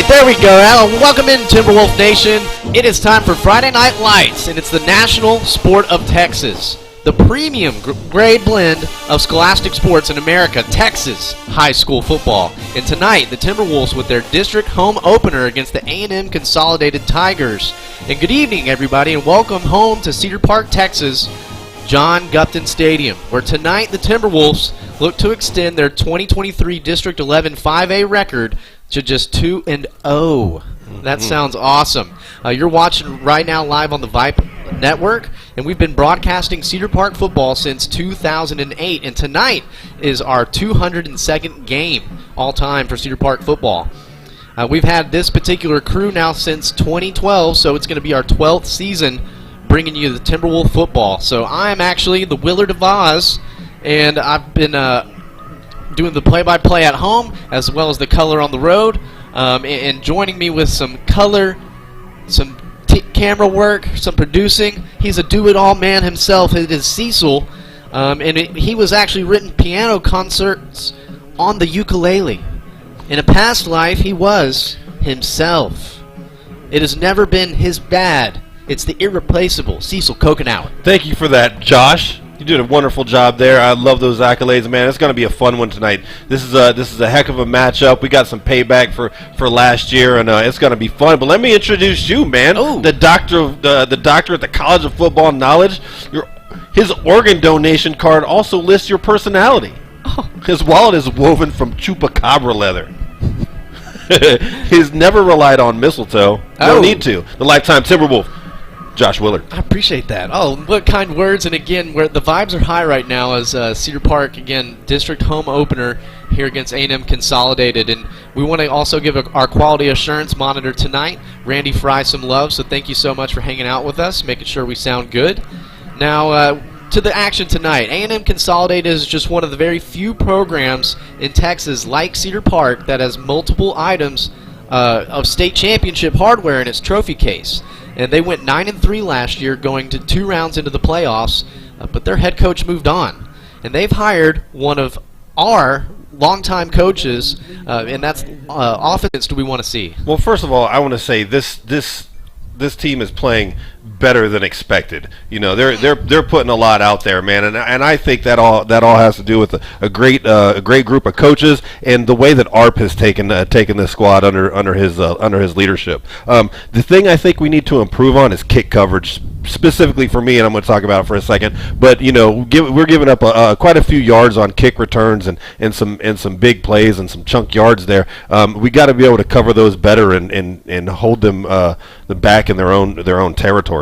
right, there we go, Alan. Welcome in, Timberwolf Nation. It is time for Friday Night Lights, and it's the national sport of Texas. The premium grade blend of scholastic sports in America, Texas high school football. And tonight, the Timberwolves with their district home opener against the A&M Consolidated Tigers. And good evening, everybody, and welcome home to Cedar Park, Texas, John Gupton Stadium, where tonight the Timberwolves look to extend their 2023 District 11 5A record to just 2-0. That sounds awesome. You're watching right now live on the Vype network, and we've been broadcasting Cedar Park football since 2008, and tonight is our 202nd game all time for Cedar Park football. We've had this particular crew now since 2012, so it's going to be our 12th season bringing you the Timberwolf football. So I'm actually the Willard of Oz, and I've been doing the play-by-play at home as well as the color on the road, and joining me with some color, some camera work, some producing. He's a do-it-all man himself. It is Cecil, and he was actually written piano concerts on the ukulele. In a past life, he was himself. It has never been his bad. It's the irreplaceable Cecil Kokenauer. Thank you for that, Josh. You did a wonderful job there. I love those accolades, man. It's going to be a fun one tonight. This is a heck of a matchup. We got some payback for last year, and it's going to be fun. But let me introduce you, man. Ooh. The doctor at the College of Football Knowledge. His organ donation card also lists your personality. Oh. His wallet is woven from chupacabra leather. He's never relied on mistletoe. No need to. The lifetime Timberwolf, Josh Willard. I appreciate that. Oh, what kind words. And again, where the vibes are high right now as Cedar Park, again, district home opener here against A&M Consolidated. And we want to also give our quality assurance monitor tonight, Randy Fry, some love. So thank you so much for hanging out with us, making sure we sound good. Now, to the action tonight. A&M Consolidated is just one of the very few programs in Texas like Cedar Park that has multiple items of state championship hardware in its trophy case. And they went 9-3 last year, going to 2 rounds into the playoffs, but their head coach moved on. And they've hired one of our longtime coaches, and that's offense do we want to see? Well, first of all, I want to say this team is playing better than expected. You know, they're putting a lot out there, man, and I think that all has to do with a great group of coaches and the way that ARP has taken this squad under his leadership. The thing I think we need to improve on is kick coverage, specifically for me, and I'm going to talk about it for a second. But you know, we're giving up quite a few yards on kick returns and some big plays and some chunk yards there. We got to be able to cover those better and hold them back in their own territory.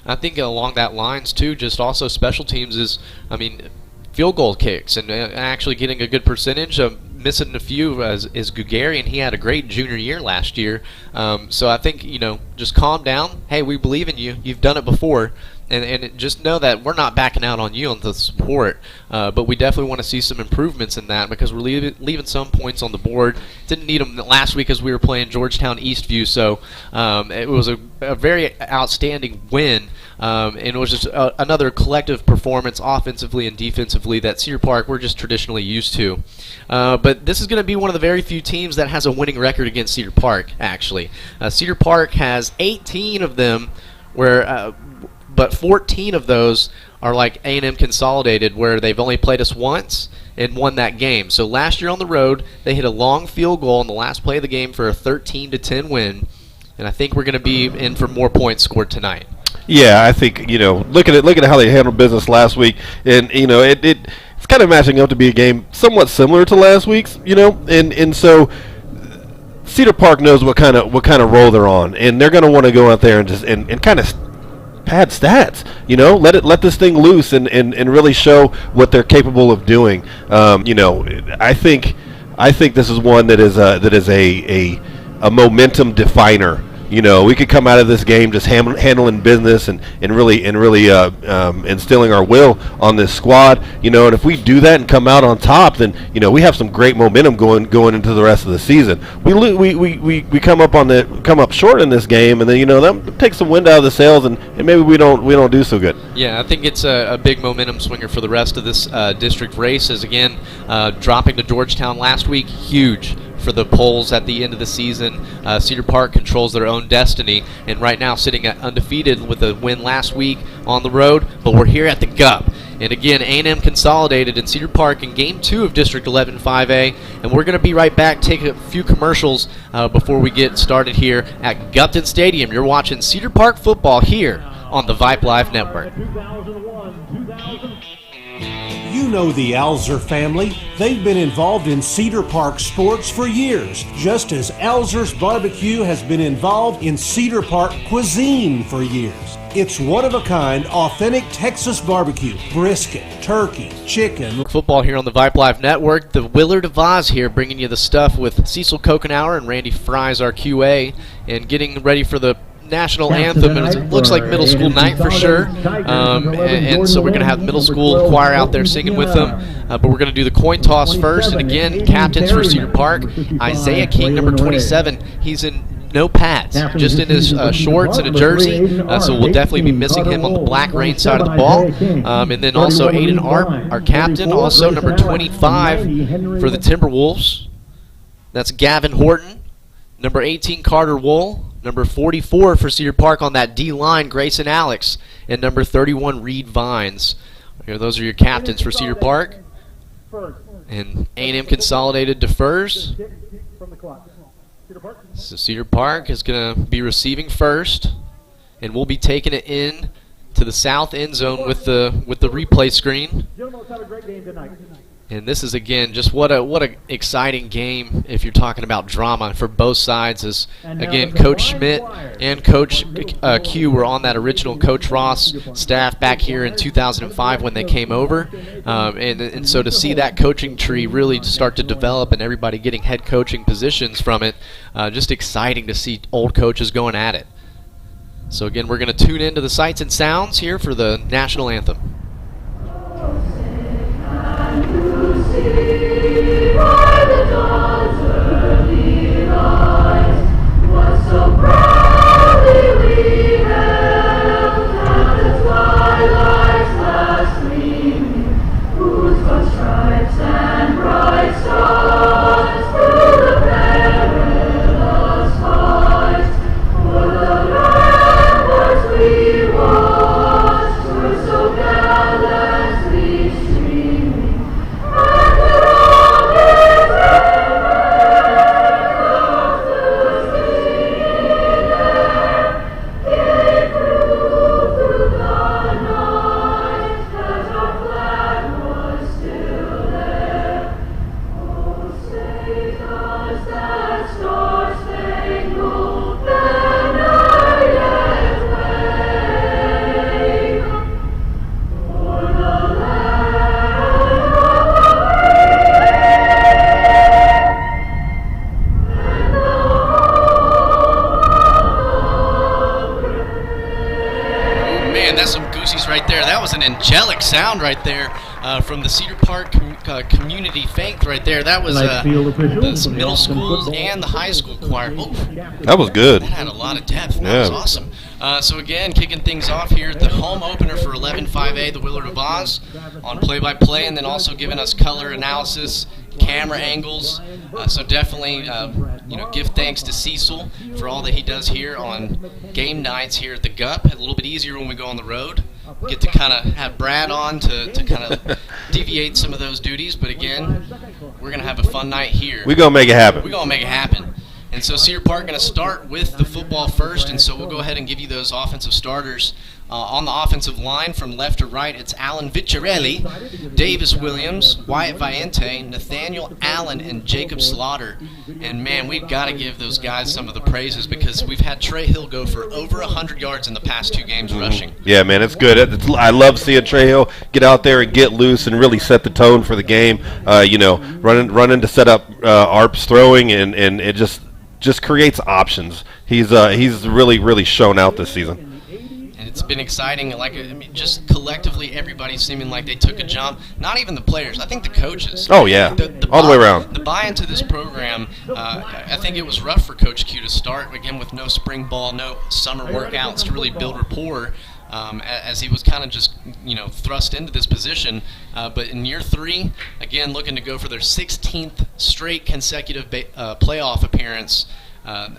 I think along that lines too, just also special teams is, I mean, field goal kicks and actually getting a good percentage. Missing a few is Gugari, and he had a great junior year last year. So I think, you know, just calm down. Hey, we believe in you. You've done it before. And just know that we're not backing out on you on the support, but we definitely want to see some improvements in that because we're leaving some points on the board. Didn't need them last week as we were playing Georgetown Eastview, so it was a very outstanding win, and it was just another collective performance offensively and defensively that Cedar Park we're just traditionally used to. But this is going to be one of the very few teams that has a winning record against Cedar Park, actually. Cedar Park has 18 of them where but 14 of those are like A&M Consolidated, where they've only played us once and won that game. So last year on the road, they hit a long field goal in the last play of the game for a 13-10 win, and I think we're going to be in for more points scored tonight. Yeah, I think, you know, look at how they handled business last week, and you know it's kind of matching up to be a game somewhat similar to last week's, you know, and so Cedar Park knows what kind of roll they're on, and they're going to want to go out there and just and kind of pad stats, you know, let this thing loose and really show what they're capable of doing. You know, I think this is one that is a momentum definer. You know, we could come out of this game just handling business and really instilling our will on this squad. You know, and if we do that and come out on top, then you know we have some great momentum going into the rest of the season. We come up short in this game, and then you know that takes some wind out of the sails, and maybe we don't do so good. Yeah, I think it's a big momentum swinger for the rest of this district race. As again, dropping to Georgetown last week, huge for the polls at the end of the season. Cedar Park controls their own destiny, and right now sitting at undefeated with a win last week on the road, but we're here at the GUP. And again, A&M Consolidated in Cedar Park in Game 2 of District 11 5A. And we're going to be right back, take a few commercials before we get started here at Gupton Stadium. You're watching Cedar Park football here on the Vype Live Network. You know the Alzer family. They've been involved in Cedar Park sports for years, just as Alzer's Barbecue has been involved in Cedar Park cuisine for years. It's one-of-a-kind, authentic Texas barbecue, brisket, turkey, chicken. Football here on the Vype Live Network. The Willard of Oz here bringing you the stuff with Cecil Kokenauer and Randy Fries, our QA, and getting ready for the national anthem, and it looks like middle school night for sure, and so we're going to have the middle school choir out there singing with them, but we're going to do the coin toss first. And again, captains for Cedar Park, Isaiah King, number 27, he's in no pads, just in his shorts and a jersey, so we'll definitely be missing him on the Black Rain side of the ball. And then also Aiden Arp, our captain, also number 25 for the Timberwolves. That's Gavin Horton. Number 18, Carter Wool. Number 44 for Cedar Park on that D-line, Grayson Alex. And number 31, Reed Vines. Those are your captains for Cedar Park. And A&M Consolidated defers. So Cedar Park is going to be receiving first. And we'll be taking it in to the south end zone with the replay screen. And this is, again, just what a exciting game if you're talking about drama for both sides. As, again, Coach Schmidt and Coach Q were on that original Coach Ross staff back here in 2005 when they came over. And so to see that coaching tree really start to develop and everybody getting head coaching positions from it, just exciting to see old coaches going at it. So, again, we're going to tune into the sights and sounds here for the national anthem. See by the dawn's early light what so proudly we held at the twilight's last gleaming, whose broad stripes and bright stars through the perilous fight for the ramparts we watched were so gallantly streaming. Right there, that was an angelic sound right there from the Cedar Park community faith right there. That was the middle school and the high school choir. Oh, that was good. That had a lot of depth. That was awesome. So again, kicking things off here at the home opener for 11-5A, the Willard of Oz, on play-by-play, and then also giving us color analysis, camera angles. So definitely, give thanks to Cecil for all that he does here on game nights here at the GUP. A little bit easier when we go on the road. Get to kind of have Brad on to kind of deviate some of those duties. But again, we're going to have a fun night here. We're going to make it happen. We're going to make it happen. And so Cedar Park going to start with the football first, and so we'll go ahead and give you those offensive starters. On the offensive line from left to right, it's Alan Viccarelli, Davis Williams, Wyatt Viente, Nathaniel Allen, and Jacob Slaughter. And, man, we've got to give those guys some of the praises because we've had Trey Hill go for over 100 yards in the past 2 games rushing. Yeah, man, it's good. I love seeing Trey Hill get out there and get loose and really set the tone for the game. Running to set up Arp's throwing, and it just creates options. He's really shown out this season. It's been exciting. Just collectively, everybody's seeming like they took a jump. Not even the players. I think the coaches. Oh, yeah. All the way around. The buy into this program, I think it was rough for Coach Q to start, again, with no spring ball, no summer workouts to really build rapport. as he was kind of just, thrust into this position. But in year 3, again, looking to go for their 16th straight consecutive playoff appearance.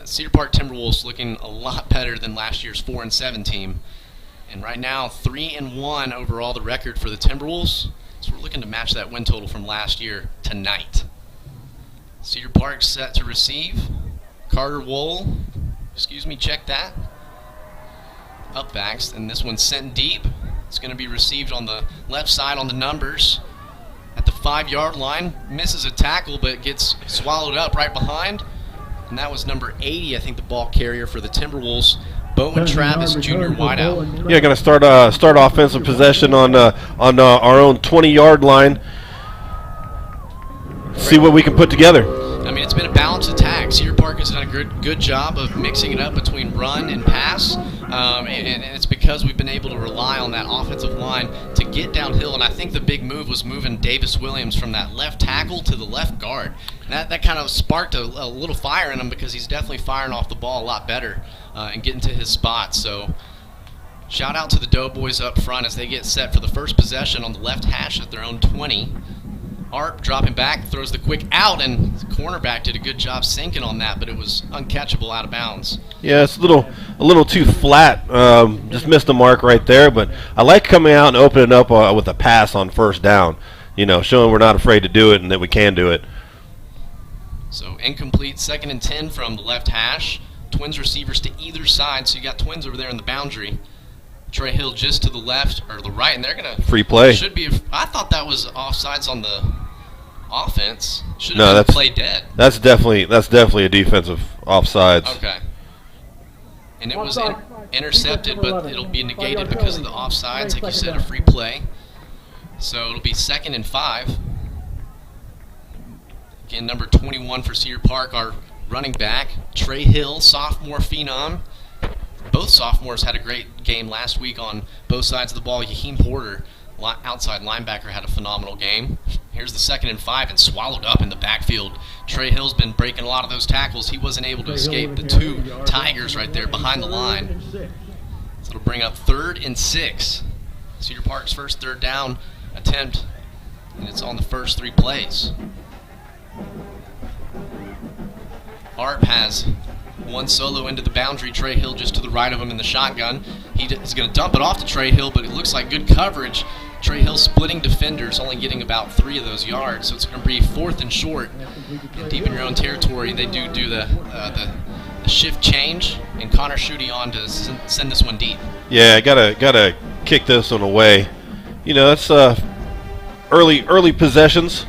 Cedar Park Timberwolves looking a lot better than last year's 4-7 team. And right now, 3-1 overall, the record for the Timberwolves. So we're looking to match that win total from last year tonight. Cedar Park set to receive. Carter Wohl, check that. Upbacks, and this one's sent deep. It's going to be received on the left side on the numbers. At the 5-yard line, misses a tackle, but gets swallowed up right behind. And that was number 80, I think, the ball carrier for the Timberwolves. Bowen Travis, junior wideout. Yeah, going to start offensive possession on our own 20-yard line. See what we can put together. I mean, it's been a balanced attack. Cedar Park has done a good job of mixing it up between run and pass, and it's because we've been able to rely on that offensive line to get downhill. And I think the big move was moving Davis Williams from that left tackle to the left guard. And that kind of sparked a little fire in him, because he's definitely firing off the ball a lot better and getting to his spot. So shout out to the Doughboys up front as they get set for the first possession on the left hash at their own 20. Arp dropping back, throws the quick out, and the cornerback did a good job sinking on that, but it was uncatchable out of bounds. Yeah, it's a little too flat. Just missed the mark right there, but I like coming out and opening up with a pass on first down, showing we're not afraid to do it and that we can do it. So incomplete, 2nd and 10 from the left hash. Twins receivers to either side, so you got twins over there in the boundary. Trey Hill just to the left or the right, and they're going to free play. I thought that was offsides on the offense. Should No, have that's play dead. That's definitely a defensive offsides. Okay. And it was intercepted, but it'll be negated because of the offsides, like you said, a free play. So it'll be 2nd and 5. Again, number 21 for Cedar Park, our running back, Trey Hill, sophomore phenom. Both sophomores had a great game last week on both sides of the ball. Yaheem Porter, outside linebacker, had a phenomenal game. Here's the 2nd and 5 and swallowed up in the backfield. Trey Hill's been breaking a lot of those tackles. He wasn't able to escape the 2 Tigers right there behind the line. So it'll bring up 3rd and 6. Cedar Park's first 3rd down attempt, and it's on the first 3 plays. Arp has one solo into the boundary. Trey Hill just to the right of him in the shotgun. He's going to dump it off to Trey Hill, but it looks like good coverage. Trey Hill splitting defenders, only getting about 3 of those yards, so it's going to be 4th and short. And deep in your own territory, they do the shift change, and Connor Schutte on to send this one deep. Yeah, gotta kick this one away. That's early possessions.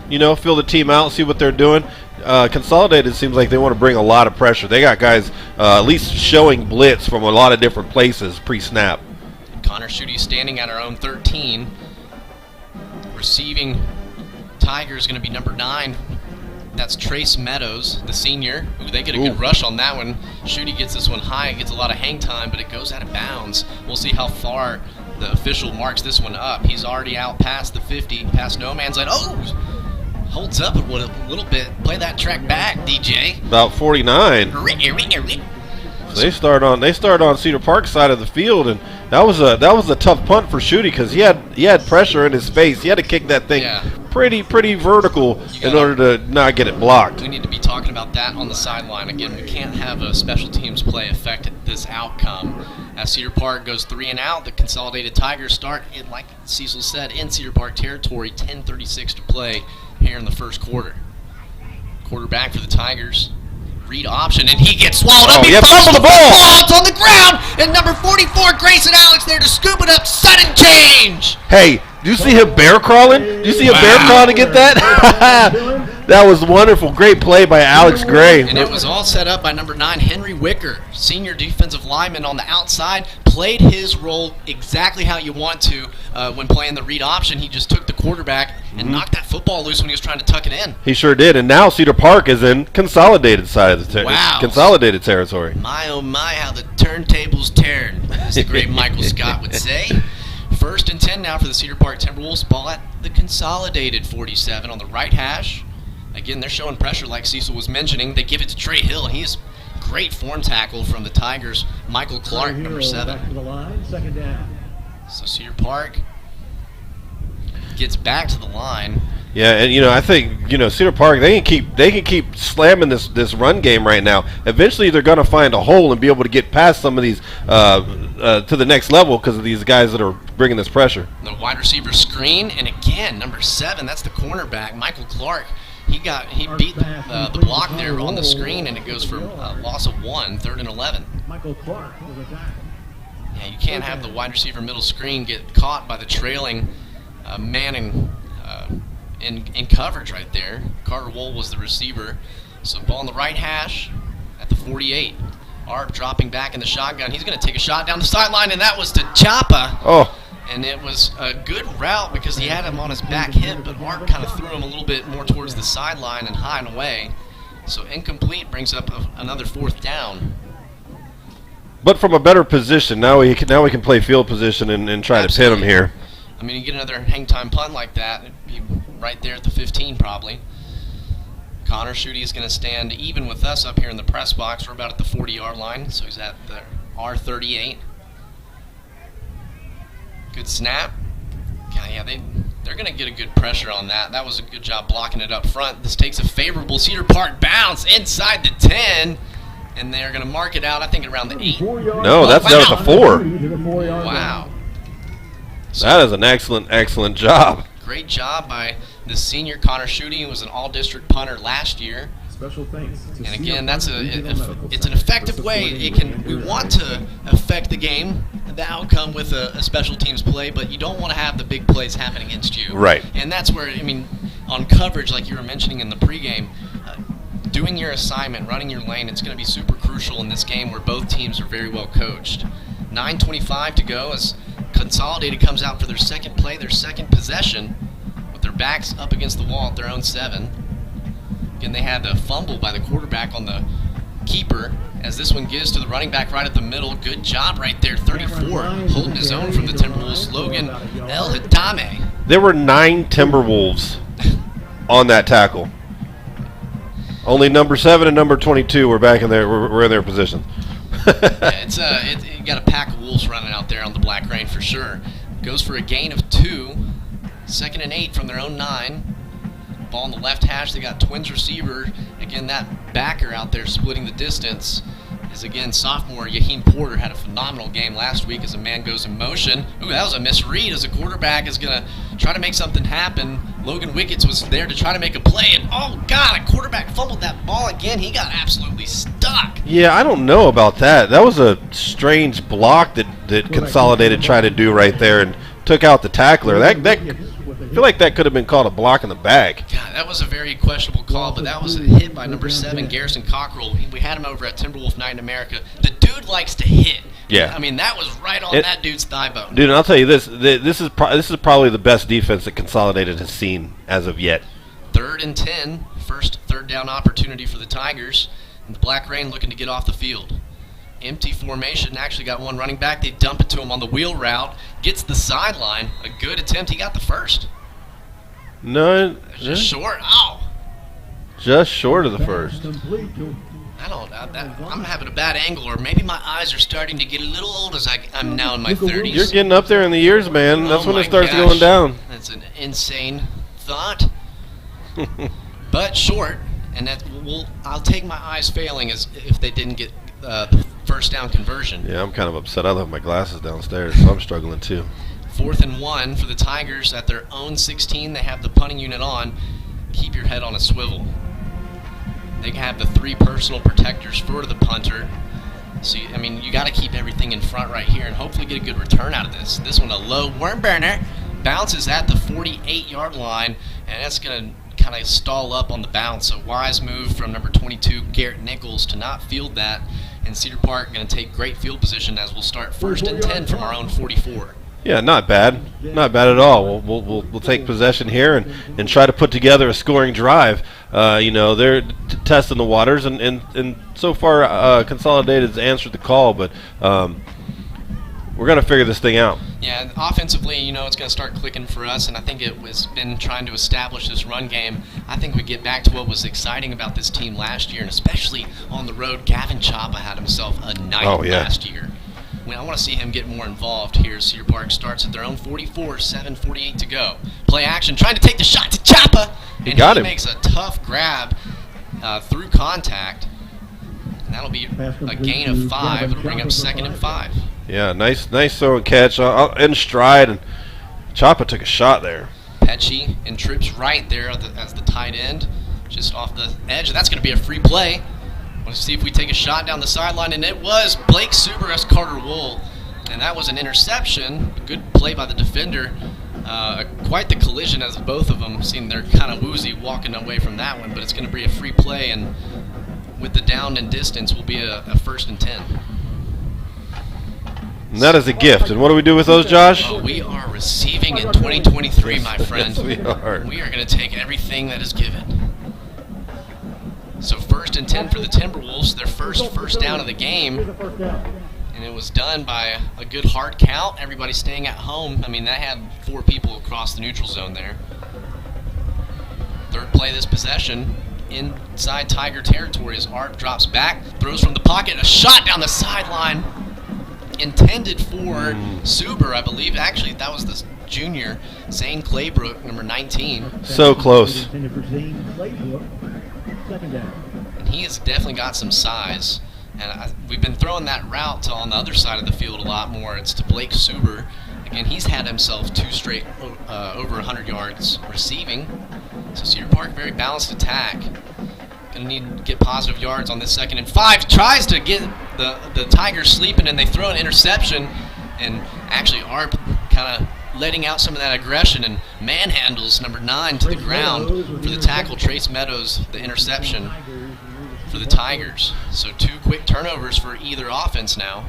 Fill the team out, see what they're doing. Consolidated seems like they want to bring a lot of pressure. They got guys at least showing blitz from a lot of different places pre-snap. Connor Schutte standing at our own 13. Receiving Tiger is going to be number 9. That's Trace Meadows, the senior. Ooh, they get a good rush on that one. Schutte gets this one high. It gets a lot of hang time, but it goes out of bounds. We'll see how far the official marks this one up. He's already out past the 50, past no man's land. Oh! Holds up a little bit. Play that track back, DJ. About 49. So they start on Cedar Park side of the field, and that was a tough punt for Schutte because he had pressure in his face. He had to kick that thing pretty vertical in order to not get it blocked. We need to be talking about that on the sideline. Again, we can't have a special teams play affect this outcome. As Cedar Park goes 3 and out, the Consolidated Tigers start, like Cecil said, in Cedar Park territory. 10:36 to play here in the first quarter. Quarterback for the Tigers. Read option, and he gets swallowed up. He fumbled the ball. It's on the ground, and number 44, Grayson Alex, there to scoop it up. Sudden change. Hey, do you see him bear crawling? Do you see him bear crawling to get that? That was wonderful. Great play by Alex Gray. And it was all set up by number 9, Henry Wicker, senior defensive lineman on the outside. Played his role exactly how you want to when playing the read option. He just took the quarterback and knocked that football loose when he was trying to tuck it in. He sure did. And now Cedar Park is in Consolidated side of the Consolidated territory. My, oh my, how the turntables turn, as the great Michael Scott would say. 1st and 10 now for the Cedar Park Timberwolves. Ball at the Consolidated 47 on the right hash. Again, they're showing pressure like Cecil was mentioning. They give it to Trey Hill, and he's great form tackle from the Tigers. Michael Clark, number 7. Back to the line, second down. So Cedar Park gets back to the line. Yeah, and I think Cedar Park, they can keep slamming this run game right now. Eventually, they're going to find a hole and be able to get past some of these to the next level because of these guys that are bringing this pressure. The wide receiver screen, and again, number 7, that's the cornerback, Michael Clark. He beat the block there on the screen, and it goes for a loss of 1, 3rd and 11. Michael Clark with a tackle. Yeah, you can't have the wide receiver middle screen get caught by the trailing man in coverage right there. Carter Wool was the receiver. So ball on the right hash at the 48. Arp dropping back in the shotgun. He's going to take a shot down the sideline, and that was to Chapa. Oh. And it was a good route because he had him on his back hip, but Arp kind of threw him a little bit more towards the sideline and high and away. So incomplete brings up another 4th down. But from a better position, now we can play field position and try Absolutely. to pin him here. I mean, you get another hang time punt like that, it'd be right there at the 15 probably. Connor Schutte is going to stand even with us up here in the press box. We're about at the 40-yard line, so he's at the R38. Good snap. Yeah, they're going to get a good pressure on that. That was a good job blocking it up front. This takes a favorable Cedar Park bounce inside the 10, and they're going to mark it out, I think, around the 8. No, that's down at the 4. Wow. That is an excellent job. Great job by the senior Connor Schutte, who was an all-district punter last year. Special thanks. And again, it's an effective way. We want to affect the game, the outcome with a special teams play, but you don't want to have the big plays happen against you. Right. And that's where, on coverage, like you were mentioning in the pregame, doing your assignment, running your lane, it's going to be super crucial in this game where both teams are very well coached. 9:25 to go as Consolidated comes out for their second play, their second possession, with their backs up against the wall at their own 7. Again, they had the fumble by the quarterback on the keeper as this one gives to the running back right at the middle. Good job right there, 34, holding his own from the Timberwolves. Logan El Hadame. There were 9 Timberwolves on that tackle. Only number 7 and number 22 were back in there. Were in their positions. Yeah, you got a pack of wolves running out there on the Black Rain for sure. Goes for a gain of 2. 2nd and 8 from their own 9. Ball on the left hash. They got Twins receiver. Again, that backer out there splitting the distance is, again, sophomore Yaheem Porter. Had a phenomenal game last week as a man goes in motion. Ooh, that was a misread as a quarterback is going to try to make something happen. Logan Wickets was there to try to make a play, and oh, God, a quarterback fumbled that ball again. He got absolutely stuck. Yeah, I don't know about that. That was a strange block that Consolidated tried to do right there and took out the tackler. I feel like that could have been called a block in the back. God, that was a very questionable call, but that was a hit by number 7, Garrison Cockrell. We had him over at Timberwolf Night in America. The dude likes to hit. Yeah. I mean, that was right on that dude's thigh bone. Dude, I'll tell you this. This is probably the best defense that Consolidated has seen as of yet. 3rd and 10. First third down opportunity for the Tigers. And the Black Rain looking to get off the field. Empty formation. Actually got one running back. They dump it to him on the wheel route. Gets the sideline. A good attempt. He got the first. No. Just short. Oh. Just short of the first. I'm having a bad angle, or maybe my eyes are starting to get a little old as I'm now in my 30s. You're getting up there in the years, man. That's when it starts going down. That's an insane thought. But short, and I'll take my eyes failing as if they didn't get the first down conversion. Yeah, I'm kind of upset. I left my glasses downstairs, so I'm struggling too. 4th and 1 for the Tigers at their own 16. They have the punting unit on. Keep your head on a swivel. They have the 3 personal protectors for the punter. So, you got to keep everything in front right here and hopefully get a good return out of this. This one, a low worm burner, bounces at the 48-yard line, and that's going to kind of stall up on the bounce. A wise move from number 22, Garrett Nichols, to not field that. And Cedar Park going to take great field position as we'll start 1st and 10 from our own 44. Yeah, not bad. Not bad at all. We'll take possession here and try to put together a scoring drive. They're testing the waters, and so far Consolidated's answered the call, but we're we're going to figure this thing out. Yeah, and offensively, it's going to start clicking for us, and I think it was been trying to establish this run game. I think we get back to what was exciting about this team last year, and especially on the road. Gavin Chapa had himself a night last year. I want to see him get more involved here. Cedar Park starts at their own 44, 7:48 to go. Play action, trying to take the shot to Chapa, and he makes a tough grab through contact, and that'll be a gain of 5. It'll bring up 2nd and 5. Yeah, nice throw and catch in stride, and Chapa took a shot there. Pesci and trips right there as the tight end, just off the edge. That's going to be a free play. Let's see if we take a shot down the sideline, and it was Blake Subaras, Carter Wool, and that was an interception. Good play by the defender. Quite the collision as both of them seem they're kind of woozy walking away from that one, but it's going to be a free play, and with the down and distance will be a 1st and 10. And that is a gift. And what do we do with those, Josh? Oh, we are receiving in 2023, my friend. Yes, we are. We are going to take everything that is given. So 1st and 10 for the Timberwolves, their first down of the game. And it was done by a good hard count. Everybody staying at home. I mean, that had 4 people across the neutral zone there. 3rd play of this possession. Inside Tiger territory as Art drops back, throws from the pocket, a shot down the sideline. Intended for Suber, I believe. Actually, that was the junior, Zane Claybrook, number 19. So close. And he has definitely got some size. And we've been throwing that route to on the other side of the field a lot more. It's to Blake Suber. Again, he's had himself 2 straight over 100 yards receiving. So Cedar Park, very balanced attack. Going to need to get positive yards on this 2nd and 5. Tries to get the Tigers sleeping, and they throw an interception. And actually, Arp kind of letting out some of that aggression and manhandles number 9 to the ground for the tackle. Trace Meadows, the interception for the Tigers. So 2 quick turnovers for either offense now.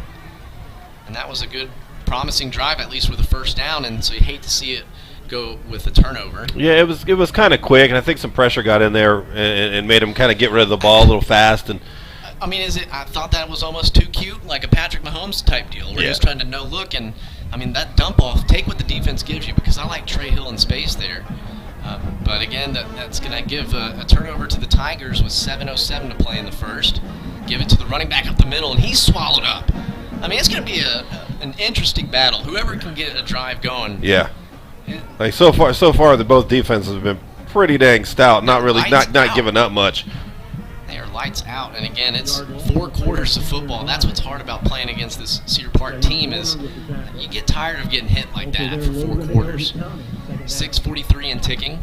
And that was a good, promising drive, at least with a 1st down, and so you hate to see it go with a turnover. Yeah, it was kind of quick, and I think some pressure got in there and made him kind of get rid of the ball a little fast. And I mean, I thought that was almost too cute, like a Patrick Mahomes type deal, where he's trying to no look, and I mean that dump off. Take what the defense gives you, because I like Trey Hill in space there. But again, that's going to give a turnover to the Tigers with 7:07 to play in the 1st. Give it to the running back up the middle, and he's swallowed up. I mean, it's going to be an interesting battle. Whoever can get a drive going. Yeah. Like so far, both defenses have been pretty dang stout. Not giving up much. They are lights out, and again, it's 4 quarters of football. That's what's hard about playing against this Cedar Park team is you get tired of getting hit like that for 4 quarters. 6:43 and ticking.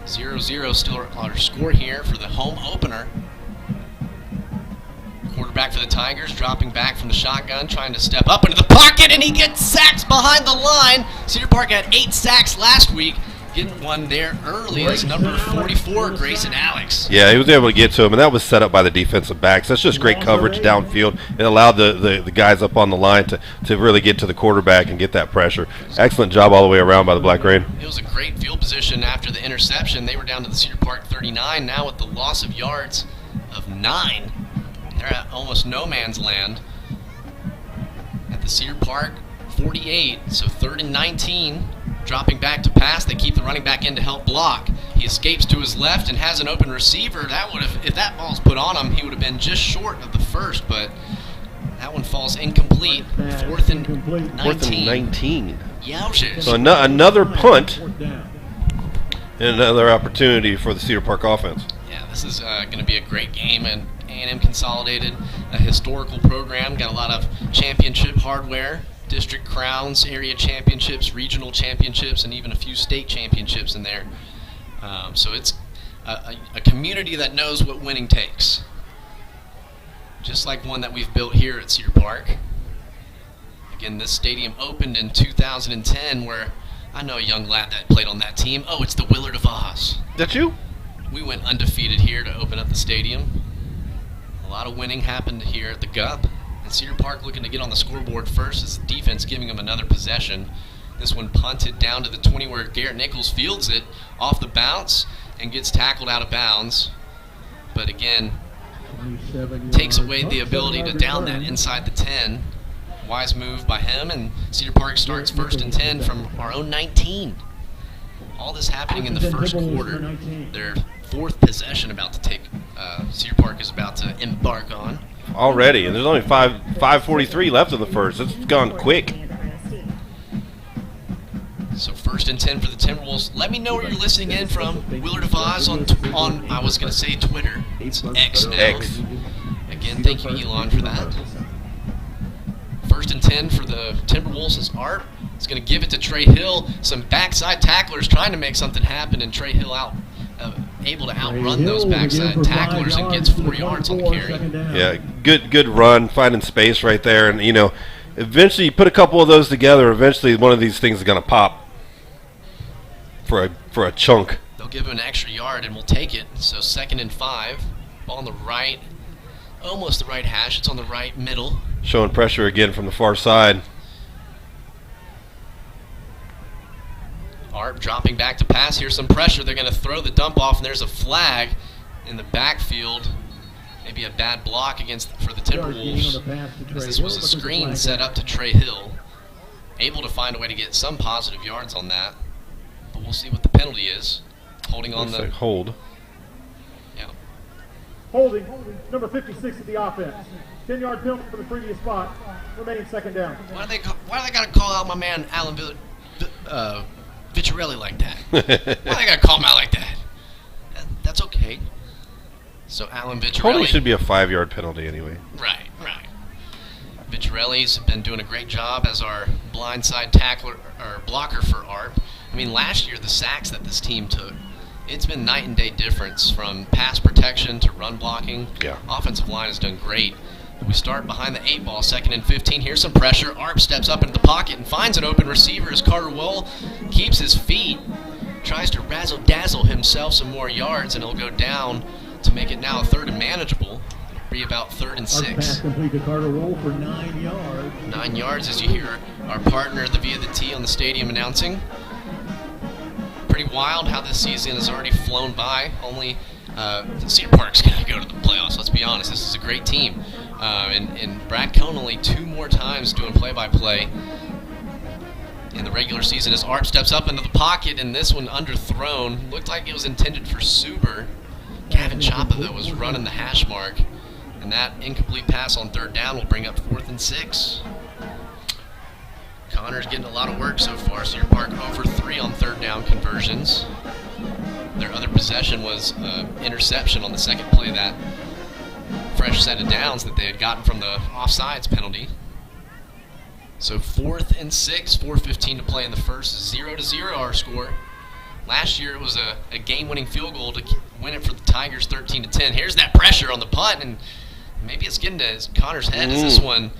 0-0 still our score here for the home opener. Quarterback for the Tigers dropping back from the shotgun, trying to step up into the pocket, and he gets sacks behind the line. Cedar Park had 8 sacks last week. Getting one there early is number 44, Grayson Alex. Yeah, he was able to get to him, and that was set up by the defensive backs. That's just great coverage downfield. It allowed the guys up on the line to really get to the quarterback and get that pressure. Excellent job all the way around by the Black Rain. It was a great field position after the interception. They were down to the Cedar Park 39. Now with the loss of yards of 9, they're at almost no man's land at the Cedar Park 48, so 3rd and 19. Dropping back to pass, they keep the running back in to help block. He escapes to his left and has an open receiver. That would have, if that ball's put on him, he would have been just short of the 1st, but that one falls incomplete. 4th and 19. 4th and 19. Youches. So another punt and another opportunity for the Cedar Park offense. Yeah, this is going to be a great game, and A&M Consolidated, a historical program, got a lot of championship hardware. District crowns, area championships, regional championships, and even a few state championships in there. So it's a community that knows what winning takes. Just like one that we've built here at Cedar Park. Again, this stadium opened in 2010, where I know a young lad that played on that team. Oh, it's the Willard of Oz. That you? We went undefeated here to open up the stadium. A lot of winning happened here at the GUP. Cedar Park looking to get on the scoreboard first as the defense giving them another possession. This one punted down to the 20 where Garrett Nichols fields it off the bounce and gets tackled out of bounds. But again, takes away the ability to down that inside the 10. wise move by him, and Cedar Park starts 1st and 10 from our own 19. All this happening in the first quarter. Their 4th possession about to take. Cedar Park is about to embark on. Already, and there's only 5:43 left in the first. It's gone quick. So 1st and 10 for the Timberwolves. Let me know where you're listening in from. Willard of Oz on I was going to say Twitter. It's X now. X. Again, thank you, Elon, for that. 1st and 10 for the Timberwolves is Art. He's going to give it to Trey Hill. Some backside tacklers trying to make something happen, and Trey Hill able to outrun those backside tacklers and gets 4 yards on the carry. Yeah, good run, finding space right there, and eventually you put a couple of those together. Eventually, one of these things is going to pop for a chunk. They'll give him an extra yard, and we'll take it. So 2nd and 5, ball on the right, almost the right hash. It's on the right middle. Showing pressure again from the far side. Art dropping back to pass. Here's some pressure. They're going to throw the dump off, and there's a flag in the backfield. Maybe a bad block for the Timberwolves. This was a screen set up to Trey Hill. Able to find a way to get some positive yards on that. But we'll see what the penalty is. Holding on the hold. Yeah. Holding, number 56 at the offense. 10-yard penalty for the previous spot. Remaining 2nd down. Why do they got to call out my man Alan Victorelli like that? Why they got to call him out like that? That's okay. So Alan Victorelli. Holding should be a 5-yard penalty anyway. Right. Victorelli's been doing a great job as our blindside tackler or blocker for Art. I mean, last year the sacks that this team took, it's been night and day difference from pass protection to run blocking. Yeah. Offensive line has done great. We start behind the 8 ball, 2nd and 15. Here's some pressure. Arp steps up into the pocket and finds an open receiver as Carter Wohl keeps his feet, tries to razzle-dazzle himself some more yards, and he'll go down to make it now 3rd and manageable. It'll be about 3rd and 6. Pass complete to Carter Wohl for 9 yards. 9 yards as you hear our partner, the Via the T on the stadium announcing. Pretty wild how this season has already flown by. Only Cedar Park's going to go to the playoffs. Let's be honest. This is a great team. And Brad Connolly 2 more times doing play-by-play in the regular season as Art steps up into the pocket, and this one underthrown. Looked like it was intended for Suber. Gavin Chapa, though, was running the hash mark. And that incomplete pass on 3rd down will bring up 4th and 6. Connor's getting a lot of work so far. Cedar Park 0 for 3 on 3rd down conversions. Their other possession was interception on the 2nd play of that fresh set of downs that they had gotten from the offsides penalty. So 4th and 6, 4:15 to play in the first. 0-0 our score. Last year it was a game-winning field goal to win it for the Tigers, 13-10. Here's that pressure on the punt, and maybe it's getting to Connor's head. Is this one?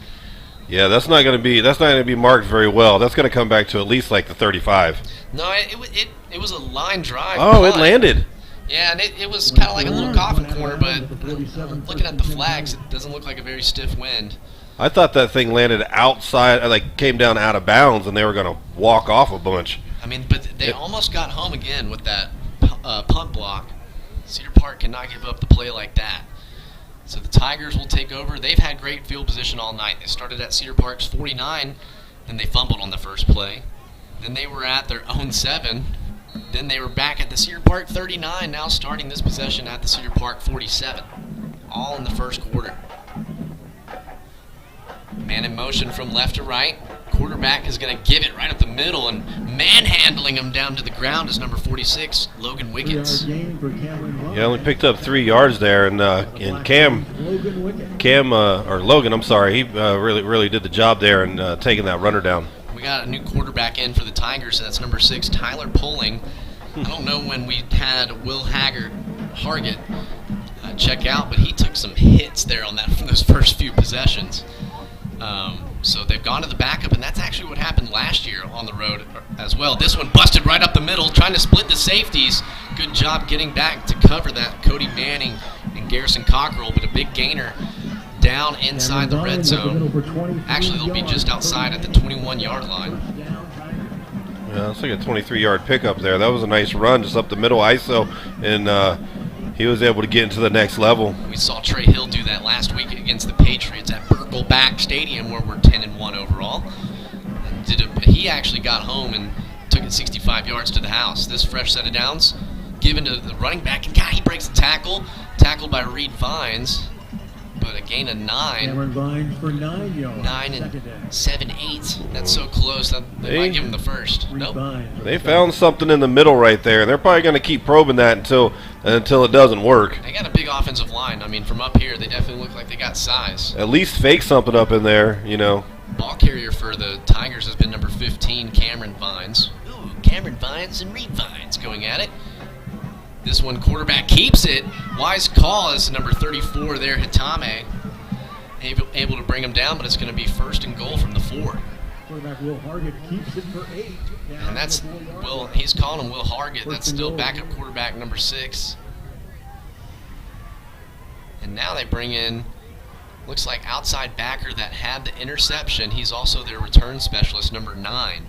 Yeah, that's not going to be marked very well. That's going to come back to at least like the 35. No, it was a line drive. Oh, punt. it landed. Yeah, and it was kind of like a little coffin corner, but looking at the flags, it doesn't look like a very stiff wind. I thought that thing landed outside, like came down out of bounds, and they were going to walk off a bunch. I mean, but they almost got home again with that punt block. Cedar Park cannot give up the play like that. So the Tigers will take over. They've had great field position all night. They started at Cedar Park's 49, then they fumbled on the first play. Then they were at their own 7. Then they were back at the Cedar Park 39, now starting this possession at the Cedar Park 47. All in the first quarter. Man in motion from left to right. Quarterback is going to give it right up the middle, and manhandling him down to the ground is number 46, Logan Wickets. Yeah, only picked up 3 yards there, and Logan, I'm sorry, he really did the job there and taking that runner down. We got a new quarterback in for the Tigers, and that's number 6, Tyler Pulling. I don't know when we had Will Hargett check out, but he took some hits there on those first few possessions. So they've gone to the backup, and that's actually what happened last year on the road as well. This one busted right up the middle, trying to split the safeties. Good job getting back to cover that, Cody Manning and Garrison Cockrell, but a big gainer down inside the red zone. Actually, they'll be just outside at the 21-yard line. Yeah, it's like a 23-yard pickup there. That was a nice run, just up the middle ISO, and he was able to get into the next level. We saw Trey Hill do that last week against the Patriots at Burke Circleback Stadium where we're 10-1 overall. He actually got home and took it 65 yards to the house. This fresh set of downs given to the running back, and he breaks the tackle. Tackled by Reed Vines, but a gain of 9. Cameron Vines for 9 yards. 9 and 7/8. That's so close. They might give him the first. Nope. They found something in the middle right there. They're probably going to keep probing that until it doesn't work. They got a big offensive line. I mean, from up here, they definitely look like they got size. At least fake something up in there, Ball carrier for the Tigers has been number 15, Cameron Vines. Ooh, Cameron Vines and Reed Vines going at it. This one, quarterback keeps it. Wise call is number 34 there, Hitame. Able to bring him down, but it's going to be 1st and goal from the 4. Quarterback Will Hargett keeps it for 8. And that's he's calling him Will Hargett. That's still backup quarterback number 6. And now they bring in, looks like outside backer that had the interception. He's also their return specialist, number 9.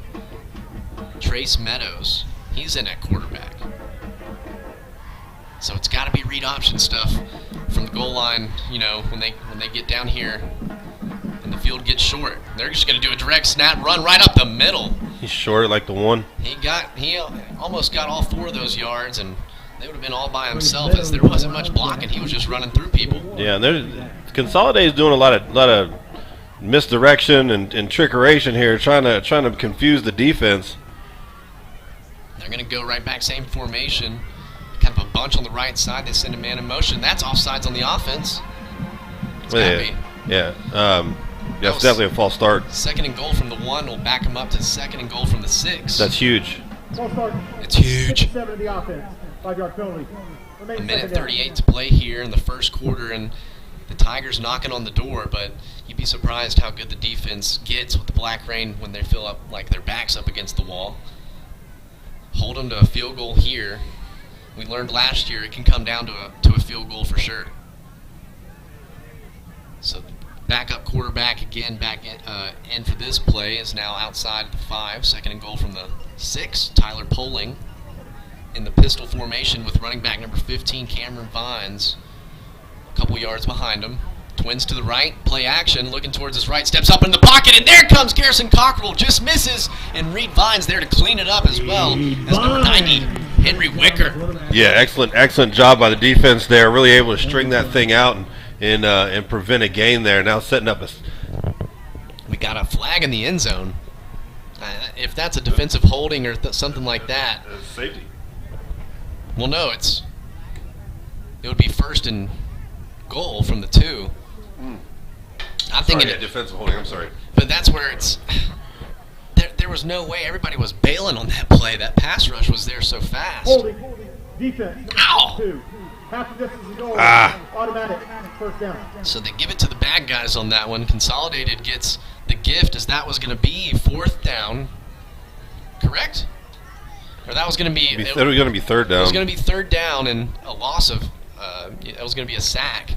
Trace Meadows. He's in at quarterback. So it's got to be read option stuff from the goal line, when they get down here and the field gets short. They're just going to do a direct snap, run right up the middle. He's short like the 1. He almost got all 4 of those yards, and they would have been all by himself as there wasn't much blocking. He was just running through people. Yeah, and Consolidated is doing a lot of misdirection and trickeration here, trying to confuse the defense. They're going to go right back, same formation. Kind of a bunch on the right side. They send a man in motion. That's offsides on the offense. It's gotta be. Yeah. It's definitely a false start. 2nd and goal from the 1 will back him up to 2nd and goal from the 6. That's huge. It's huge. 7 of the offense. 5-yard penalty. A minute 38 to play here in the first quarter, and the Tigers knocking on the door, but you'd be surprised how good the defense gets with the Black Rain when they feel up like their backs up against the wall. Hold them to a field goal here. We learned last year it can come down to a field goal for sure. So backup quarterback again back in for this play is now outside the 5. 2nd and goal from the 6. Tyler Poling in the pistol formation with running back number 15, Cameron Vines. A couple yards behind him. Twins to the right, play action, looking towards his right, steps up in the pocket, and there comes Garrison Cockrell, just misses, and Reed Vines there to clean it up as well as number 90, Henry Wicker. Yeah, excellent job by the defense there, really able to string that thing out and prevent a gain there. Now setting up We got a flag in the end zone. If that's a defensive holding or something like that. Safety. Well, no, it would be 1st and goal from the 2. I'm thinking defensive holding. I'm sorry, but that's where it's. There was no way. Everybody was bailing on that play. That pass rush was there so fast. Holding. Defense. Ow! 2. Half the distance is goal. Automatic. 1st down. So they give it to the bad guys on that one. Consolidated gets the gift as that was going to be 4th down. Correct? Or that was going to be. It was going to be 3rd down. It was going to be 3rd down and a loss of. It was going to be a sack.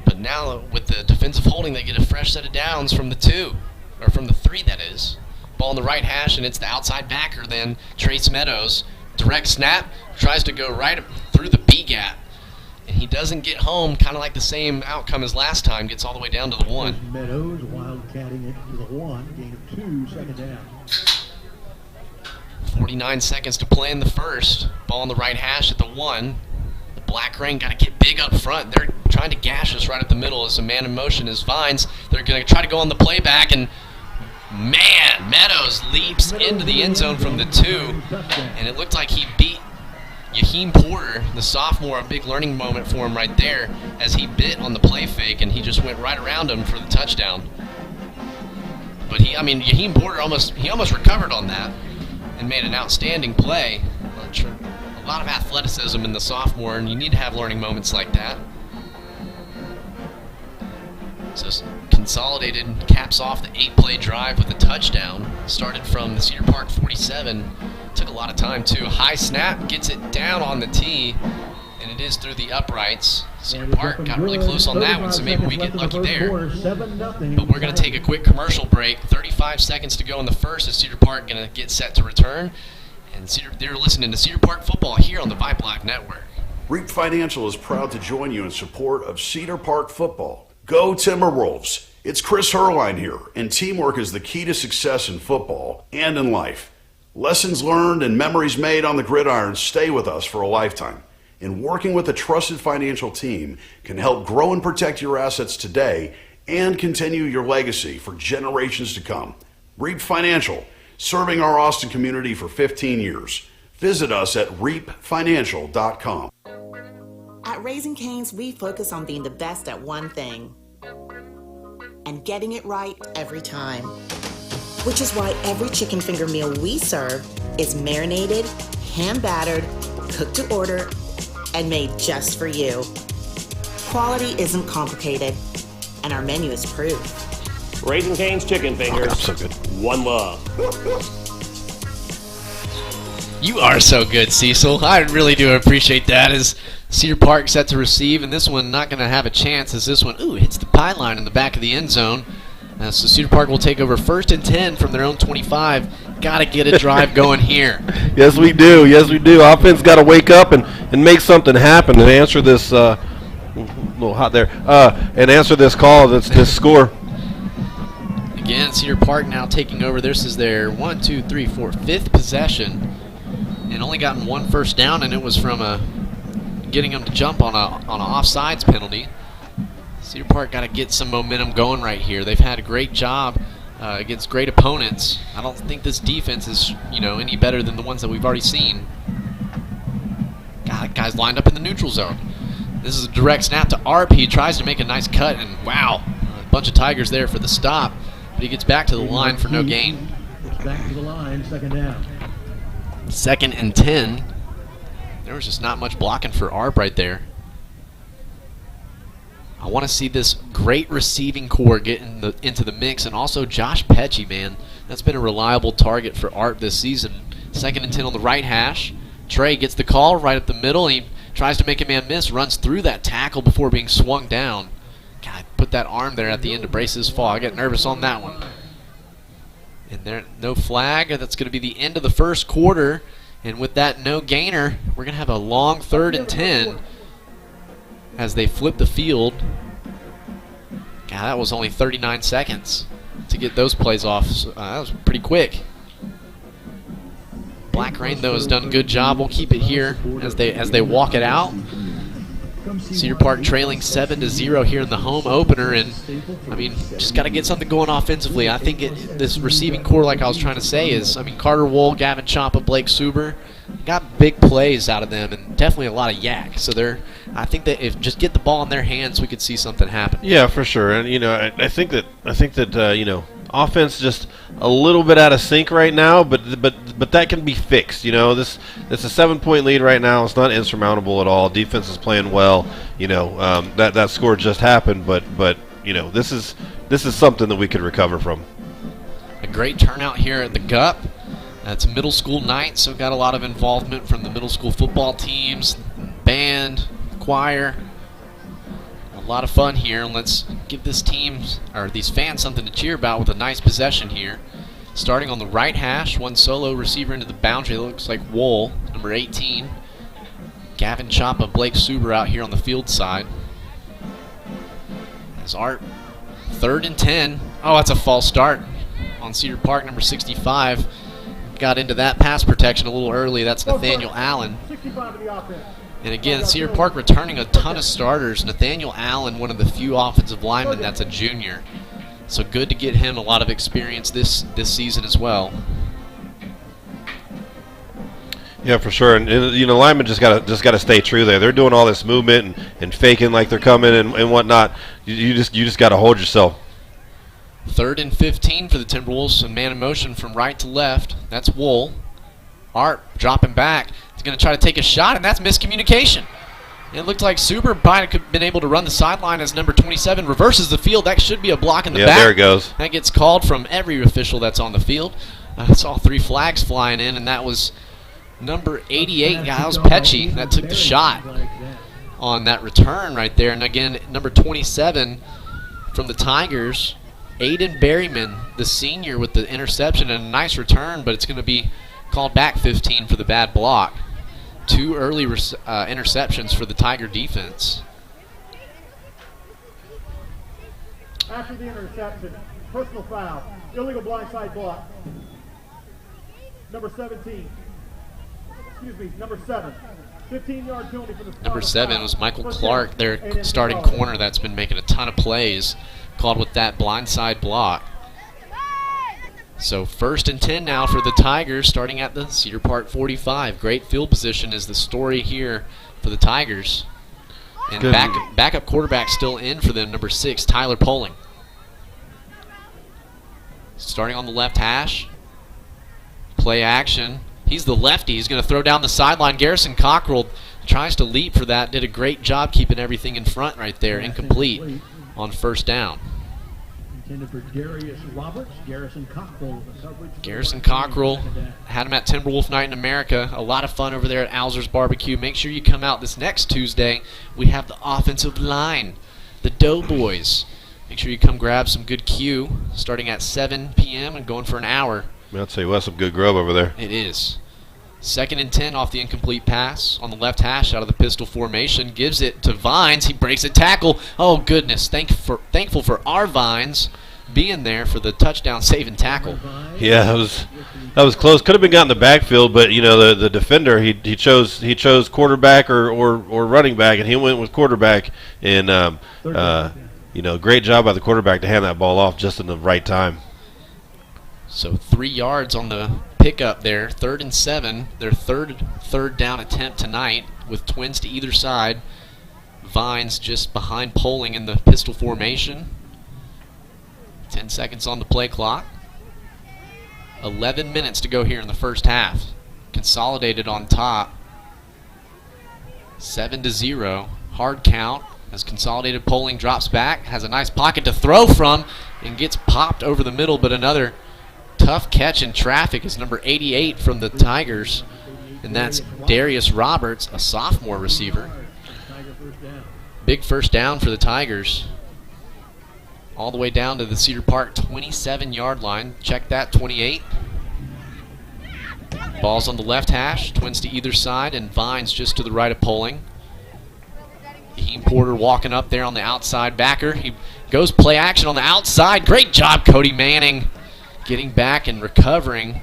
But now with the defensive holding, they get a fresh set of downs from the 2, or from the 3, that is. Ball in the right hash, and it's the outside backer then, Trace Meadows. Direct snap, tries to go right through the B gap. And he doesn't get home, kind of like the same outcome as last time, gets all the way down to the 1. Meadows wildcatting it to the 1, gain of 2, 2nd down. 49 seconds to play in the first. Ball in the right hash at the 1. The Black Rain got to get big up front. They're trying to gash us right at the middle as a man in motion is Vines. They're going to try to go on the playback, and man, Meadows leaps into the end zone from the 2, and it looked like he beat Yaheem Porter, the sophomore. A big learning moment for him right there as he bit on the play fake, and he just went right around him for the touchdown. But Yaheem Porter almost recovered on that and made an outstanding play. A lot of athleticism in the sophomore, and you need to have learning moments like that. So Consolidated caps off the 8-play drive with a touchdown. Started from the Cedar Park 47. Took a lot of time, too. High snap, gets it down on the tee, and it is through the uprights. Cedar Park got really close on that one, so maybe we get lucky there. But we're going to take a quick commercial break. 35 seconds to go in the first as Cedar Park going to get set to return. And they're listening to Cedar Park football here on the Vype Network. Reap Financial is proud to join you in support of Cedar Park football. Go Timberwolves! It's Chris Herline here, and teamwork is the key to success in football and in life. Lessons learned and memories made on the gridiron stay with us for a lifetime. And working with a trusted financial team can help grow and protect your assets today and continue your legacy for generations to come. Reap Financial, serving our Austin community for 15 years. Visit us at reapfinancial.com. At Raising Cane's, we focus on being the best at one thing and getting it right every time. Which is why every chicken finger meal we serve is marinated, hand-battered, cooked to order, and made just for you. Quality isn't complicated, and our menu is proof. Raising Cane's chicken fingers. Oh, so good. One love. You are so good, Cecil. I really do appreciate that. As Cedar Park set to receive, and this one not going to have a chance as this one, hits the pylon in the back of the end zone. So Cedar Park will take over 1st and 10 from their own 25. Got to get a drive going here. Yes, we do. Yes, we do. Offense got to wake up and make something happen and answer this. A little hot there. And answer this call. This score. Again, Cedar Park now taking over. This is their 5th possession, and only gotten one first down, and it was from getting them to jump on an offsides penalty. Cedar Park got to get some momentum going right here. They've had a great job against great opponents. I don't think this defense is any better than the ones that we've already seen. God, guys lined up in the neutral zone. This is a direct snap to Arp. He tries to make a nice cut, and wow, a bunch of Tigers there for the stop. But he gets back to the line for no gain. Back to the line, 2nd down. 2nd and 10. There was just not much blocking for Arp right there. I want to see this great receiving core get into the mix, and also Josh Pecci, man. That's been a reliable target for Arp this season. 2nd and 10 on the right hash. Trey gets the call right up the middle. He tries to make a man miss, runs through that tackle before being swung down. God, put that arm there at the end to brace his fall. I get nervous on that one. And there, no flag. That's going to be the end of the first quarter. And with that no gainer, we're going to have a long 3rd and 10 as they flip the field. God, that was only 39 seconds to get those plays off. So, that was pretty quick. Black Rain, though, has done a good job. We'll keep it here as they walk it out. Cedar Park trailing 7-0 here in the home opener, and I mean, just got to get something going offensively. I think this receiving core, like I was trying to say, is Carter Wool, Gavin Champa, Blake Suber, got big plays out of them, and definitely a lot of yak. So I think that if just get the ball in their hands, we could see something happen. Yeah, for sure. And I think that offense just a little bit out of sync right now, but that can be fixed. This it's a 7-point lead right now. It's not insurmountable at all. Defense is playing well. That score just happened, but this is something that we could recover from. A great turnout here at the GUP. It's middle school night, so got a lot of involvement from the middle school football teams, band, choir. A lot of fun here, and let's give these fans something to cheer about with a nice possession here. Starting on the right hash, one solo receiver into the boundary. It looks like Wool, number 18. Gavin Champa, Blake Suber out here on the field side. As Art, 3rd and 10. Oh, that's a false start on Cedar Park, number 65. Got into that pass protection a little early. That's Nathaniel Allen. 65 of the offense. And again, Cedar Park returning a ton of starters. Nathaniel Allen, one of the few offensive linemen that's a junior. So good to get him a lot of experience this season as well. Yeah, for sure. And linemen just gotta stay true there. They're doing all this movement and faking like they're coming and whatnot. You just gotta hold yourself. 3rd and 15 for the Timberwolves. A man in motion from right to left. That's Wool. Art dropping back. He's going to try to take a shot, and that's miscommunication. It looked like Suber might have been able to run the sideline as number 27 reverses the field. That should be a block in the back. Yeah, there it goes. That gets called from every official that's on the field. I saw 3 flags flying in, and that was number 88, Giles Pecci, that took the shot on that return right there. And again, number 27 from the Tigers, Aiden Berryman, the senior, with the interception and a nice return, but it's going to be called back 15 for the bad block. 2 early interceptions for the Tiger defense. After the interception, personal foul, illegal blindside block. Number 17. Excuse me, number 7. 15-yard penalty for the Number 7 was Michael Clark, their starting corner that's been making a ton of plays, called with that blindside block. So 1st and 10 now for the Tigers, starting at the Cedar Park 45. Great field position is the story here for the Tigers. And backup quarterback still in for them, number 6, Tyler Poling. Starting on the left hash. Play action. He's the lefty. He's going to throw down the sideline. Garrison Cockrell tries to leap for that. Did a great job keeping everything in front right there. Incomplete on 1st down. Intended for Darius Roberts. Garrison Cockrell. Garrison Cockrell had him at Timberwolf Night in America. A lot of fun over there at Alzer's Barbecue. Make sure you come out this next Tuesday. We have the offensive line, the Doughboys. Make sure you come grab some good Q starting at 7 p.m. and going for an hour. I'd say well, that's some good grub over there. It is. 2nd and 10 off the incomplete pass on the left hash out of the pistol formation. Gives it to Vines. He breaks a tackle. Oh, goodness. Thankful for our Vines being there for the touchdown saving tackle. Yeah, that was close. Could have been got in the backfield, but you know the defender he chose quarterback or running back, and he went with quarterback. And great job by the quarterback to hand that ball off just in the right time. So 3 yards on the pickup there. 3rd and 7. Their third down attempt tonight with twins to either side. Vines just behind Poling in the pistol formation. 10 seconds on the play clock. 11 minutes to go here in the first half. Consolidated on top. 7-0. Hard count as Consolidated Poling drops back. Has a nice pocket to throw from and gets popped over the middle, but another tough catch in traffic is number 88 from the Tigers, and that's Darius Roberts, a sophomore receiver. Big 1st down for the Tigers. All the way down to the Cedar Park 27-yard line. Check that, 28. Ball's on the left hash, twins to either side, and Vines just to the right of Poling. Heem Porter walking up there on the outside backer. He goes play action on the outside. Great job, Cody Manning, getting back and recovering.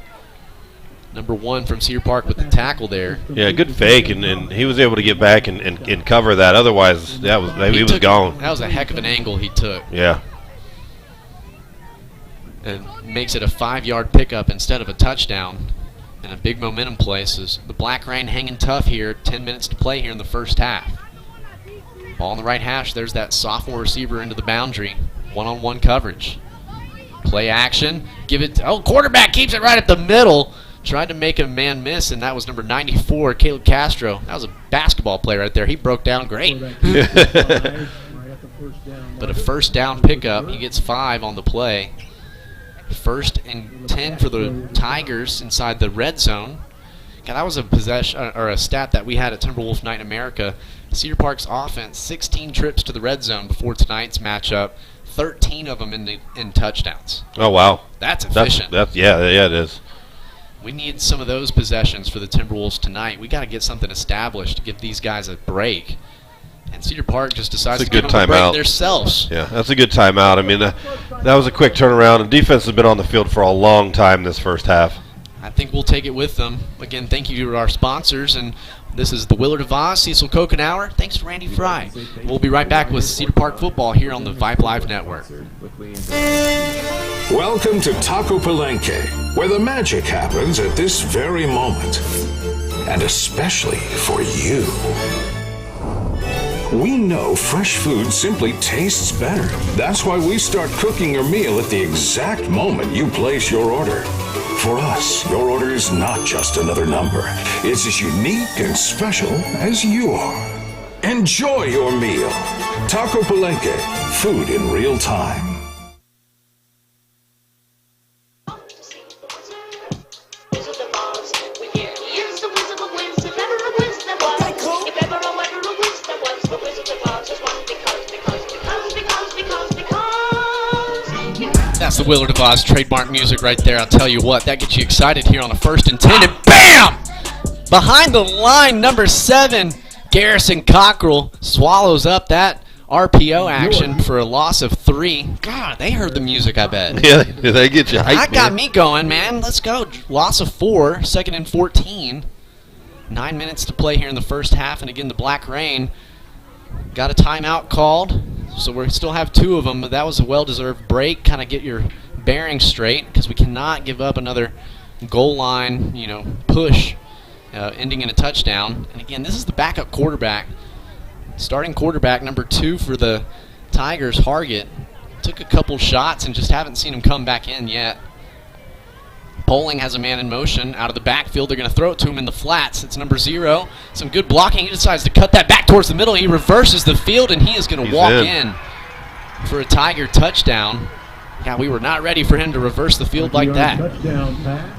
Number 1 from Cedar Park with the tackle there. Yeah, good fake, and he was able to get back and cover that. Otherwise, he was gone. That was a heck of an angle he took. Yeah. And makes it a 5-yard pickup instead of a touchdown. And a big momentum play. So the Black Rain hanging tough here. 10 minutes to play here in the first half. Ball on the right hash. There's that sophomore receiver into the boundary. One-on-one coverage. Play action. Give it. Quarterback keeps it right at the middle. Tried to make a man miss, and that was number 94, Caleb Castro. That was a basketball play right there. He broke down great. But a 1st down pickup. He gets 5 on the play. 1st and 10 for the Tigers inside the red zone. God, that was a possession or a stat that we had at Timberwolf Night in America. Cedar Park's offense, 16 trips to the red zone before tonight's matchup. 13 of them in touchdowns. Oh, wow. That's efficient. Yeah, it is. We need some of those possessions for the Timberwolves tonight. We got to get something established to give these guys a break. And Cedar Park just decides to give them a break themselves. Yeah, that's a good timeout. I mean, that was a quick turnaround, and defense has been on the field for a long time this first half. I think we'll take it with them. Again, thank you to our sponsors, and this is the Willard of Oz, Cecil Kokenauer. Thanks to Randy Fry. We'll be right back with Cedar Park football here on the Vype Live Network. Welcome to Taco Palenque, where the magic happens at this very moment. And especially for you. We know fresh food simply tastes better. That's why we start cooking your meal at the exact moment you place your order. For us, your order is not just another number. It's as unique and special as you are. Enjoy your meal. Taco Palenque, food in real time. That's the Willard of Oz trademark music right there. I'll tell you what, that gets you excited here on a 1st and 10, and BAM! Behind the line, number 7, Garrison Cockrell swallows up that RPO action for a loss of 3. God, they heard the music, I bet. Yeah, they get you hyped. That got me going, man. Let's go. Loss of 4, 2nd and 14. 9 minutes to play here in the first half, and again, the Black Rain got a timeout called, so we still have 2 of them, but that was a well-deserved break. Kind of get your bearings straight, because we cannot give up another goal line, push, ending in a touchdown. And again, this is the backup quarterback. Starting quarterback number 2 for the Tigers, Hargett, took a couple shots and just haven't seen him come back in yet. Poling has a man in motion out of the backfield. They're going to throw it to him in the flats. It's number 0. Some good blocking. He decides to cut that back towards the middle. He reverses the field, and he is going to walk in for a Tiger touchdown. Yeah, we were not ready for him to reverse the field like that. Touchdown pass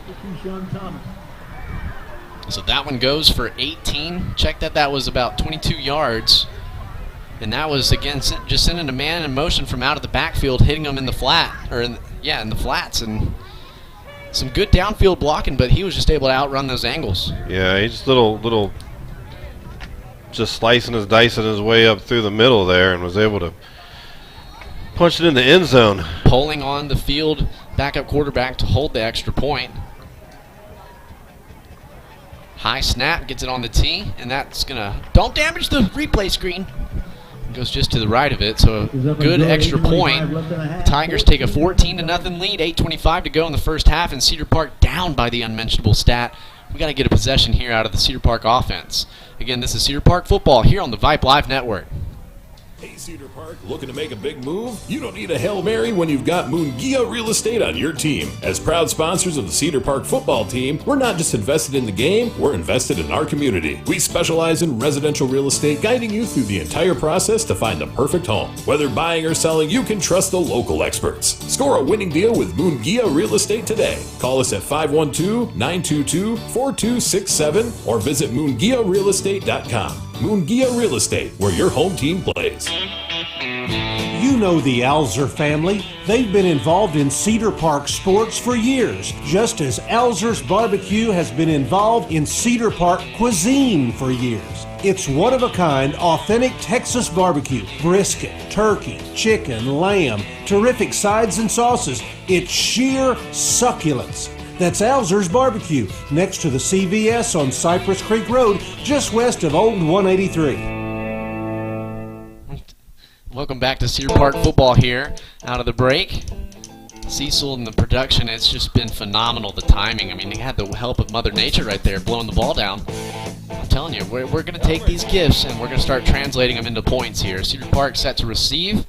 to Keyshawn Thomas. So that one goes for 18. Check that was about 22 yards. And that was, again, just sending a man in motion from out of the backfield, hitting him in the flat, or in the flats. And some good downfield blocking, but he was just able to outrun those angles. Yeah, he's just little just slicing his dicing his way up through the middle there, and was able to punch it in the end zone. Poling on the field, backup quarterback to hold the extra point. High snap, gets it on the tee, and that's gonna, don't damage the replay screen. Goes just to the right of it, so a good extra point. The Tigers take a 14-0 lead, 8:25 to go in the first half, and Cedar Park down by the unmentionable stat. We got to get a possession here out of the Cedar Park offense. Again, this is Cedar Park football here on the Vype Live Network. Hey, Cedar Park, looking to make a big move? You don't need a Hail Mary when you've got Mungia Real Estate on your team. As proud sponsors of the Cedar Park football team, we're not just invested in the game, we're invested in our community. We specialize in residential real estate, guiding you through the entire process to find the perfect home. Whether buying or selling, you can trust the local experts. Score a winning deal with Mungia Real Estate today. Call us at 512-922-4267 or visit moongiarealestate.com. Mungia Real Estate, where your home team plays. You know the Alzer family. They've been involved in Cedar Park sports for years, just as Alzer's Barbecue has been involved in Cedar Park cuisine for years. It's one-of-a-kind, authentic Texas barbecue. Brisket, turkey, chicken, lamb, terrific sides and sauces. It's sheer succulence. That's Alzer's Barbecue, next to the CVS on Cypress Creek Road, just west of Old 183. Welcome back to Cedar Park football here. Out of the break, Cecil and the production, it's just been phenomenal, the timing. I mean, they had the help of Mother Nature right there, blowing the ball down. I'm telling you, we're going to take these gifts and we're going to start translating them into points here. Cedar Park set to receive.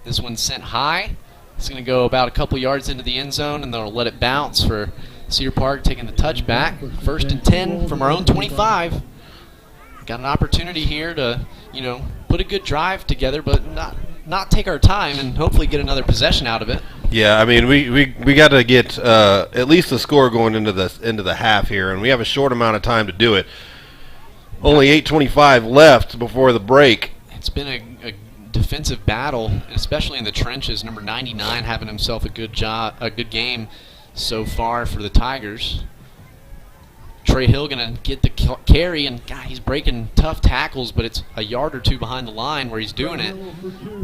This one's sent high. It's going to go about a couple yards into the end zone, and they'll let it bounce for Cedar Park taking the touchback. 1st and 10 from our own 25. Got an opportunity here to, put a good drive together, but not take our time and hopefully get another possession out of it. Yeah, I mean, we got to get at least a score going into the half here, and we have a short amount of time to do it. Only 8:25 left before the break. It's been a defensive battle, especially in the trenches. Number 99 having himself a good game so far for the Tigers. Trey Hill going to get the carry, and God, he's breaking tough tackles, but it's a yard or two behind the line where he's doing it.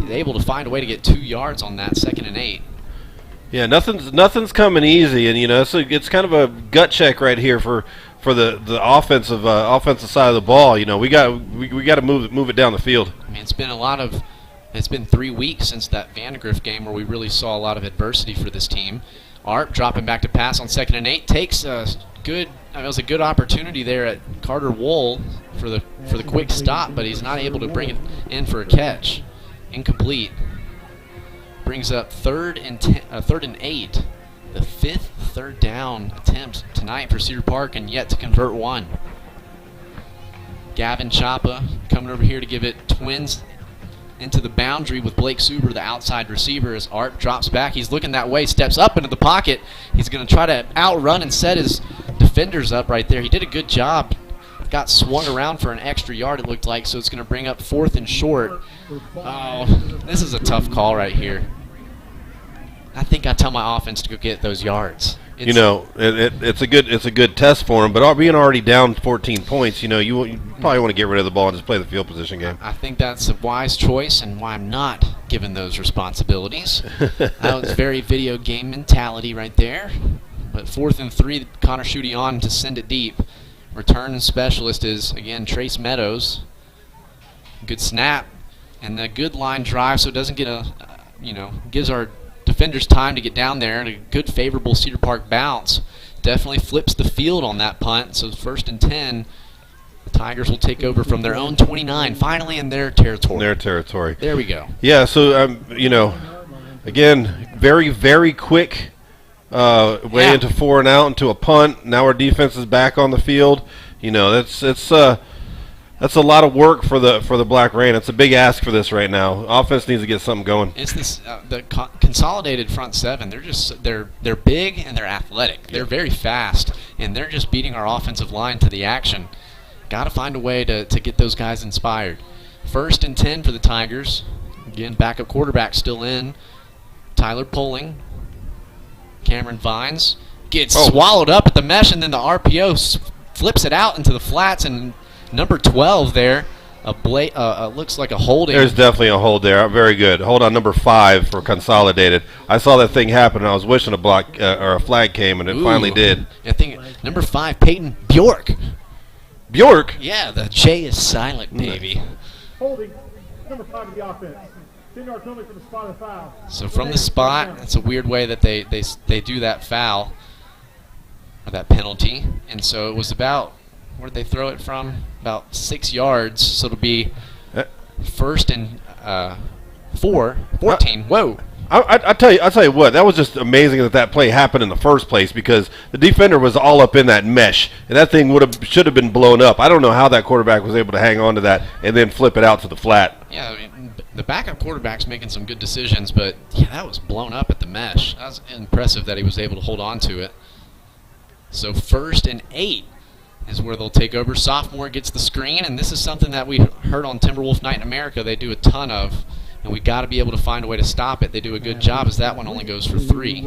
He's able to find a way to get 2 yards on that 2nd and 8. Yeah, nothing's coming easy, and so it's kind of a gut check right here for the offensive side of the ball. We got to move it down the field. I mean, it's been 3 weeks since that Vandegrift game where we really saw a lot of adversity for this team. Art dropping back to pass on 2nd and 8 takes a good. It was a good opportunity there at Carter Wool for the quick stop, but he's not able to bring it in for a catch. Incomplete. Brings up 3rd and 8. The 5th third down attempt tonight for Cedar Park, and yet to convert one. Gavin Chapa coming over here to give it twins into the boundary with Blake Suber, the outside receiver, as Art drops back. He's looking that way, steps up into the pocket. He's going to try to outrun and set his defenders up right there. He did a good job. Got swung around for an extra yard, it looked like, so it's going to bring up 4th and short. Oh, this is a tough call right here. I think I tell my offense to go get those yards. It's a good test for him. But being already down 14 points, you probably want to get rid of the ball and just play the field position game. I think that's a wise choice, and why I'm not given those responsibilities. That was very video game mentality right there. But 4th and 3, Connor Schutte on to send it deep. Return specialist is, again, Trace Meadows. Good snap and a good line drive, so it doesn't get gives our defenders time to get down there, and a good favorable Cedar Park bounce. Definitely flips the field on that punt, so 1st and 10. The Tigers will take over from their own 29, finally in their territory. There we go. Yeah, so, again, very, very quick way into 4 and out into a punt. Now our defense is back on the field. That's a lot of work for the Black Rain. It's a big ask for this right now. Offense needs to get something going. It's this the consolidated front seven. They're big and they're athletic. They're very fast, and they're just beating our offensive line to the action. Got to find a way to get those guys inspired. 1st and 10 for the Tigers. Again, backup quarterback still in. Tyler Poling. Cameron Vines gets swallowed up at the mesh, and then the RPO flips it out into the flats, and number 12 there, looks like a holding. There's definitely a hold there. Very good. Hold on, number 5 for Consolidated. I saw that thing happen, and I was wishing a block or a flag came, and it finally did. I think number 5, Peyton Bjork. Bjork? Yeah, the J is silent, baby. Holding, number 5 of the offense. 10-yard penalty for the spot of the foul. So from the spot, it's a weird way that they do that foul, or that penalty. And so it was about, where did they throw it from? About 6 yards. So it'll be 1st and 14. Whoa. I'll tell you what, that was just amazing that play happened in the first place, because the defender was all up in that mesh, and that thing should have been blown up. I don't know how that quarterback was able to hang on to that and then flip it out to the flat. Yeah, I mean, the backup quarterback's making some good decisions, but yeah, that was blown up at the mesh. That was impressive that he was able to hold on to it. So 1st and 8 is where they'll take over. Sophomore gets the screen, and this is something that we heard on Timberwolf Night in America they do a ton of, and we got to be able to find a way to stop it. They do a good job, as that one only goes for 3.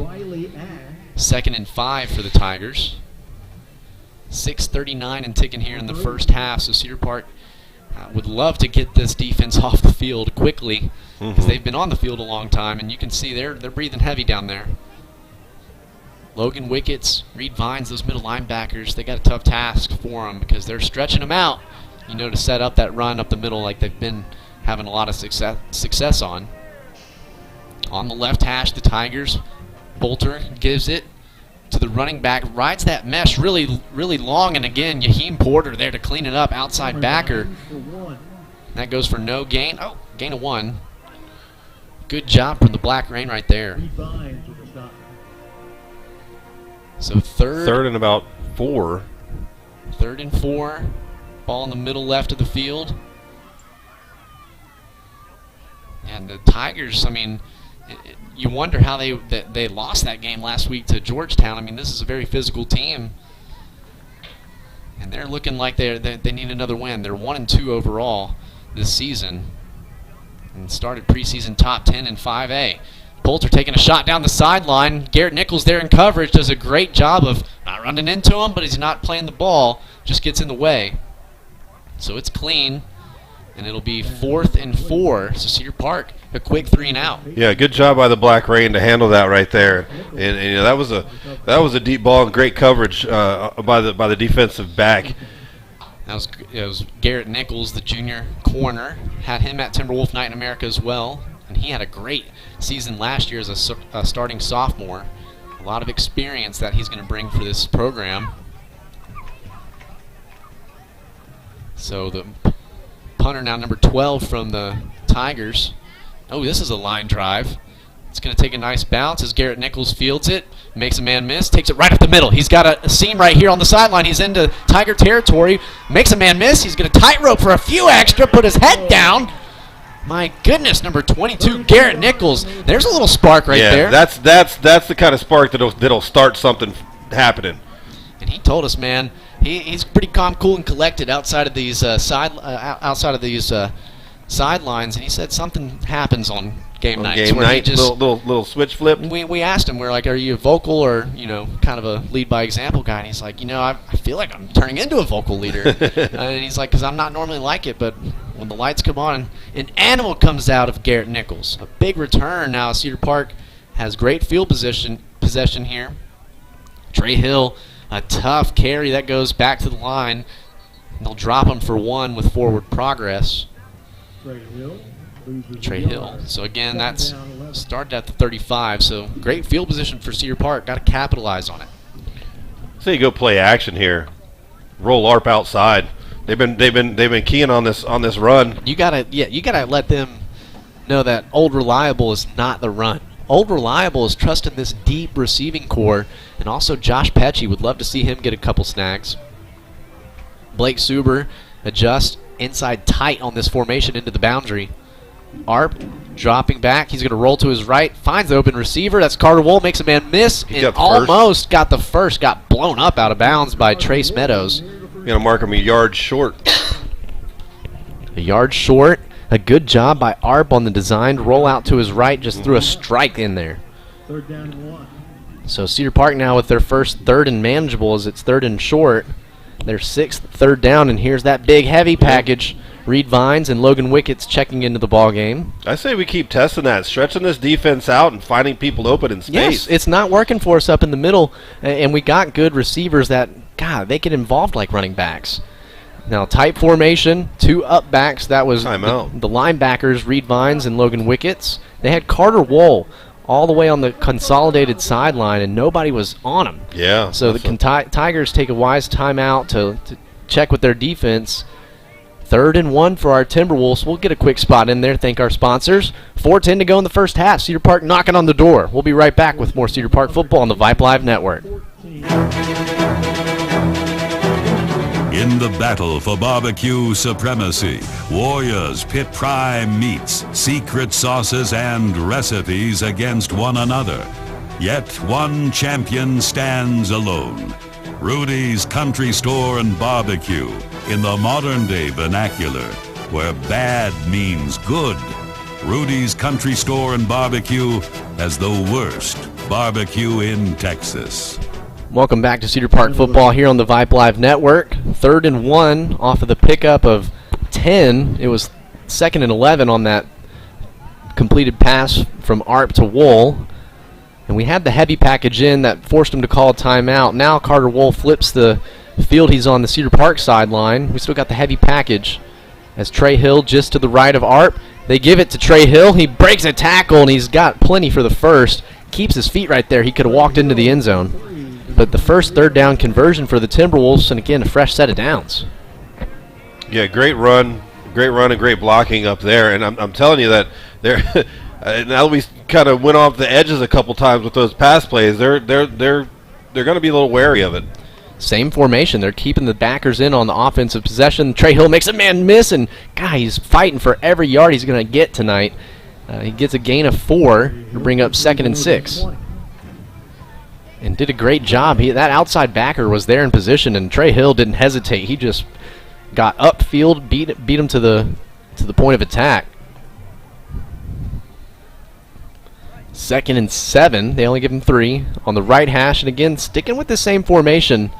2nd and 5 for the Tigers. 6:39 and ticking here in the first half, so Cedar Park would love to get this defense off the field quickly, because they've been on the field a long time, and you can see they're breathing heavy down there. Logan Wickets, Reed Vines, those middle linebackers, they got a tough task for them, because they're stretching them out, to set up that run up the middle like they've been having a lot of success on. On the left hash, the Tigers, Bolter gives it to the running back, rides that mesh really, really long, and again, Yaheem Porter there to clean it up, outside backer. That goes for no gain. Oh, gain of 1. Good job from the Black Rain right there. So third and about 4. 3rd and 4. Ball in the middle left of the field. And the Tigers, I mean, you wonder how they lost that game last week to Georgetown. I mean, this is a very physical team, and they're looking like they need another win. They're 1-2 overall this season, and started preseason top 10 in 5A. Poulter taking a shot down the sideline. Garrett Nichols there in coverage, does a great job of not running into him, but he's not playing the ball, just gets in the way. So it's clean. And it'll be 4th and 4. So Cedar Park, a quick 3 and out. Yeah, good job by the Black Rain to handle that right there. And that was a deep ball and great coverage by the defensive back. It was Garrett Nichols, the junior corner. Had him at Timberwolf Night in America as well. And he had a great season last year as a starting sophomore. A lot of experience that he's going to bring for this program. So the punter now, number 12 from the Tigers. Oh, this is a line drive. It's going to take a nice bounce as Garrett Nichols fields it, makes a man miss, takes it right up the middle. He's got a seam right here on the sideline. He's into Tiger territory, makes a man miss. He's going to tightrope for a few extra, put his head down. My goodness, number 22, Garrett Nichols. There's a little spark right there. That's the kind of spark that'll start something happening. And he told us, man, he's pretty calm, cool, and collected outside of these sidelines, and he said something happens on game nights. Game where he night, just, little switch flip. we asked him, we're like, are you a vocal or, kind of a lead by example guy? And he's like, I feel like I'm turning into a vocal leader. And he's like, because I'm not normally like it, but when the lights come on, an animal comes out of Garrett Nichols. A big return now. Cedar Park has great field possession here. Trey Hill, a tough carry that goes back to the line. They'll drop him for 1 with forward progress. Trey Hill. So again, that's started at the 35. So great field position for Cedar Park. Got to capitalize on it. So you go play action here. Roll ARP outside. They've been keying on this run. You gotta let them know that Old Reliable is not the run. Old Reliable is trusting this deep receiving core, and also Josh Petchy. Would love to see him get a couple snags. Blake Suber adjust inside tight on this formation into the boundary. Arp dropping back. He's going to roll to his right. Finds the open receiver. That's Carter Wool. Makes a man miss. And almost got the first. Got blown up out of bounds by Trace Meadows. You're going to mark him a yard short. A yard short. A good job by Arp on the designed rollout to his right. Just threw a strike in there. 3rd down and 1. So Cedar Park now with their first 3rd and manageable as it's 3rd and short. Their 6th 3rd down, and here's that big heavy package. Reed Vines and Logan Wickets checking into the ball game. I say we keep testing that, stretching this defense out and finding people open in space. Yes, it's not working for us up in the middle, and we got good receivers that, God, they get involved like running backs. Now, tight formation, 2 up backs. That was the linebackers, Reed Vines and Logan Wickets. They had Carter Wool all the way on the consolidated sideline, and nobody was on him. Yeah. So the Tigers take a wise timeout to check with their defense. 3rd and 1 for our Timberwolves. We'll get a quick spot in there. Thank our sponsors. 4:10 to go in the first half. Cedar Park knocking on the door. We'll be right back with more Cedar Park football on the Vype Live Network. In the battle for barbecue supremacy, warriors pit prime meats, secret sauces, and recipes against one another. Yet one champion stands alone. Rudy's Country Store and Barbecue, in the modern-day vernacular, where bad means good. Rudy's Country Store and Barbecue has the worst barbecue in Texas. Welcome back to Cedar Park football here on the Vype Live Network. 3rd and 1 off of the pickup of 10. It was 2nd and 11 on that completed pass from Arp to Wool. And we had the heavy package in that forced him to call a timeout. Now Carter Wool flips the field. He's on the Cedar Park sideline. We still got the heavy package as Trey Hill just to the right of Arp. They give it to Trey Hill. He breaks a tackle, and he's got plenty for the first. Keeps his feet right there. He could have walked into the end zone. But the first 3rd down conversion for the Timberwolves, and again, a fresh set of downs. Yeah, great run and great blocking up there. And I'm telling you that they're now that we kind of went off the edges a couple times with those pass plays, they're going to be a little wary of it. Same formation. They're keeping the backers in on the offensive possession. Trey Hill makes a man miss, and God, he's fighting for every yard he's going to get tonight. He gets a gain of 4 to bring up 2nd and 6. And did a great job. That outside backer was there in position, and Trey Hill didn't hesitate. He just got upfield, beat him to the point of attack. 2nd and 7. They only give him 3 on the right hash, and again sticking with the same formation.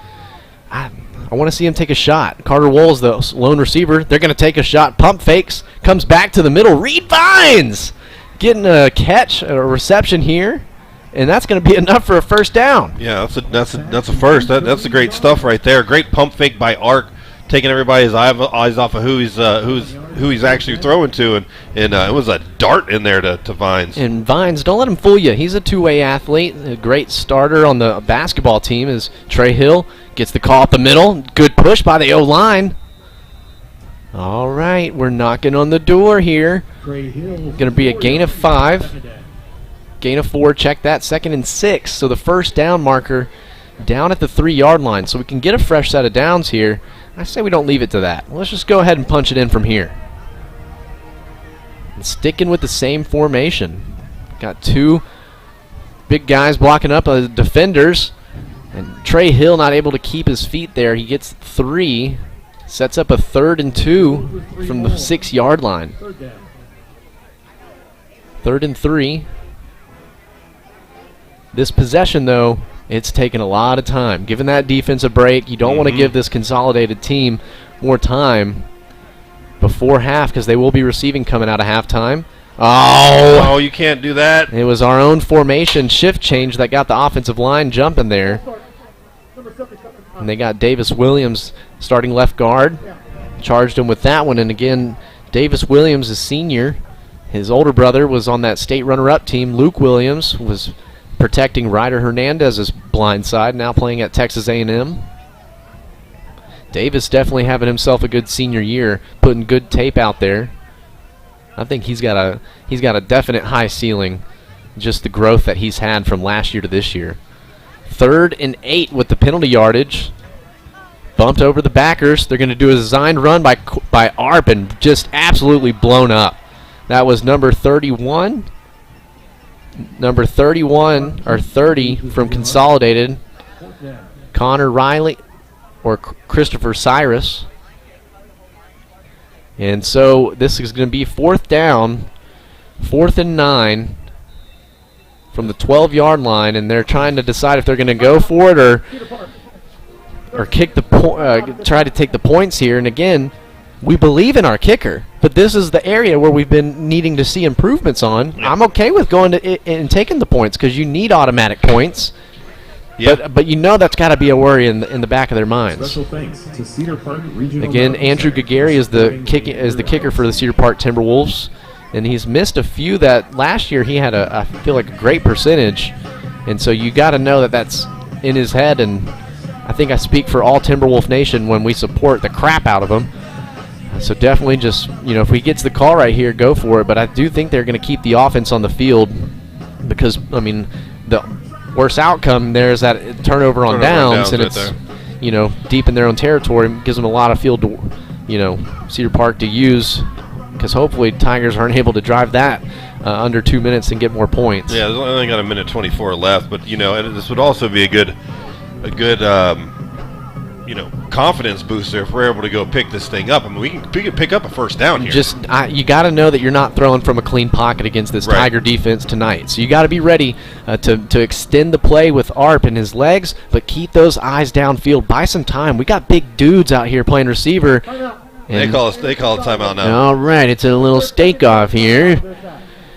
I want to see him take a shot. Carter Wool is the lone receiver. They're going to take a shot. Pump fakes, comes back to the middle. Reed Vines getting a catch, a reception here. And that's going to be enough for a first down. Yeah, that's a first. That's the great stuff right there. Great pump fake by Ark, taking everybody's eyes off of who he's actually throwing to, and it was a dart in there to Vines. And Vines, don't let him fool you. He's a two-way athlete. A great starter on the basketball team is Trey Hill. Gets the call up the middle. Good push by the O-line. All right, we're knocking on the door here. Going to be a gain of 5. Gain of 4, check that, 2nd and 6. So the first down marker down at the 3-yard line. So we can get a fresh set of downs here. I say we don't leave it to that. Let's just go ahead and punch it in from here. And sticking with the same formation. Got 2 big guys blocking up defenders. And Trey Hill not able to keep his feet there. He gets 3. Sets up a 3rd and 2 from the 6-yard line. 3rd and 3. This possession, though, it's taken a lot of time. Giving that defense a break, you don't want to give this Consolidated team more time before half because they will be receiving coming out of halftime. Oh, you can't do that. It was our own formation shift change that got the offensive line jumping there. And they got Davis Williams starting left guard. Charged him with that one. And again, Davis Williams is senior. His older brother was on that state runner-up team. Luke Williams was protecting Ryder Hernandez's blind side, now playing at Texas A&M. Davis definitely having himself a good senior year, putting good tape out there. I think he's got a definite high ceiling, just the growth that he's had from last year to this year. 3rd and 8 with the penalty yardage. Bumped over the backers. They're going to do a designed run by Arp and just absolutely blown up. That was number 31. Number 31 or 30 from Consolidated. Connor Riley or Christopher Cyrus. And so this is going to be 4th down, 4th and 9 from the 12-yard line, and they're trying to decide if they're going to go for it or kick the try to take the points here. And again, we believe in our kicker, but this is the area where we've been needing to see improvements on. I'm okay with going to it and taking the points because you need automatic points. Yep. But you know that's got to be a worry in the back of their minds. Special thanks to Cedar Park Regional. Again, Andrew Gagari is the kicker for the Cedar Park Timberwolves, and he's missed a few that last year he had I feel like a great percentage, and so you got to know that that's in his head. And I think I speak for all Timberwolf Nation when we support the crap out of him. So definitely just if he gets the call right here, go for it. But I do think they're going to keep the offense on the field because the worst outcome there is that turnover on downs, and it's deep in their own territory. It gives them a lot of field to Cedar Park to use because hopefully Tigers aren't able to drive that under 2 minutes and get more points. Yeah, there's only got a minute 24 left, but this would also be a good confidence booster if we're able to go pick this thing up. I mean, we can pick up a first down here. You got to know that you're not throwing from a clean pocket against this Tiger defense tonight. So you got to be ready to extend the play with Arp and his legs, but keep those eyes downfield. Buy some time. We got big dudes out here playing receiver. They call a timeout now. All right, it's a little stake off here.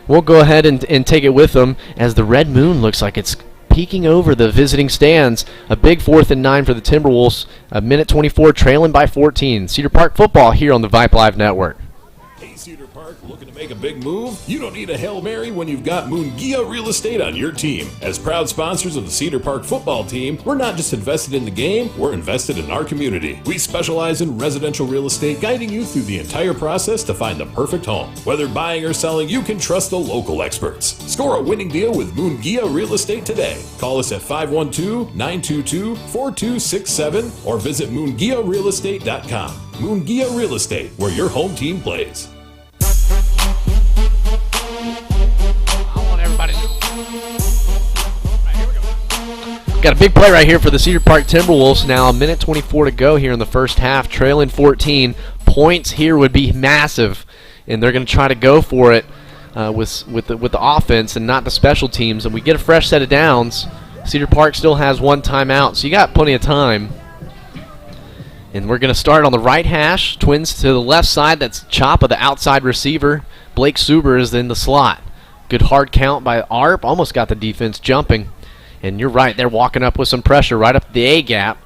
We'll go ahead and take it with them as the red moon looks like it's peeking over the visiting stands. A big 4th and 9 for the Timberwolves. A minute 24 trailing by 14. Cedar Park football here on the Vype Live Network. Hey, Cedar Park, looking to make a big move? You don't need a Hail Mary when you've got Moongia Real Estate on your team. As proud sponsors of the Cedar Park football team, we're not just invested in the game, we're invested in our community. We specialize in residential real estate, guiding you through the entire process to find the perfect home. Whether buying or selling, you can trust the local experts. Score a winning deal with Moongia Real Estate today. Call us at 512-922-4267 or visit moongiarealestate.com. Moongia Real Estate, where your home team plays. Got a big play right here for the Cedar Park Timberwolves. Now a minute 24 to go here in the first half, trailing 14. Points here would be massive, and they're going to try to go for it with the offense and not the special teams. And we get a fresh set of downs. Cedar Park still has one timeout, so you got plenty of time. And we're going to start on the right hash. Twins to the left side. That's chop of the outside receiver. Blake Suber is in the slot. Good hard count by Arp. Almost got the defense jumping. And you're right, they're walking up with some pressure right up the A gap.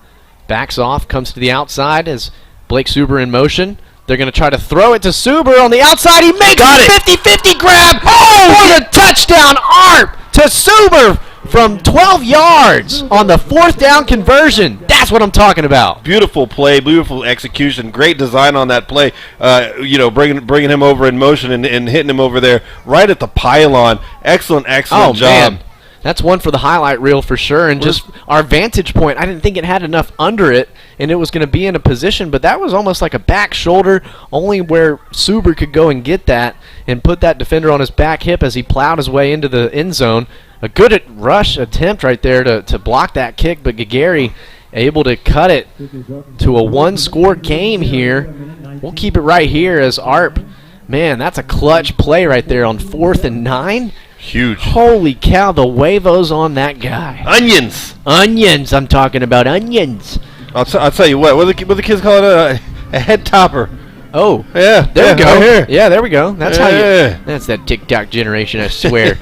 Backs off, comes to the outside as Blake Suber in motion. They're going to try to throw it to Suber on the outside. He makes a 50-50 grab. Oh, what a touchdown, Arp to Suber from 12 yards on the 4th down conversion. That's what I'm talking about. Beautiful play, beautiful execution, great design on that play. Bringing him over in motion and hitting him over there right at the pylon. Excellent job. Man. That's one for the highlight reel for sure. And just our vantage point, I didn't think it had enough under it, and it was going to be in a position, but that was almost like a back shoulder, only where Suber could go and get that and put that defender on his back hip as he plowed his way into the end zone. A good rush attempt right there to block that kick, but Gagari able to cut it to a one-score game here. We'll keep it right here as Arp Man, that's a clutch play right there on 4th and 9. Huge. Holy cow, the huevos on that guy. Onions. Onions, I'm talking about onions. I'll tell you what the kids call it a head topper. Oh. Yeah. There we go. Right here. Yeah, there we go. That's how Yeah. that's that TikTok generation, I swear.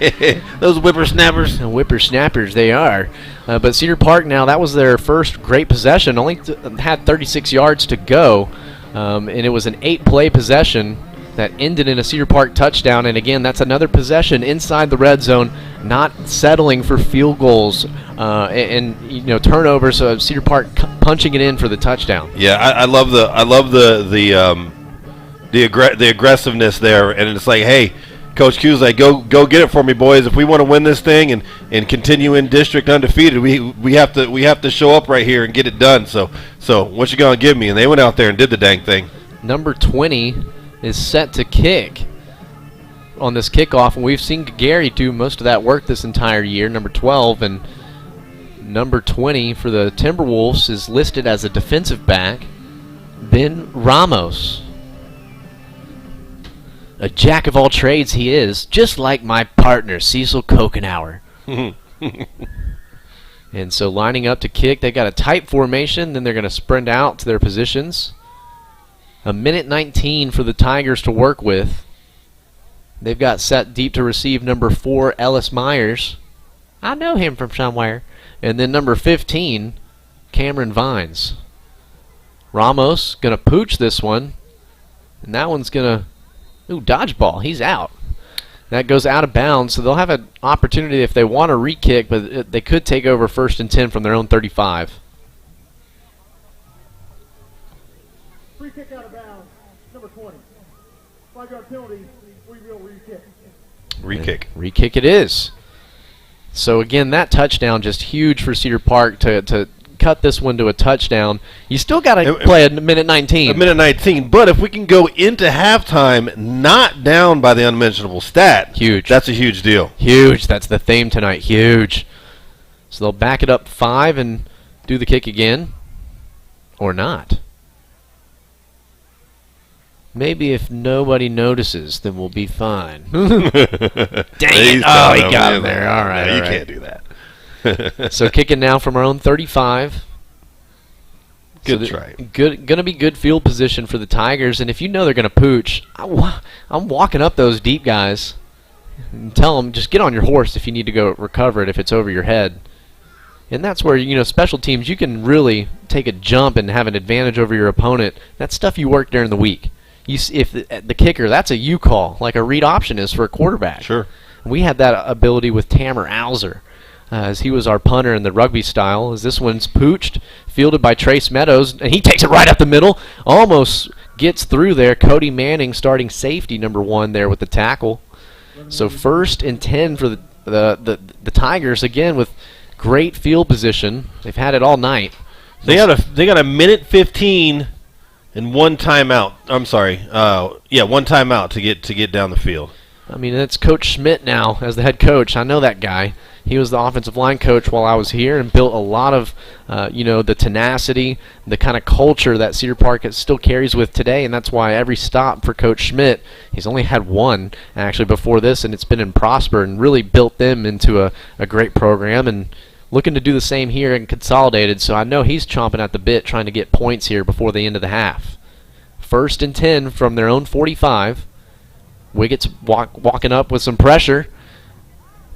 Those whippersnappers. Whippersnappers, they are. But Cedar Park now, that was their first great possession. Only had 36 yards to go. And it was an 8-play possession that ended in a Cedar Park touchdown. And again, that's another possession inside the red zone, not settling for field goals and turnovers. So Cedar Park punching it in for the touchdown. Yeah, I love the aggressiveness there, and it's like, hey, Coach Q's like, go get it for me, boys. If we want to win this thing and continue in district undefeated, we have to show up right here and get it done. So what you gonna give me? And they went out there and did the dang thing. Number 20 is set to kick on this kickoff, and we've seen Gary do most of that work this entire year. Number 12 and number 20 for the Timberwolves is listed as a defensive back, Ben Ramos. A jack of all trades he is, just like my partner, Cecil Kokenauer. And so lining up to kick, they've got a tight formation, then they're going to sprint out to their positions. A minute 19 for the Tigers to work with. They've got set deep to receive number 4, Ellis Myers. I know him from somewhere. And then number 15, Cameron Vines. Ramos going to pooch this one. And that one's going to... Ooh, dodgeball. He's out. That goes out of bounds, so they'll have an opportunity if they want to re-kick, but they could take over 1st and 10 from their own 35. Free kick out of bounds, number 20. 5-yard penalty, we will re-kick. Re-kick. Re-kick it is. So again, that touchdown just huge for Cedar Park to cut this one to a touchdown. You still got to play a minute 19. A minute 19, but if we can go into halftime not down by the unmentionable stat, huge. That's a huge deal. Huge. That's the theme tonight. Huge. So they'll back it up 5 and do the kick again, or not. Maybe if nobody notices, then we'll be fine. Dang it. Oh, he got him there. All right. No, you all right. can't do that. So kicking now from our own 35. Good try. Going to be good field position for the Tigers, and if you know they're going to pooch, I'm walking up those deep guys and tell them, just get on your horse if you need to go recover it if it's over your head. And that's where, special teams, you can really take a jump and have an advantage over your opponent. That's stuff you work during the week. If the kicker, that's a you call, like a read option is for a quarterback. Sure. We had that ability with Tamer Alzer, as he was our punter in the rugby style. As this one's pooched, fielded by Trace Meadows, and he takes it right up the middle, almost gets through there. Cody Manning, starting safety, number 1 there with the tackle. So 1st and 10 for the Tigers, again with great field position. They've had it all night. They got a minute 15 and 1 timeout. I'm sorry. 1 timeout to get down the field. I mean, it's Coach Schmidt now as the head coach. I know that guy. He was the offensive line coach while I was here and built a lot of, the tenacity, the kind of culture that Cedar Park still carries with today, and that's why every stop for Coach Schmidt, he's only had 1 actually before this, and it's been in Prosper and really built them into a great program and looking to do the same here in Consolidated, so I know he's chomping at the bit trying to get points here before the end of the half. 1st and 10 from their own 45. Wiggett's walking up with some pressure.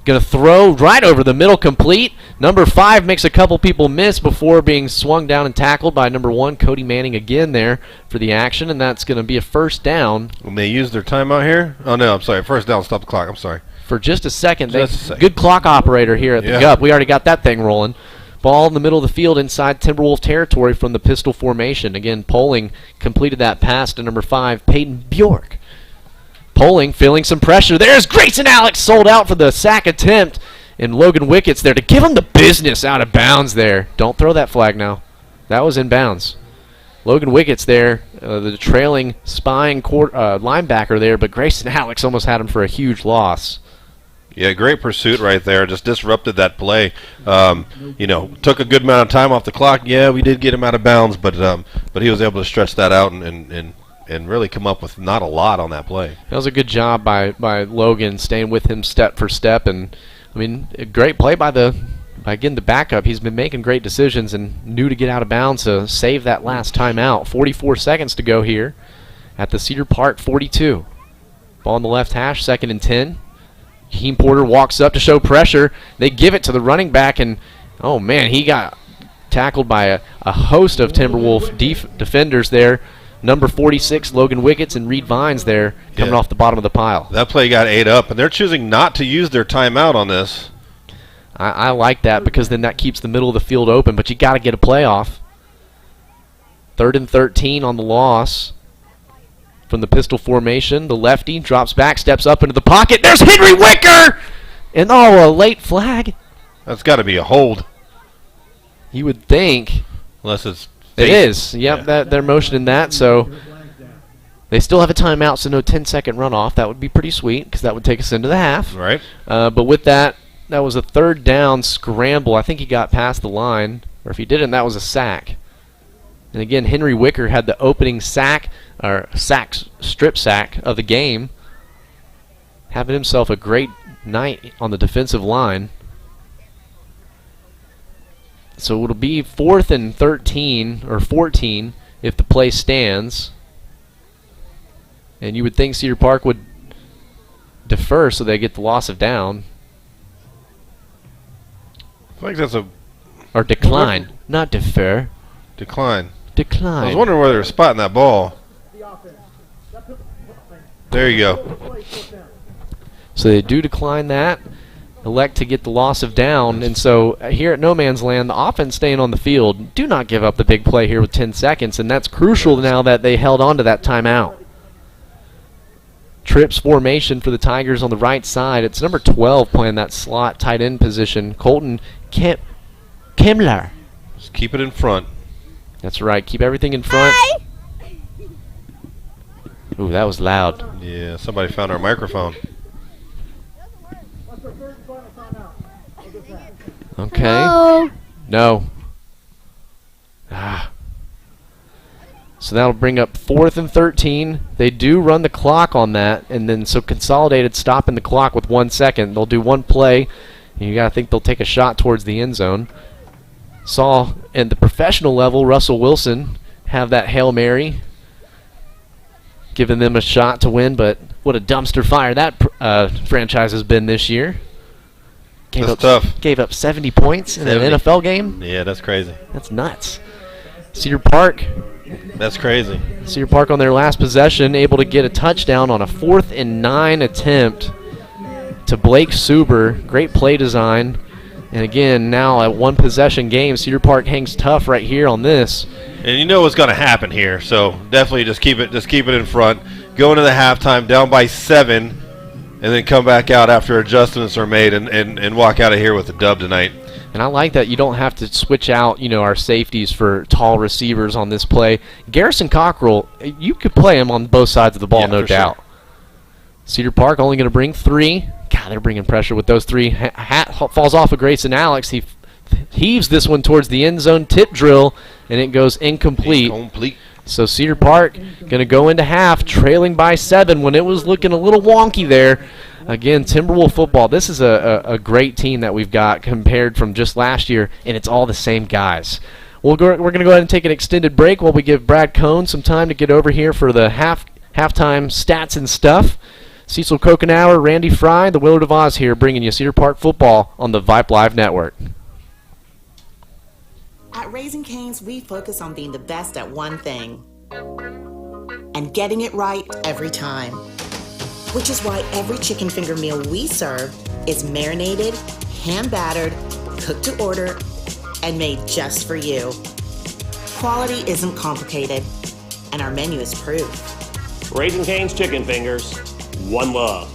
Going to throw right over the middle, complete. Number 5 makes a couple people miss before being swung down and tackled by number 1, Cody Manning, again there for the action, and that's going to be a 1st down. When they use their timeout here? Oh, no, I'm sorry. 1st down, stop the clock. I'm sorry. For just a second. Just a second. Good clock operator here at the GUP. We already got that thing rolling. Ball in the middle of the field inside Timberwolf territory from the pistol formation. Again, Poling completed that pass to number 5, Peyton Bjork. Poling feeling some pressure. There's Grayson Alex sold out for the sack attempt. And Logan Wickett's there to give him the business out of bounds there. Don't throw that flag now. That was in bounds. Logan Wickett's there, the trailing spying linebacker there, but Grayson Alex almost had him for a huge loss. Yeah, great pursuit right there. Just disrupted that play. Took a good amount of time off the clock. Yeah, we did get him out of bounds, but he was able to stretch that out and and really come up with not a lot on that play. That was a good job by Logan, staying with him step for step, and I mean, a great play by getting the backup. He's been making great decisions and knew to get out of bounds to save that last timeout. 44 seconds to go here at the Cedar Park 42. Ball on the left hash, 2nd and 10. Keem Porter walks up to show pressure. They give it to the running back, and oh man, he got tackled by a host of Timberwolf defenders there. Number 46, Logan Wickets, and Reed Vines there coming off the bottom of the pile. That play got ate up, and they're choosing not to use their timeout on this. I like that because then that keeps the middle of the field open, but you got to get a play off. 3rd and 13 on the loss. From the pistol formation, the lefty drops back, steps up into the pocket. There's Henry Wicker! And a late flag. That's got to be a hold. You would think. Unless it's... It is. Yep, they're motioning that, so they still have a timeout, so no 10-second runoff. That would be pretty sweet because that would take us into the half. Right. But with that was a 3rd down scramble. I think he got past the line, or if he didn't, that was a sack. And again, Henry Wicker had the opening strip sack of the game, having himself a great night on the defensive line. So it'll be 4th and 13 or 14 if the play stands. And you would think Cedar Park would defer so they get the loss of down. I think that's or decline, not defer. Decline. Decline. I was wondering where they were spotting that ball. There you go. So they do decline that. Elect to get the loss of down, and so here at No Man's Land, the offense staying on the field. Do not give up the big play here with 10 seconds, and that's crucial now that they held on to that timeout. Trips formation for the Tigers on the right side. It's number 12 playing that slot tight end position, Colton Kemler. Just keep it in front. That's right. Keep everything in front. Ooh, that was loud. Yeah, somebody found our microphone. Okay. No. So that'll bring up 4th and 13. They do run the clock on that, and then so Consolidated stopping the clock with 1 second. They'll do one play, and you got to think they'll take a shot towards the end zone. Saw at the professional level Russell Wilson have that Hail Mary, giving them a shot to win, but what a dumpster fire that franchise has been this year. That's tough. Gave up 70 points in an NFL game? Yeah, that's crazy. That's nuts. Cedar Park. That's crazy. Cedar Park on their last possession, able to get a touchdown on a 4th and 9 attempt to Blake Suber. Great play design. And again, now a one-possession game. Cedar Park hangs tough right here on this. And you know what's going to happen here, so definitely just keep it in front. Go into the halftime down by 7. And then come back out after adjustments are made and walk out of here with a dub tonight. And I like that you don't have to switch out, our safeties for tall receivers on this play. Garrison Cockrell, you could play him on both sides of the ball, no doubt. Sure. Cedar Park only going to bring 3. God, they're bringing pressure with those 3. Hat falls off of Grayson Alex. He heaves this one towards the end zone tip drill, and it goes incomplete. So Cedar Park going to go into half trailing by 7 when it was looking a little wonky there. Again, Timberwolf football, this is a great team that we've got compared from just last year, and it's all the same guys. We're going to go ahead and take an extended break while we give Brad Cohn some time to get over here for the halftime stats and stuff. Cecil Kokenauer, Randy Fry, the Willard of Oz here bringing you Cedar Park football on the Vype Live Network. At Raising Cane's, we focus on being the best at one thing and getting it right every time. Which is why every chicken finger meal we serve is marinated, hand-battered, cooked to order, and made just for you. Quality isn't complicated, and our menu is proof. Raising Cane's Chicken Fingers, one love.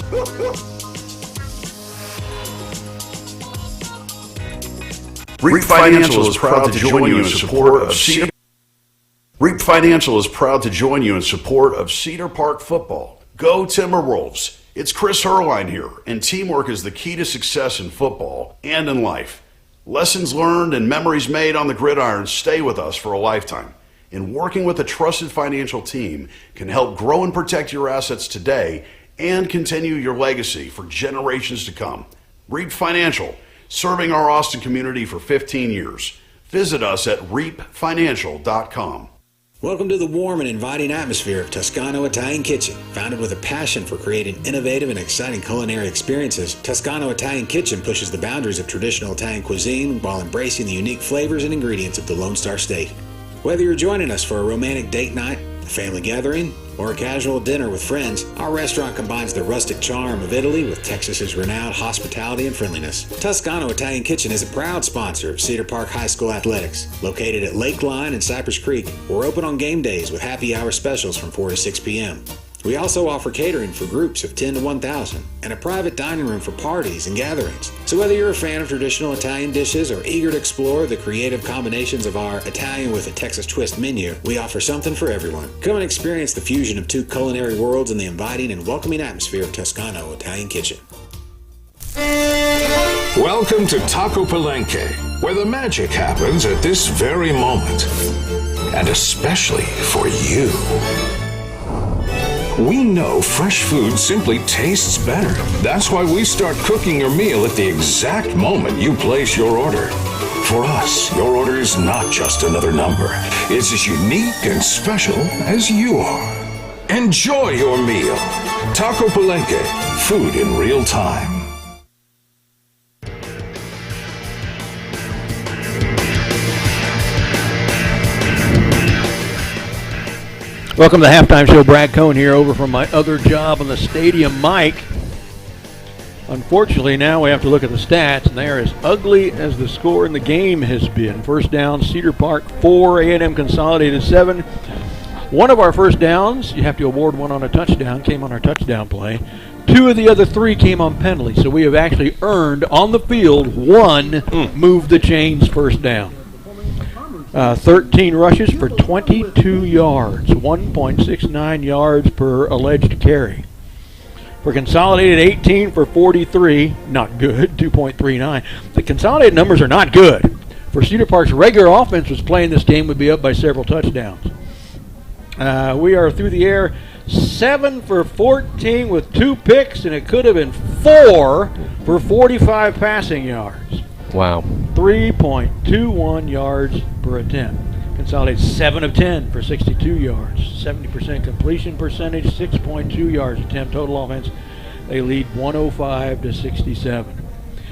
Reap Financial is proud to join you in support of Cedar. Reap Financial is proud to join you in support of Cedar Park football. Go Timberwolves! It's Chris Herline here, and teamwork is the key to success in football and in life. Lessons learned and memories made on the gridiron stay with us for a lifetime. and working with a trusted financial team can help grow and protect your assets today and continue your legacy for generations to come. REAP Financial, serving our Austin community for 15 years. Visit us at reapfinancial.com. Welcome to the warm and inviting atmosphere of Toscano Italian Kitchen. Founded with a passion for creating innovative and exciting culinary experiences, Toscano Italian Kitchen pushes the boundaries of traditional Italian cuisine while embracing the unique flavors and ingredients of the Lone Star State. Whether you're joining us for a romantic date night, a family gathering, or a casual dinner with friends, our restaurant combines the rustic charm of Italy with Texas's renowned hospitality and friendliness. Toscano Italian Kitchen is a proud sponsor of Cedar Park High School Athletics. Located at Lakeline and Cypress Creek, we're open on game days with happy hour specials from 4 to 6 p.m. We also offer catering for groups of 10 to 1,000 and a private dining room for parties and gatherings. So whether you're a fan of traditional Italian dishes or eager to explore the creative combinations of our Italian with a Texas twist menu, we offer something for everyone. Come and experience the fusion of two culinary worlds in the inviting and welcoming atmosphere of Toscano Italian Kitchen. Welcome to Taco Palenque, where the magic happens at this very moment. And especially for you. We know fresh food simply tastes better. That's why we start cooking your meal at the exact moment you place your order. For us, your order is not just another number. It's as unique and special as you are. Enjoy your meal. Taco Palenque, food in real time. Welcome to the Halftime Show. Brad Cohn here, over from my other job on the stadium mic. Unfortunately, now we have to look at the stats, and they are as ugly as the score in the game has been. First down, Cedar Park 4, A&M Consolidated 7. One of our first downs, you have to award one on a touchdown, came on our touchdown play. Two of the other three came on penalty, so we have actually earned on the field one move the chains first down. 13 rushes for 22 yards, 1.69 yards per alleged carry. For Consolidated, 18 for 43, not good, 2.39. The Consolidated numbers are not good. For Cedar Park's regular offense was playing this game, would be up by several touchdowns. We are through the air 7 for 14 with 2 picks, and it could have been 4 for 45 passing yards. Wow. 3.21 yards per attempt. Consolidated 7 of 10 for 62 yards. 70% completion percentage, 6.2 yards attempt. Total offense, they lead 105 to 67.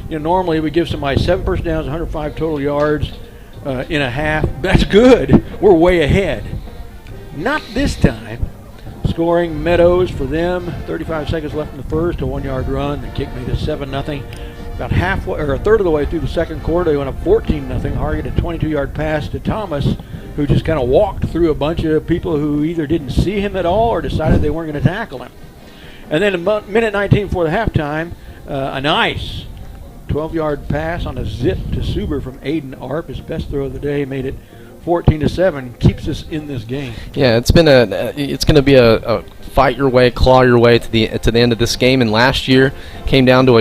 Normally we give somebody 7 first downs, 105 total yards in a half. That's good. We're way ahead. Not this time. Scoring Meadows for them. 35 seconds left in the first. A 1-yard run. The kick made it 7-0. About halfway, or a third of the way through the second quarter, they went up 14-0. Hargett, a 22-yard pass to Thomas, who just kind of walked through a bunch of people who either didn't see him at all or decided they weren't going to tackle him. And then a minute 19 before the halftime, a nice 12-yard pass on a zip to Suber from Aiden Arp, his best throw of the day, made it 14-7, keeps us in this game. Yeah, it's going to be a fight your way, claw your way to the end of this game. And last year came down to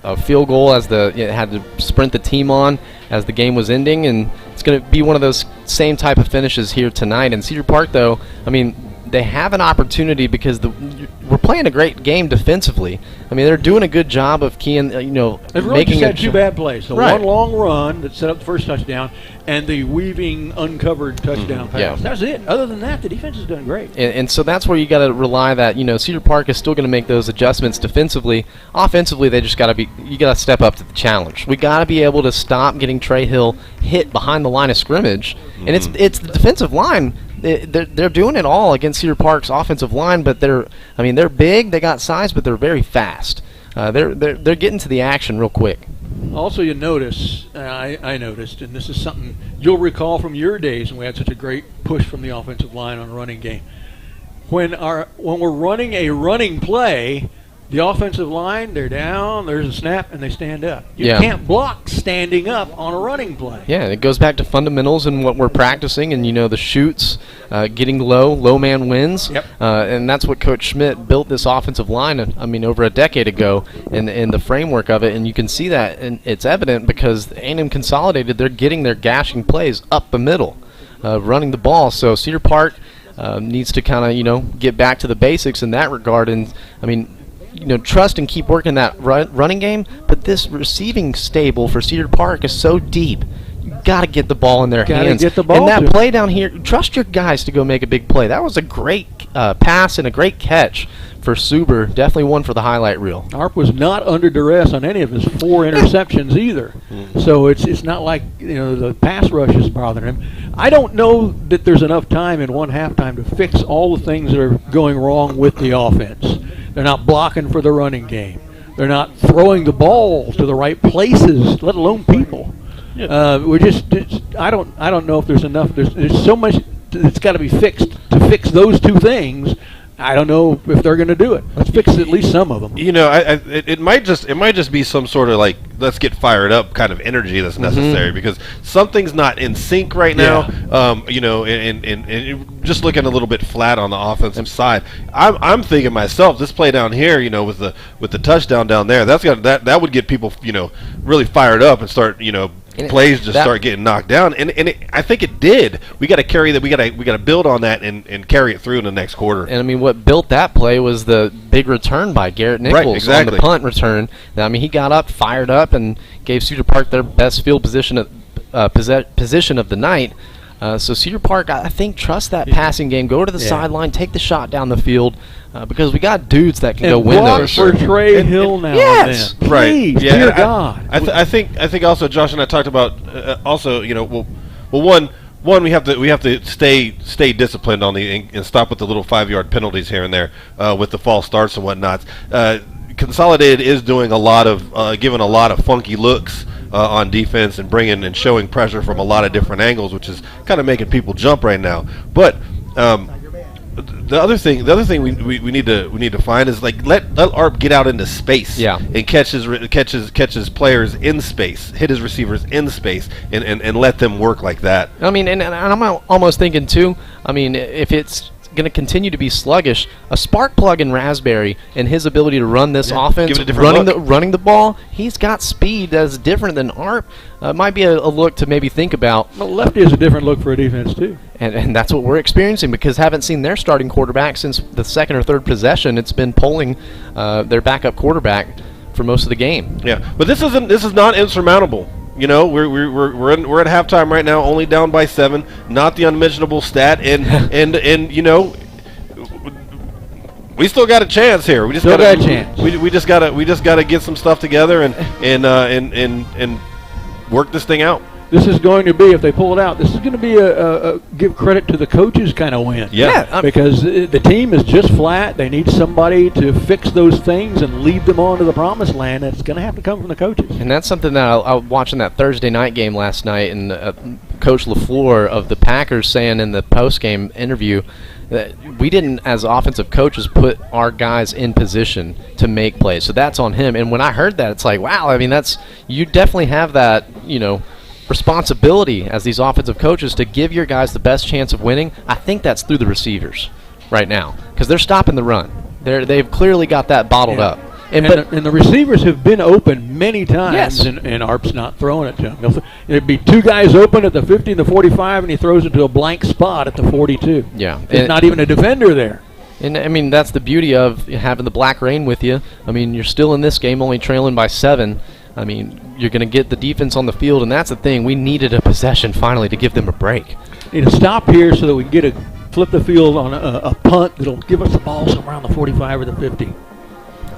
a field goal as had to sprint the team on as the game was ending, and it's going to be one of those same type of finishes here tonight. And Cedar Park, though, I mean, they have an opportunity because we're playing a great game defensively. I mean, they're doing a good job of keying, They've really just had 2 bad plays. The one long run that set up the first touchdown and the weaving uncovered touchdown pass. Yeah. That's it. Other than that, the defense has done great. And so that's where you got to rely that, Cedar Park is still going to make those adjustments defensively. Offensively, they just you got to step up to the challenge. We got to be able to stop getting Trey Hill hit behind the line of scrimmage. And it's the defensive line. They're doing it all against Cedar Park's offensive line, but they're big, they got size, but they're very fast. They're getting to the action real quick. Also, you notice, I noticed, and this is something you'll recall from your days when we had such a great push from the offensive line on a running game. When we're running a running play, the offensive line, they're down, there's a snap, and they stand up. You can't block standing up on a running play. Yeah, it goes back to fundamentals and what we're practicing, and the shoots, getting low man wins. Yep. And that's what Coach Schmidt built this offensive line, over a decade ago in the framework of it, and you can see that, and it's evident because A&M Consolidated, they're getting their gashing plays up the middle. running the ball. So Cedar Park needs to kind of, get back to the basics in that regard. And, I mean, trust and keep working that running game. But this receiving stable for Cedar Park is so deep. You got to get the ball in their hands. Get the ball and that play down here, trust your guys to go make a big play. That was a great pass and a great catch for Suber. Definitely one for the highlight reel. Arp was not under duress on any of his 4 interceptions either. So it's not like the pass rush is bothering him. I don't know that there's enough time in one halftime to fix all the things that are going wrong with the offense. They're not blocking for the running game. They're not throwing the ball to the right places, let alone people. We're just I don't know if there's enough. There's so much that's got to be fixed to fix those 2 things. I don't know if they're going to do it. Let's fix at least some of them. It might just be some sort of let's get fired up kind of energy that's necessary because something's not in sync right now. And just looking a little bit flat on the offensive side. I'm thinking myself, this play down here, with the touchdown down there, that would get people really fired up and start plays just start getting knocked down, and I think it did. We got to carry that. We got to build on that and carry it through in the next quarter. And I mean, what built that play was the big return by Garrett Nichols on the punt return. I mean, he got up, fired up, and gave Cedar Park their best field position position of the night. So Cedar Park, I think, trust that passing game. Go to the sideline, take the shot down the field, because we got dudes that can go win those. For Trey Hill now. Yes, and then. Right. Please, Yeah, dear God. I think also Josh and I talked about one we have to stay disciplined on and stop with the little 5-yard penalties here and there with the false starts and whatnot. Consolidated is doing a lot of giving a lot of funky looks on defense and bringing and showing pressure from a lot of different angles, which is kind of making people jump right now. But the other thing we need to find is let Arp get out into space, and catches players in space, hit his receivers in space, and let them work like that. I mean, and I'm almost thinking too. I mean, if it's going to continue to be sluggish, a spark plug in Raspberry and his ability to run this offense, running the ball, he's got speed that's different than Arp. Might be a look to maybe think about. Well, lefty is a different look for a defense too. And that's what we're experiencing because haven't seen their starting quarterback since the second or third possession. It's been polling their backup quarterback for most of the game. Yeah, but this is not insurmountable. We're at halftime right now, only down by 7. Not the unmentionable stat, and we still got a chance here. We just got a chance. We just gotta get some stuff together and work this thing out. This is going to be, if they pull it out, this is going to be a give credit to the coaches kind of win. Yeah. Because the team is just flat. They need somebody to fix those things and lead them on to the promised land. It's going to have to come from the coaches. And that's something that I was watching that Thursday night game last night, and Coach LaFleur of the Packers saying in the postgame interview that we didn't, as offensive coaches, put our guys in position to make plays. So that's on him. And when I heard that, it's like, wow, I mean, you definitely have that, responsibility as these offensive coaches to give your guys the best chance of winning. I think that's through the receivers right now because they're stopping the run. They've clearly got that bottled up. And the receivers have been open many times, and Arp's not throwing it to them. There'd be 2 guys open at the 50 and the 45, and he throws it to a blank spot at the 42. Yeah. There's not even a defender there. And, I mean, that's the beauty of having the black rain with you. I mean, you're still in this game only trailing by 7. I mean, you're going to get the defense on the field, and that's the thing. We needed a possession finally to give them a break. Need to stop here so that we can flip the field on a punt that'll give us the ball somewhere around the 45 or the 50.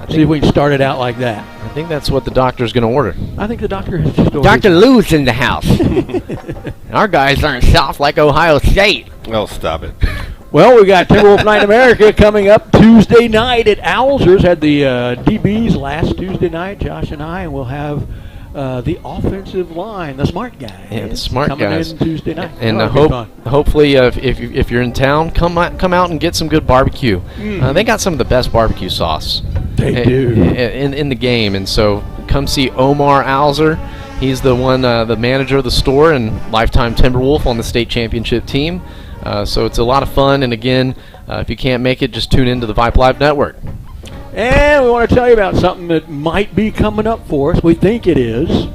See if we can start it out like that. I think that's what the doctor's going to order. I think the doctor has just ordered. Dr. Lou's in the house. Our guys aren't soft like Ohio State. Well, stop it. Well, we got Timberwolves Night in America coming up Tuesday night at Alzers. Had the DBs last Tuesday night, Josh and I, and we'll have the offensive line, the smart guys. Yeah, the smart coming guys. in Tuesday night. And hopefully, if you're in town, come out and get some good barbecue. They got some of the best barbecue sauce. They do in the game, and so come see Omar Alzer. He's the one, the manager of the store and lifetime Timberwolf on the state championship team. So it's a lot of fun, and again, if you can't make it, just tune into the Vype Live Network. And we want to tell you about something that might be coming up for us. We think it is.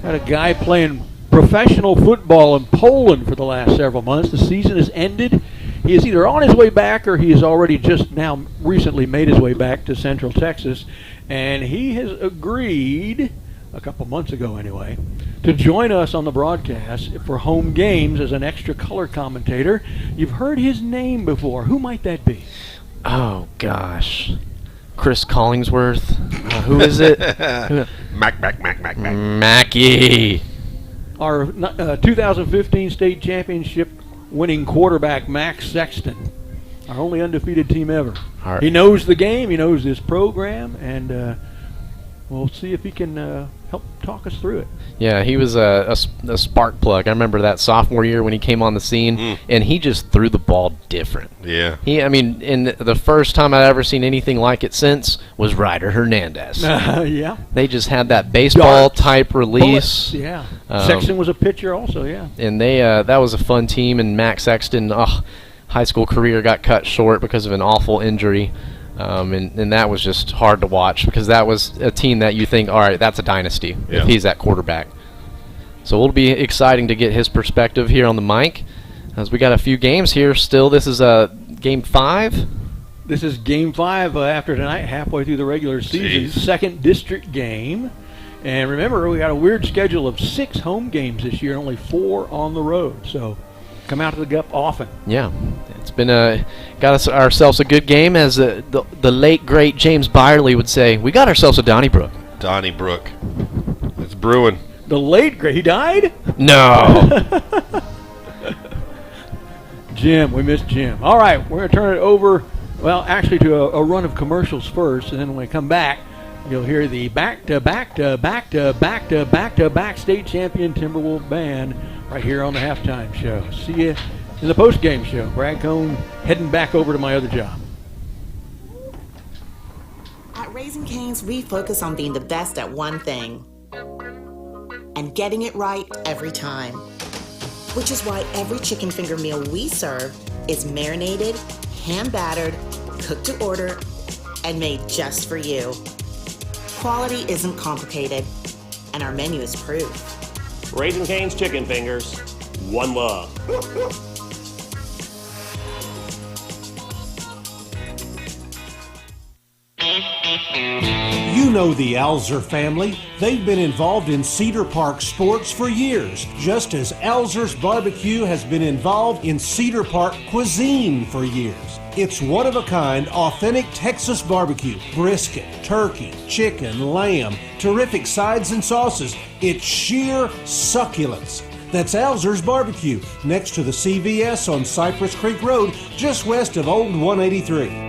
Got a guy playing professional football in Poland for the last several months. The season has ended. He is either on his way back or he has already just now recently made his way back to Central Texas. And he has agreed, a couple months ago anyway, to join us on the broadcast for home games as an extra color commentator. You've heard his name before. Who might that be? Oh, gosh. Chris Collingsworth. Who is it? Mackey. Our 2015 state championship winning quarterback, Max Sexton. Our only undefeated team ever. Right. He knows the game. He knows this program. And we'll see if he can help talk us through it. Yeah, he was a spark plug. I remember that sophomore year when he came on the scene, and he just threw the ball different. Yeah. In the first time I'd ever seen anything like it since was Ryder Hernandez. Yeah. They just had that baseball-type release. Bullets, yeah. Sexton was a pitcher also, yeah. And they that was a fun team, and Max Sexton, high school career got cut short because of an awful injury. And that was just hard to watch because that was a team that you think, all right, that's a dynasty if he's at quarterback. So it'll be exciting to get his perspective here on the mic as we got a few games here still. This is Game 5. This is Game 5 after tonight, halfway through the regular season, second district game. And remember, we got a weird schedule of 6 home games this year, only 4 on the road. So come out to the Gup often. Yeah, it's been got us ourselves a good game, as the late great James Byerly would say. We got ourselves a Donnybrook. Donnybrook, it's brewing. The late great, he died? No. Jim, we missed Jim. All right, we're going to turn it over. Well, actually, to a run of commercials first, and then when we come back, you'll hear the back-to-back state champion Timberwolves band right here on the halftime show. See you in the post-game show. Brad Cohn heading back over to my other job. At Raising Cane's, we focus on being the best at one thing and getting it right every time. Which is why every chicken finger meal we serve is marinated, hand-battered, cooked to order, and made just for you. Quality isn't complicated, and our menu is proof. Raising Cane's chicken fingers, one love. You know the Alzer family. They've been involved in Cedar Park sports for years, just as Alzer's Barbecue has been involved in Cedar Park cuisine for years. It's one-of-a-kind, authentic Texas barbecue. Brisket, turkey, chicken, lamb, terrific sides and sauces. It's sheer succulence. That's Alzer's Barbecue, next to the CVS on Cypress Creek Road, just west of Old 183.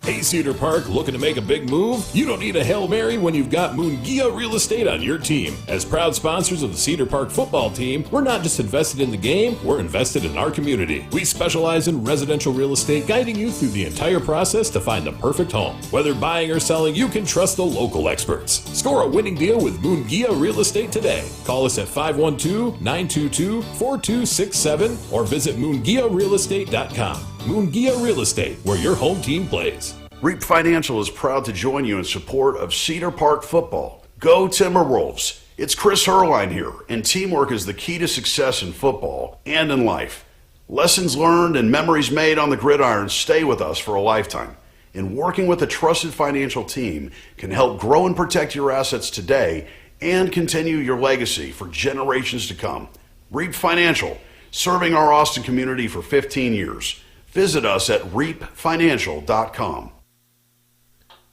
Hey, Cedar Park, looking to make a big move? You don't need a Hail Mary when you've got Mungia Real Estate on your team. As proud sponsors of the Cedar Park football team, we're not just invested in the game, we're invested in our community. We specialize in residential real estate, guiding you through the entire process to find the perfect home. Whether buying or selling, you can trust the local experts. Score a winning deal with Mungia Real Estate today. Call us at 512-922-4267 or visit moongiarealestate.com. Mungia Real Estate, where your home team plays. Reap Financial is proud to join you in support of Cedar Park football. Go Timberwolves! It's Chris Herline here, and teamwork is the key to success in football and in life. Lessons learned and memories made on the gridiron stay with us for a lifetime. And working with a trusted financial team can help grow and protect your assets today and continue your legacy for generations to come. Reap Financial, serving our Austin community for 15 years. Visit us at reapfinancial.com.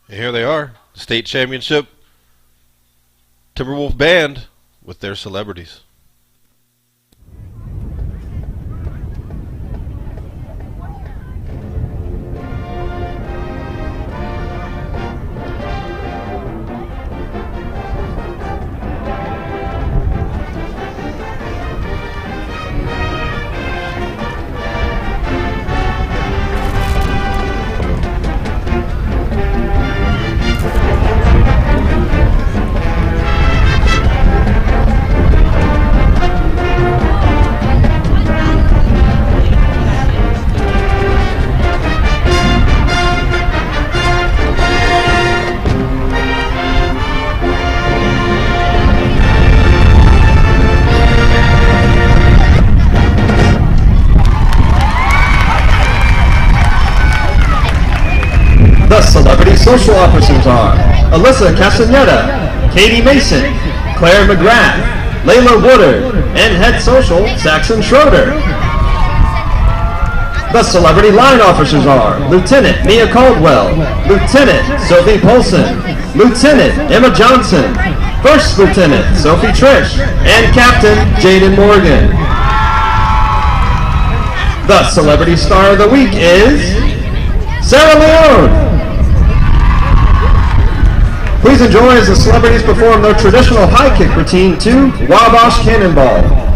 And here they are, state championship Timberwolf band with their celebrities. celebrity social officers are Alyssa Castaneda, Katie Mason, Claire McGrath, Layla Woodard, and head social Saxon Schroeder. The celebrity line officers are Lieutenant Mia Caldwell, Lieutenant Sophie Polson, Lieutenant Emma Johnson, First Lieutenant Sophie Trish, and Captain Jaden Morgan. The celebrity star of the week is Sarah Leone. Please enjoy as the celebrities perform their traditional high kick routine to Wabash Cannonball.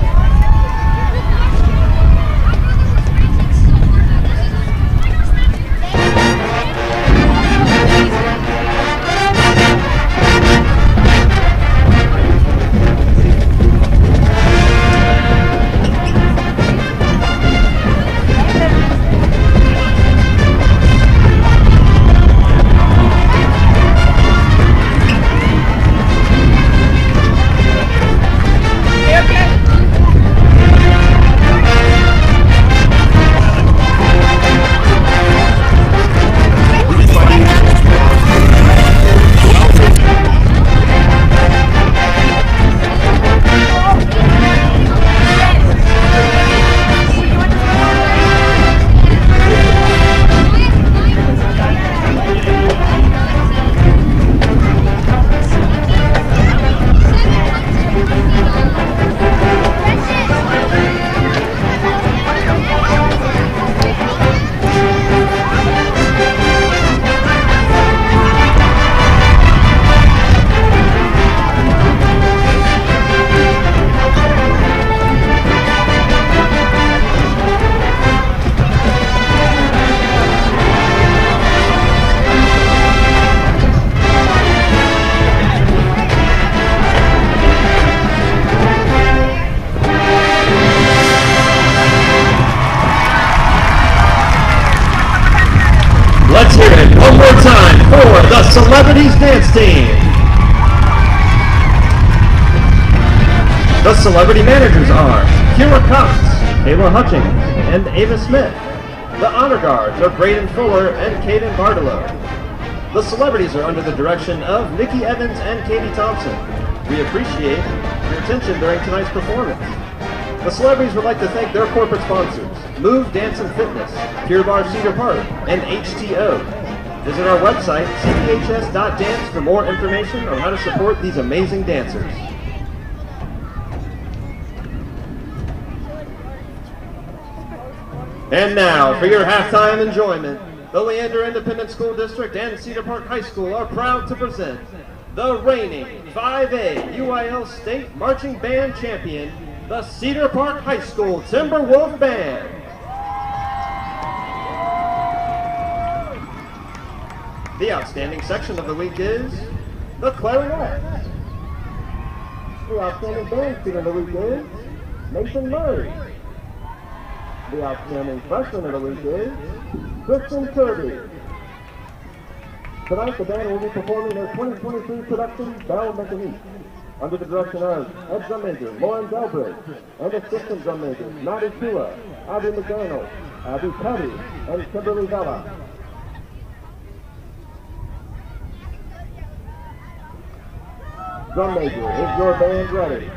Let's hear it one more time for the Celebrities Dance Team. The celebrity managers are Kira Cox, Kayla Hutchings, and Ava Smith. The honor guards are Braden Fuller and Caden Bartolo. The celebrities are under the direction of Nikki Evans and Katie Thompson. We appreciate your attention during tonight's performance. The celebrities would like to thank their corporate sponsors, Move Dance and Fitness, Pure Bar Cedar Park, and HTO. Visit our website, cbhs.dance, for more information on how to support these amazing dancers. And now, for your halftime enjoyment, the Leander Independent School District and Cedar Park High School are proud to present the reigning 5A UIL State Marching Band Champion, the Cedar Park High School Timberwolves Band. The outstanding section of the week is the clarinet. The outstanding band student of the week is Nathan Murray. The outstanding freshman of the week is Kristen Kirby. Tonight the band will be performing their 2023 production, Bell Mechanique, under the direction of head drum major Lauren Delbridge and assistant drum majors Maddie Kula, Abby McDaniel, Abby Cuddy, and Kimberly Vella. Drum major, is your band ready?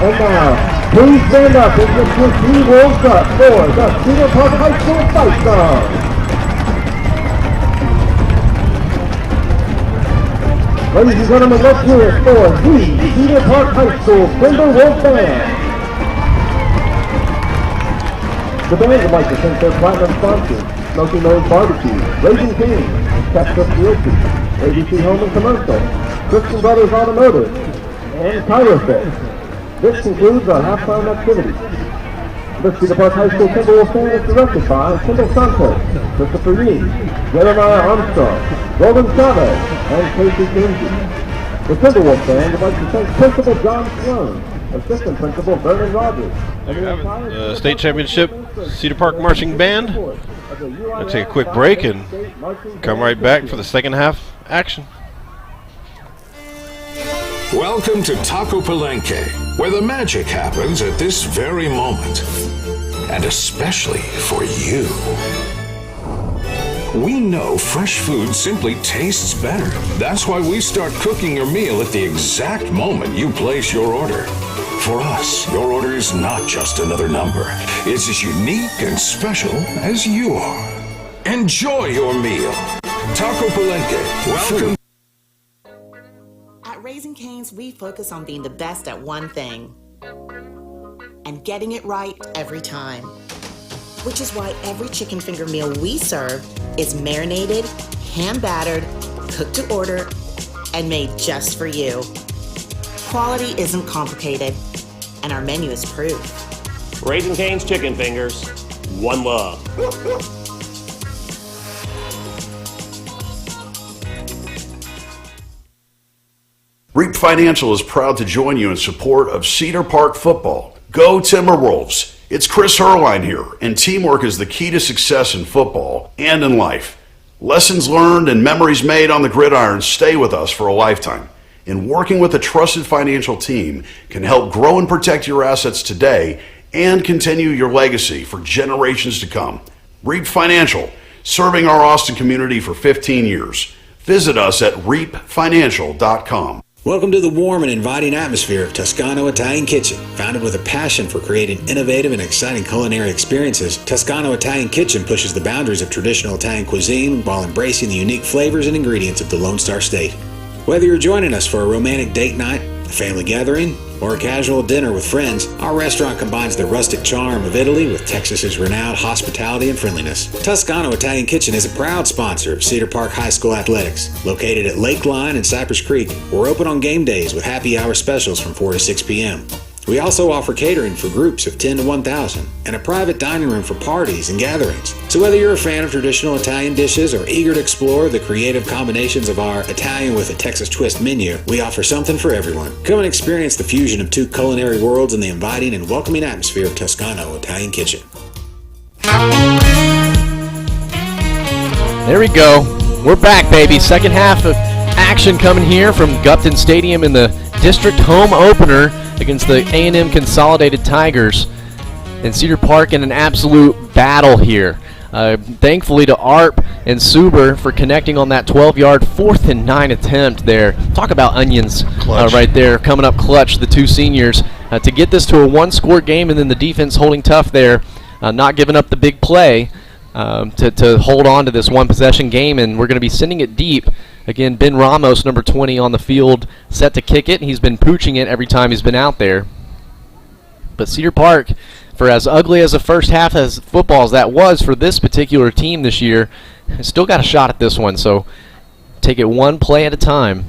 And now, please stand up as the Twin Wolves up for the Cedar Park High School Fight Song. Ladies and gentlemen, let's hear it for the Cedar Park High School Timberwolves Band. The band would like to thank their platinum sponsors, Smoky Nose Barbecue, Raising Cane's, Texas Realty, ABC Home and Commercial, Christian Brothers Automotive, and Kyrofit. This concludes our halftime activity. The Cedar Park High School Timberwolves Band is directed by Kendall Santos, Christopher Yee, Jeremiah Armstrong, Roland Chavez, and Casey Kinsey. The Timberwolves Band would like to thank Principal John Sloan, Assistant Principal Vernon Rogers. The state championship Cedar Park Marching Band. Let's take a quick break and come right back for the second half action. Welcome to Taco Palenque, where the magic happens at this very moment. And especially for you. We know fresh food simply tastes better. That's why we start cooking your meal at the exact moment you place your order. For us, your order is not just another number. It's as unique and special as you are. Enjoy your meal. Taco Palenque. Welcome. At Raising Cane's, we focus on being the best at one thing and getting it right every time. Which is why every chicken finger meal we serve is marinated, hand-battered, cooked to order, and made just for you. Quality isn't complicated, and our menu is proof. Raising Cane's chicken fingers, one love. Reap Financial is proud to join you in support of Cedar Park football. Go Timberwolves! It's Chris Herline here, and teamwork is the key to success in football and in life. Lessons learned and memories made on the gridiron stay with us for a lifetime. And working with a trusted financial team can help grow and protect your assets today and continue your legacy for generations to come. Reap Financial, serving our Austin community for 15 years. Visit us at reapfinancial.com. Welcome to the warm and inviting atmosphere of Toscano Italian Kitchen. Founded with a passion for creating innovative and exciting culinary experiences, Toscano Italian Kitchen pushes the boundaries of traditional Italian cuisine while embracing the unique flavors and ingredients of the Lone Star State. Whether you're joining us for a romantic date night, a family gathering, or a casual dinner with friends, our restaurant combines the rustic charm of Italy with Texas's renowned hospitality and friendliness. Toscano Italian Kitchen is a proud sponsor of Cedar Park High School Athletics. Located at Lakeline and Cypress Creek, we're open on game days with happy hour specials from 4 to 6 p.m. We also offer catering for groups of 10 to 1,000 and a private dining room for parties and gatherings. So whether you're a fan of traditional Italian dishes or eager to explore the creative combinations of our Italian with a Texas twist menu, we offer something for everyone. Come and experience the fusion of two culinary worlds in the inviting and welcoming atmosphere of Toscano Italian Kitchen. There we go. We're back, baby. Second half of action coming here from Gupton Stadium in the district home opener against the A&M Consolidated Tigers. And Cedar Park in an absolute battle here. Thankfully to Arp and Suber for connecting on that 12-yard 4th and 9 attempt there. Talk about onions right there, coming up clutch, the two seniors, to get this to a one-score game, and then the defense holding tough there, not giving up the big play to hold on to this one-possession game, and we're going to be sending it deep. Again, Ben Ramos, number 20, on the field, set to kick it. He's been pooching it every time he's been out there. But Cedar Park, for as ugly as the first half as football as that was for this particular team this year, still got a shot at this one. So take it one play at a time.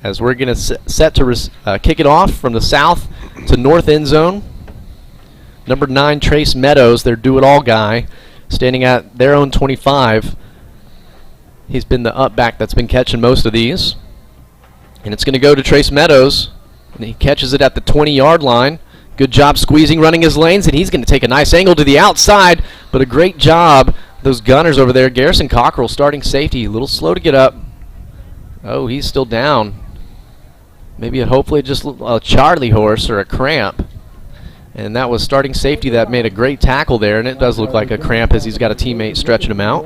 As we're going to set to kick it off from the south to north end zone. Number 9, Trace Meadows, their do-it-all guy, standing at their own 25. He's been the up back that's been catching most of these. And it's going to go to Trace Meadows. And he catches it at the 20-yard line. Good job squeezing, running his lanes, and he's going to take a nice angle to the outside. But a great job, those gunners over there. Garrison Cockrell, starting safety, a little slow to get up. Oh, he's still down. Maybe hopefully just a Charlie horse or a cramp. And that was starting safety that made a great tackle there, and it does look like a cramp as he's got a teammate stretching him out.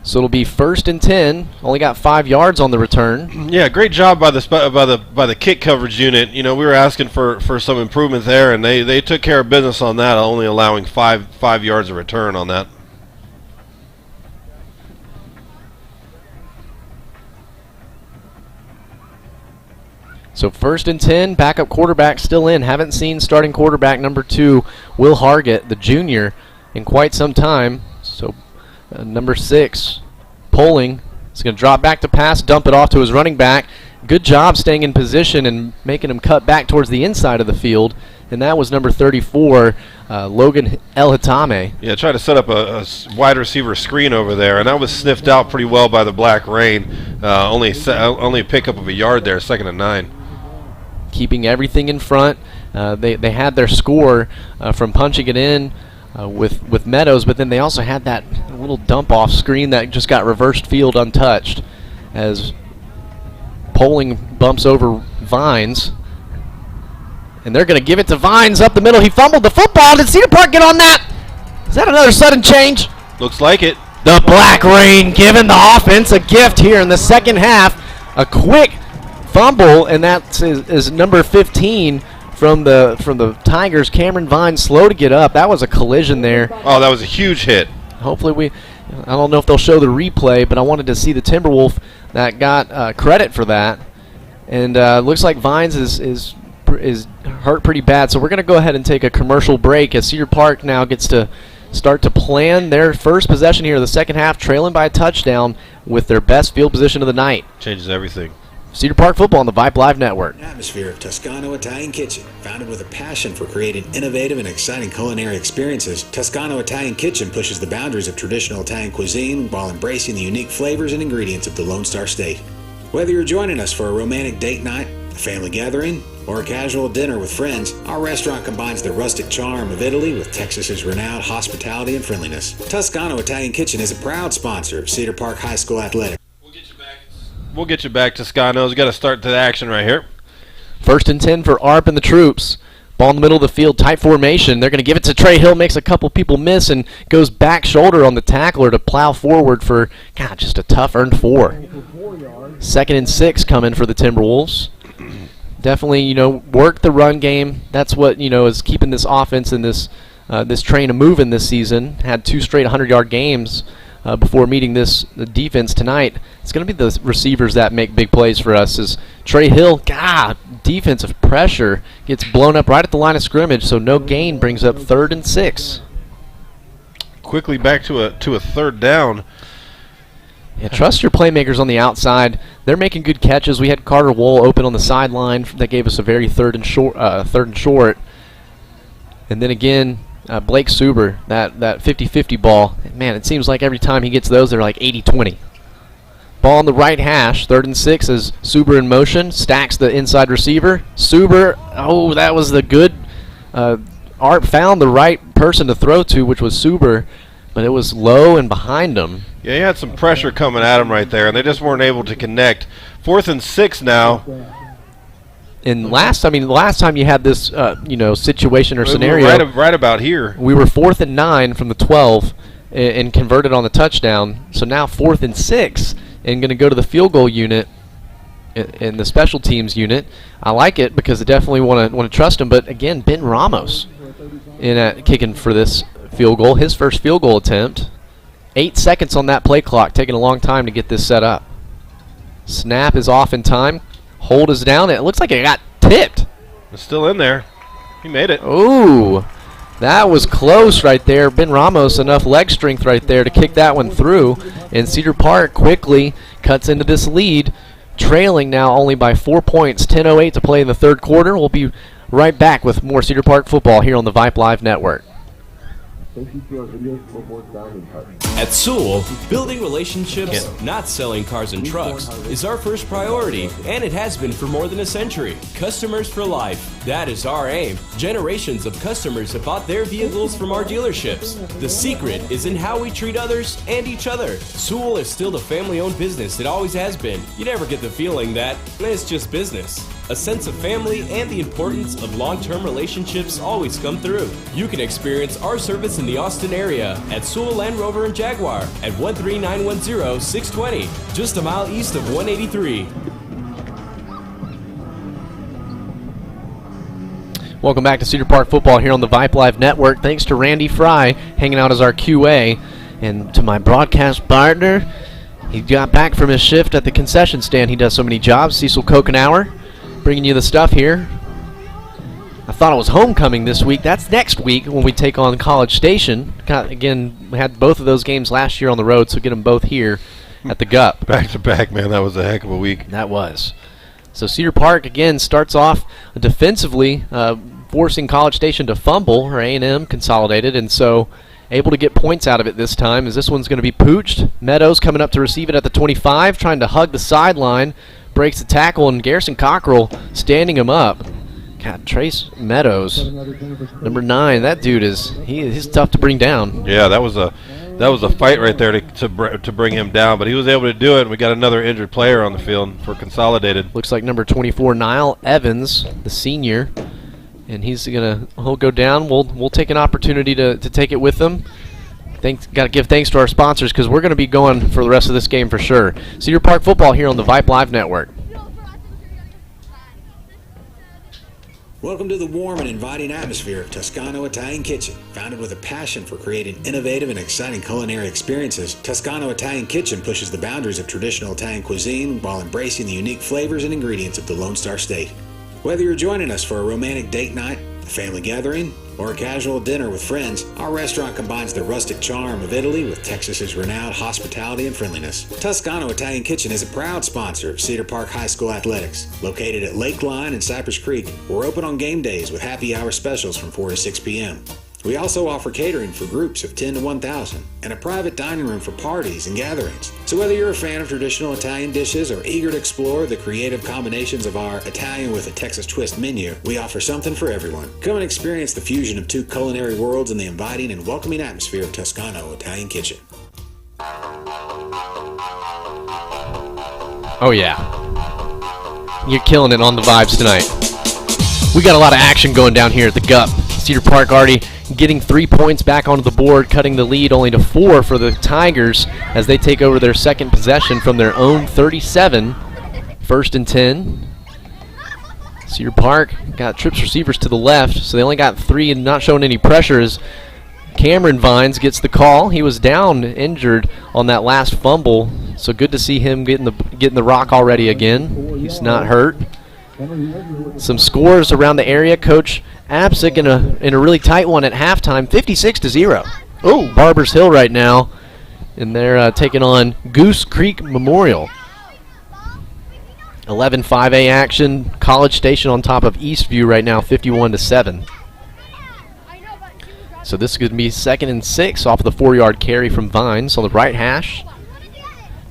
So it'll be 1st and 10. Only got 5 yards on the return. Yeah, great job by the kick coverage unit. You know, we were asking for some improvements there, and they took care of business on that, only allowing 5 yards of return on that. So 1st and 10, backup quarterback still in. Haven't seen starting quarterback number 2, Will Hargett, the junior, in quite some time. So number 6, Poling, is going to drop back to pass, dump it off to his running back. Good job staying in position and making him cut back towards the inside of the field. And that was number 34, Logan El-Hitame. Yeah, try to set up a wide receiver screen over there, and that was sniffed out pretty well by the Black Rain. Only a pickup of a yard there, 2nd and 9. Keeping everything in front. They had their score from punching it in with Meadows, but then they also had that little dump-off screen that just got reversed field untouched as Poling bumps over Vines. And they're going to give it to Vines up the middle. He fumbled the football. Did Cedar Park get on that? Is that another sudden change? Looks like it. The Black Rain giving the offense a gift here in the second half. A quick fumble, and that is number 15 from the Tigers. Cameron Vines slow to get up. That was a collision there. Oh, that was a huge hit. Hopefully I don't know if they'll show the replay, but I wanted to see the Timberwolf that got credit for that. And looks like Vines is hurt pretty bad. So we're going to go ahead and take a commercial break as Cedar Park now gets to start to plan their first possession here of the second half, trailing by a touchdown with their best field position of the night. Changes everything. Cedar Park football on the Vype Live Network. An atmosphere of Toscano Italian Kitchen. Founded with a passion for creating innovative and exciting culinary experiences, Toscano Italian Kitchen pushes the boundaries of traditional Italian cuisine while embracing the unique flavors and ingredients of the Lone Star State. Whether you're joining us for a romantic date night, a family gathering, or a casual dinner with friends, our restaurant combines the rustic charm of Italy with Texas's renowned hospitality and friendliness. Toscano Italian Kitchen is a proud sponsor of Cedar Park High School Athletics. We'll get you back, Toscano's. Got to start to the action right here. 1st and 10 for ARP and the troops. Ball in the middle of the field, tight formation. They're going to give it to Trey Hill, makes a couple people miss, and goes back shoulder on the tackler to plow forward for, just a tough earned 4. 2nd and 6 coming for the Timberwolves. Definitely, work the run game. That's what, is keeping this offense and this train moving this season. Had 2 straight 100-yard games before meeting the defense tonight. It's going to be the receivers that make big plays for us. As Trey Hill, defensive pressure, gets blown up right at the line of scrimmage, so no gain, brings up 3rd and 6. Quickly back to a 3rd down. Yeah, trust your playmakers on the outside. They're making good catches. We had Carter Wohl open on the sideline. That gave us a very third and short. And then again, Blake Suber, that 50-50 ball. Man, it seems like every time he gets those, they're like 80-20. Ball on the right hash, 3rd and 6 as Suber in motion, stacks the inside receiver. Suber, that was the good. Art found the right person to throw to, which was Suber, but it was low and behind him. Yeah, he had some pressure coming at him right there, and they just weren't able to connect. 4th and 6 now. And last time you had this, situation or scenario. Right about here. We were 4th and 9 from the 12 and converted on the touchdown. So now 4th and 6 and going to go to the field goal unit in the special teams unit. I like it because I definitely want to trust him. But again, Ben Ramos in kicking for this field goal, his first field goal attempt. 8 seconds on that play clock, taking a long time to get this set up. Snap is off in time. Hold is down. It looks like it got tipped. It's still in there. He made it. Ooh, that was close right there. Ben Ramos, enough leg strength right there to kick that one through. And Cedar Park quickly cuts into this lead, trailing now only by 4 points. 10:08 to play in the 3rd quarter. We'll be right back with more Cedar Park football here on the Vype Live Network. At Sewell, building relationships, not selling cars and trucks, is our first priority, and it has been for more than a century. Customers for life, that is our aim. Generations of customers have bought their vehicles from our dealerships. The secret is in how we treat others and each other. Sewell is still the family-owned business it always has been. You never get the feeling that it's just business. A sense of family and the importance of long-term relationships always come through. You can experience our service in the Austin area at Sewell Land Rover and Jaguar at 13910 620, just a mile east of 183. Welcome back to Cedar Park Football here on the Vype Live Network. Thanks to Randy Fry hanging out as our QA, and to my broadcast partner. He got back from his shift at the concession stand. He does so many jobs. Cecil Kokenauer bringing you the stuff here. I thought it was homecoming this week. That's next week when we take on College Station. Again, we had both of those games last year on the road, so get them both here at the GUP. Back to back, man. That was a heck of a week. That was. So Cedar Park, again, starts off defensively, forcing College Station to fumble, or A&M Consolidated, and so able to get points out of it this time, as this one's going to be pooched. Meadows coming up to receive it at the 25, trying to hug the sideline, breaks the tackle, and Garrison Cockrell standing him up. God, Trace Meadows, number 9, that dude he's tough to bring down. Yeah, that was a fight right there to bring him down, but he was able to do it, and we got another injured player on the field for Consolidated. Looks like number 24, Niall Evans, the senior, and he'll go down. We'll take an opportunity to take it with them. Got to give thanks to our sponsors, because we're going to be going for the rest of this game for sure. Cedar Park Football here on the Vype Live Network. Welcome to the warm and inviting atmosphere of Toscano Italian Kitchen. Founded with a passion for creating innovative and exciting culinary experiences, Toscano Italian Kitchen pushes the boundaries of traditional Italian cuisine while embracing the unique flavors and ingredients of the Lone Star State. Whether you're joining us for a romantic date night, a family gathering, or a casual dinner with friends, our restaurant combines the rustic charm of Italy with Texas's renowned hospitality and friendliness. Toscano Italian Kitchen is a proud sponsor of Cedar Park High School Athletics. Located at Lakeline and Cypress Creek, we're open on game days with happy hour specials from 4 to 6 p.m. We also offer catering for groups of 10 to 1,000 and a private dining room for parties and gatherings. So whether you're a fan of traditional Italian dishes or eager to explore the creative combinations of our Italian with a Texas twist menu, we offer something for everyone. Come and experience the fusion of two culinary worlds in the inviting and welcoming atmosphere of Toscano Italian Kitchen. Oh yeah. You're killing it on the vibes tonight. We got a lot of action going down here at the GUP. Cedar Park already getting 3 points back onto the board, cutting the lead only to 4 for the Tigers as they take over their second possession from their own 37. 1st and 10. Cedar Park got trips receivers to the left, so they only got 3 and not showing any pressure as Cameron Vines gets the call. He was down injured on that last fumble, so good to see him getting the rock already again. He's not hurt. Some scores around the area. Coach Absick in a really tight one at halftime, 56-0. Oh, Barbers Hill right now, and they're taking on Goose Creek Memorial. 11 5A action. College Station on top of Eastview right now, 51-7. So this is going to be 2nd and 6 off of the 4-yard carry from Vines on the right hash.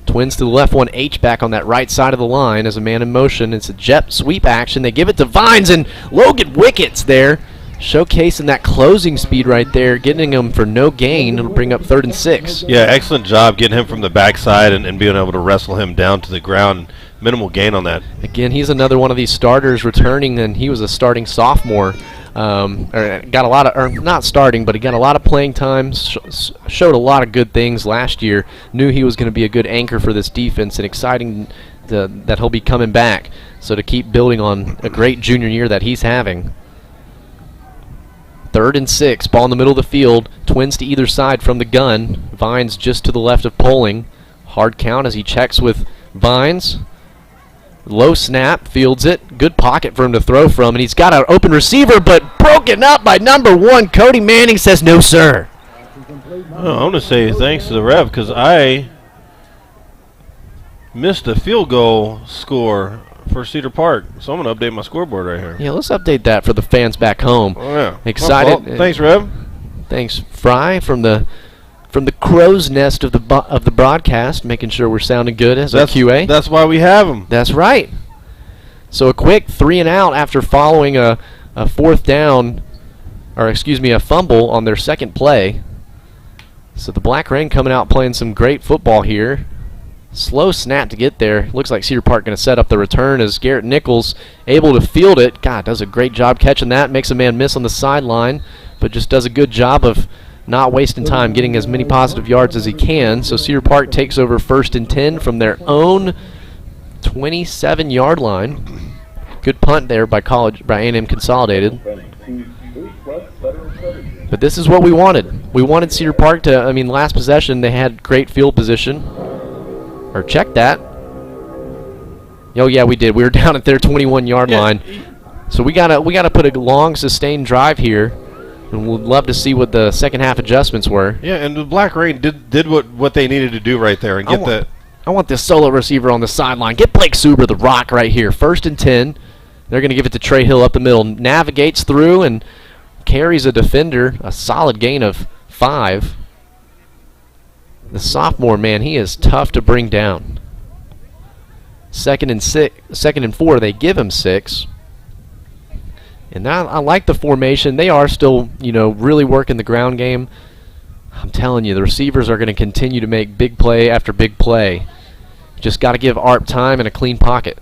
Twins to the left, one H-back on that right side of the line as a man in motion. It's a jet sweep action. They give it to Vines, and Logan Wickets there, showcasing that closing speed right there, getting him for no gain. It'll bring up 3rd and 6. Yeah, excellent job getting him from the backside and being able to wrestle him down to the ground. Minimal gain on that. Again, he's another one of these starters returning, and he was a starting sophomore. Got a lot of, or not starting, but he got a lot of playing time, showed a lot of good things last year, knew he was going to be a good anchor for this defense, and exciting that he'll be coming back, so to keep building on a great junior year that he's having. 3rd and 6, ball in the middle of the field, Twins to either side from the gun, Vines just to the left of Poling. Hard count as he checks with Vines. Low snap, fields it. Good pocket for him to throw from, and he's got an open receiver, but broken up by number 1. Cody Manning says, no, sir. Oh, I want to say thanks to the ref because I missed a field goal score for Cedar Park, so I'm going to update my scoreboard right here. Yeah, let's update that for the fans back home. Oh, yeah. Excited. Thanks, Rev. Thanks, Fry, from the crow's nest of the broadcast, making sure we're sounding good as our QA. That's why we have them. That's right. So a quick 3 and out after following a 4th down, or excuse me, a fumble on their second play. So the Black Rain coming out playing some great football here. Slow snap to get there. Looks like Cedar Park going to set up the return as Garrett Nichols able to field it. God, does a great job catching that. Makes a man miss on the sideline, but just does a good job of not wasting time, getting as many positive yards as he can. So Cedar Park takes over 1st and 10 from their own 27-yard line. Good punt there by A&M Consolidated. But this is what we wanted. We wanted Cedar Park to, last possession they had great field position. Or check that. Oh yeah, we did. We were down at their 21-yard line. So we gotta put a long sustained drive here. And we'd love to see what the second half adjustments were. Yeah, and the Black Rain did what they needed to do right there and get that. I want this solo receiver on the sideline. Get Blake Suber the rock right here. 1st and 10. They're going to give it to Trey Hill up the middle. Navigates through and carries a defender. A solid gain of 5. The sophomore, man, he is tough to bring down. 2nd and 4. They give him 6. And I like the formation. They are still, really working the ground game. I'm telling you, the receivers are going to continue to make big play after big play. Just got to give ARP time and a clean pocket.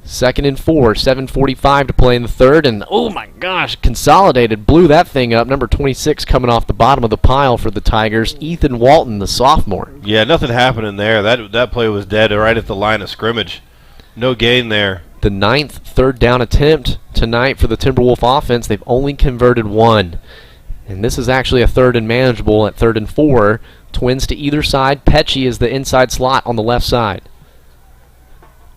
2nd and 4, 7:45 to play in the third, and oh my gosh, Consolidated blew that thing up. Number 26 coming off the bottom of the pile for the Tigers, Ethan Walton, the sophomore. Yeah, nothing happening there. That play was dead right at the line of scrimmage. No gain there. The 9th third down attempt tonight for the Timberwolf offense. They've only converted 1. And this is actually a 3rd and manageable at 3rd and 4. Twins to either side. Pecci is the inside slot on the left side.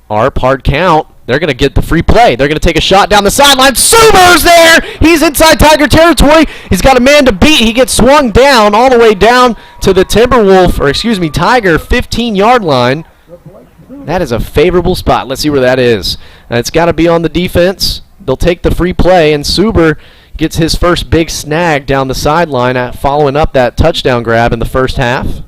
ARP, hard count. They're going to get the free play. They're going to take a shot down the sideline. Suber's there! He's inside Tiger territory. He's got a man to beat. He gets swung down all the way down to the Tiger 15-yard line. That is a favorable spot. Let's see where that is. It's got to be on the defense. They'll take the free play, and Suber gets his first big snag down the sideline following up that touchdown grab in the first half.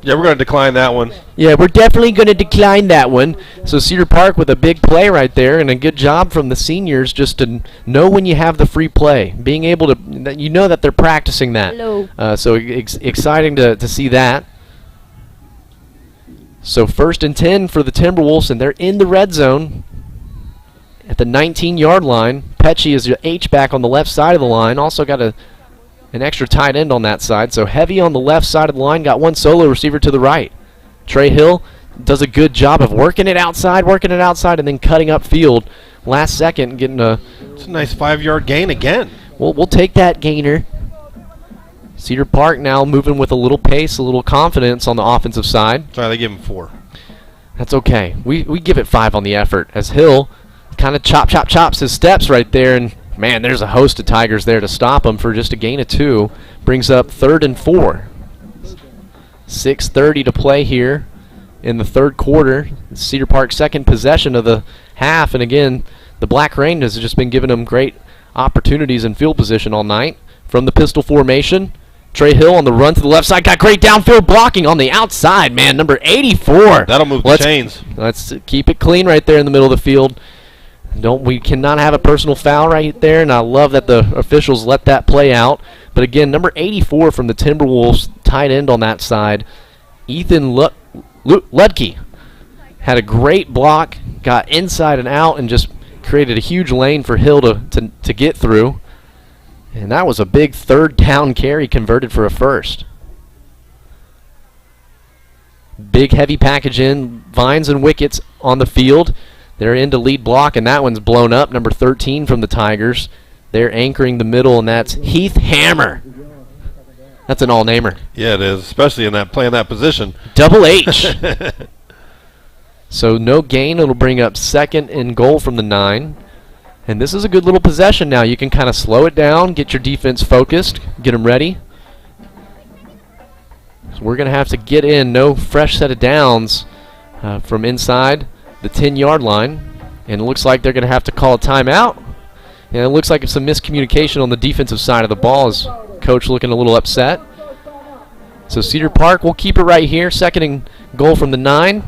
Yeah, we're going to decline that one. Yeah, we're definitely going to decline that one. So Cedar Park with a big play right there, and a good job from the seniors just to know when you have the free play. Being able to, that they're practicing that. Hello. So exciting to see that. So 1st and 10 for the Timberwolves, and they're in the red zone at the 19-yard line. Pecci is your H-back on the left side of the line. Also got an extra tight end on that side. So heavy on the left side of the line. Got one solo receiver to the right. Trey Hill does a good job of working it outside, and then cutting upfield last second, getting It's a nice 5-yard gain again. We'll take that gainer. Cedar Park now moving with a little pace, a little confidence on the offensive side. Sorry, they give him 4. That's okay. We give it 5 on the effort as Hill kind of chops his steps right there, and man, there's a host of Tigers there to stop him for just a gain of 2. Brings up 3rd and 4. 6:30 to play here in the third quarter. Cedar Park's second possession of the half, and again, the Black Rain has just been giving them great opportunities in field position all night. From the pistol formation, Trey Hill on the run to the left side, got great downfield blocking on the outside, man, number 84. That'll move the chains. Let's keep it clean right there in the middle of the field. We cannot have a personal foul right there, and I love that the officials let that play out. But again, number 84 from the Timberwolves, tight end on that side, Ethan Ludke, had a great block, got inside and out, and just created a huge lane for Hill to get through. And that was a big 3rd down carry converted for a first. Big heavy package in, Vines and Wickets on the field. They're into lead block, and that one's blown up. Number 13 from the Tigers. They're anchoring the middle, and that's Heath Hammer. That's an all-namer. Yeah, it is, especially in playing that position. Double H. So no gain. It'll bring up 2nd and goal from the 9. And this is a good little possession now. You can kind of slow it down, get your defense focused, get them ready. So we're going to have to get in. No fresh set of downs from inside the 10-yard line. And it looks like they're going to have to call a timeout. And it looks like it's some miscommunication on the defensive side of the ball as coach looking a little upset. So Cedar Park will keep it right here. 2nd and goal from the 9.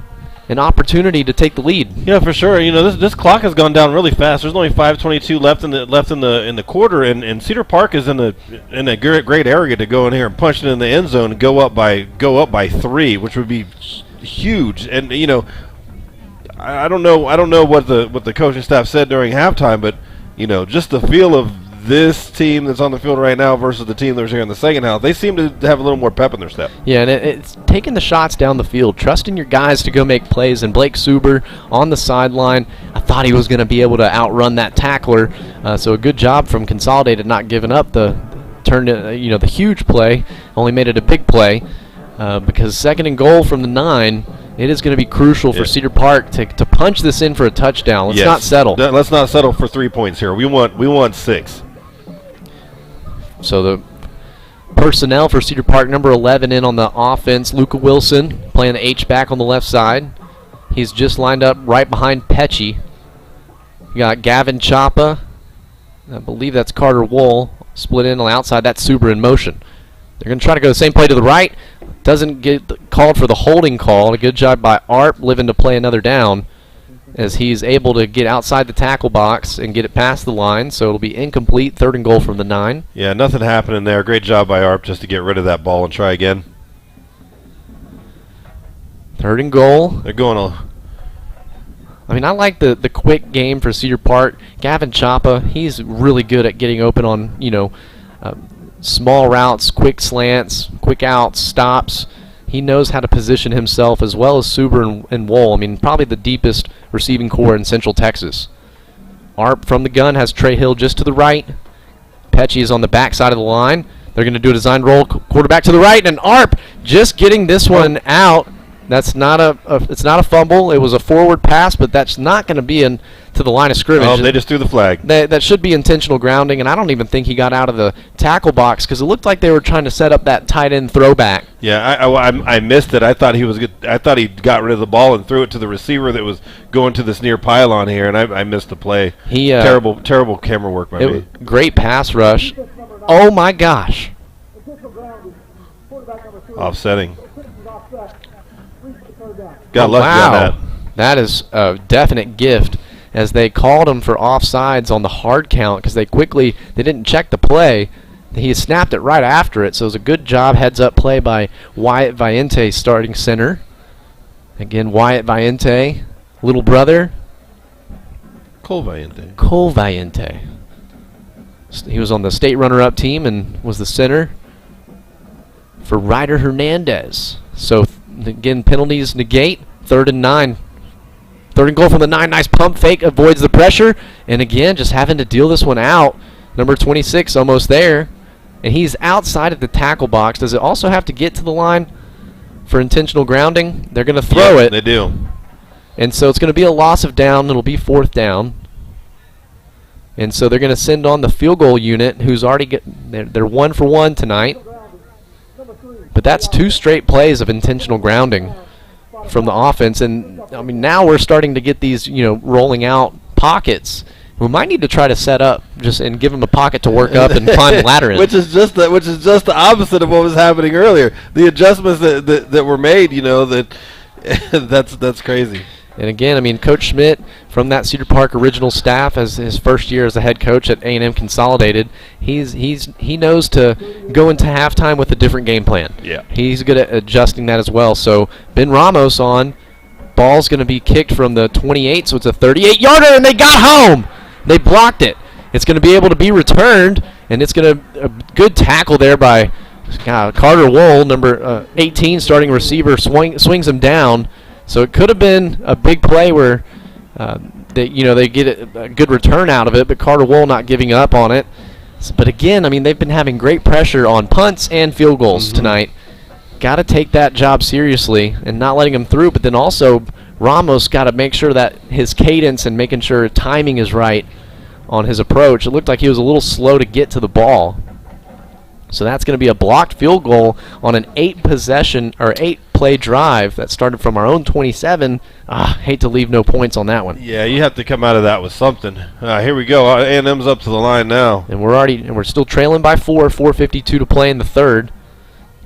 an opportunity to take the lead. Yeah, for sure. You know, this clock has gone down really fast. There's only 5:22 left in the quarter, and Cedar Park is in a great area to go in here and punch it in the end zone and go up by 3, which would be huge. And you know, I don't know what the coaching staff said during halftime, but you know, just the feel of this team that's on the field right now versus the team that was here in the second half, they seem to have a little more pep in their step. Yeah, and it's taking the shots down the field, trusting your guys to go make plays. And Blake Suber on the sideline, I thought he was going to be able to outrun that tackler. So a good job from Consolidated not giving up the huge play, only made it a big play because 2nd and goal from the 9. It is going to be crucial for Cedar Park to punch this in for a touchdown. Let's not settle. Let's not settle for 3 points here. We want 6. So the personnel for Cedar Park, number 11 in on the offense, Luca Wilson, playing the H-back on the left side. He's just lined up right behind Pecci. You got Gavin Chapa. I believe that's Carter Wool. Split in on the outside. That's Suber in motion. They're going to try to go the same play to the right. Doesn't get called for the holding call. A good job by Arp living to play another down as he's able to get outside the tackle box and get it past the line. So it'll be incomplete. 3rd and goal from the 9. Yeah, nothing happening there. Great job by Arp just to get rid of that ball and try again. 3rd and goal. They're going on. I mean, I like the quick game for Cedar Park. Gavin Chapa, he's really good at getting open on, small routes, quick slants, quick outs, stops. He knows how to position himself as well as Suber and Wool. I mean, probably the deepest receiving core in Central Texas. Arp from the gun has Trey Hill just to the right. Pecci is on the back side of the line. They're going to do a design roll, quarterback to the right, and Arp just getting this one out. That's not it's not a fumble. It was a forward pass, but that's not going to be into the line of scrimmage. Oh, they just threw the flag. That should be intentional grounding, and I don't even think he got out of the tackle box because it looked like they were trying to set up that tight end throwback. Yeah, I missed it. I thought he was good. I thought he got rid of the ball and threw it to the receiver that was going to this near pylon here, and I missed the play. Terrible camera work by me. Great pass rush. Oh my gosh. Offsetting. Got lucky on that. That is a definite gift as they called him for offsides on the hard count because they didn't check the play. He snapped it right after it, so it was a good job, heads-up play by Wyatt Viente, starting center. Again, Wyatt Viente, little brother. Cole Viente. Cole Viente. He was on the state runner-up team and was the center for Ryder Hernandez. So, again, penalties negate. 3rd and 9. 3rd and goal from the 9. Nice pump fake. Avoids the pressure. And, again, just having to deal this one out. Number 26 almost there. And he's outside of the tackle box. Does it also have to get to the line for intentional grounding? They're going to throw it. They do. And so it's going to be a loss of down. It'll be 4th down. And so they're going to send on the field goal unit, who's already they're 1 for 1 tonight. But that's 2 straight plays of intentional grounding from the offense. And, I mean, now we're starting to get these, rolling out pockets. We might need to try to set up and give them a pocket to work up and climb the ladder in. Which is just the opposite of what was happening earlier. The adjustments that were made, that's crazy. And again, I mean, Coach Schmidt from that Cedar Park original staff, as his first year as a head coach at A&M Consolidated, he knows to go into halftime with a different game plan. Yeah, he's good at adjusting that as well. So Ben Ramos on, ball's going to be kicked from the 28, so it's a 38-yarder, and they got home. They blocked it. It's going to be able to be returned, and it's going to a good tackle there by Carter Wool, number 18, starting receiver, swings him down. So it could have been a big play where they get a good return out of it, but Carter Wool not giving up on it. But again, I mean, they've been having great pressure on punts and field goals tonight. Got to take that job seriously and not letting them through, but then also Ramos got to make sure that his cadence and making sure timing is right on his approach. It looked like he was a little slow to get to the ball. So that's going to be a blocked field goal on an 8-play drive that started from our own 27. Hate to leave no points on that one. Yeah, you have to come out of that with something. Here we go. A&M's up to the line now, and we're still trailing by 4. 4:52 to play in the third.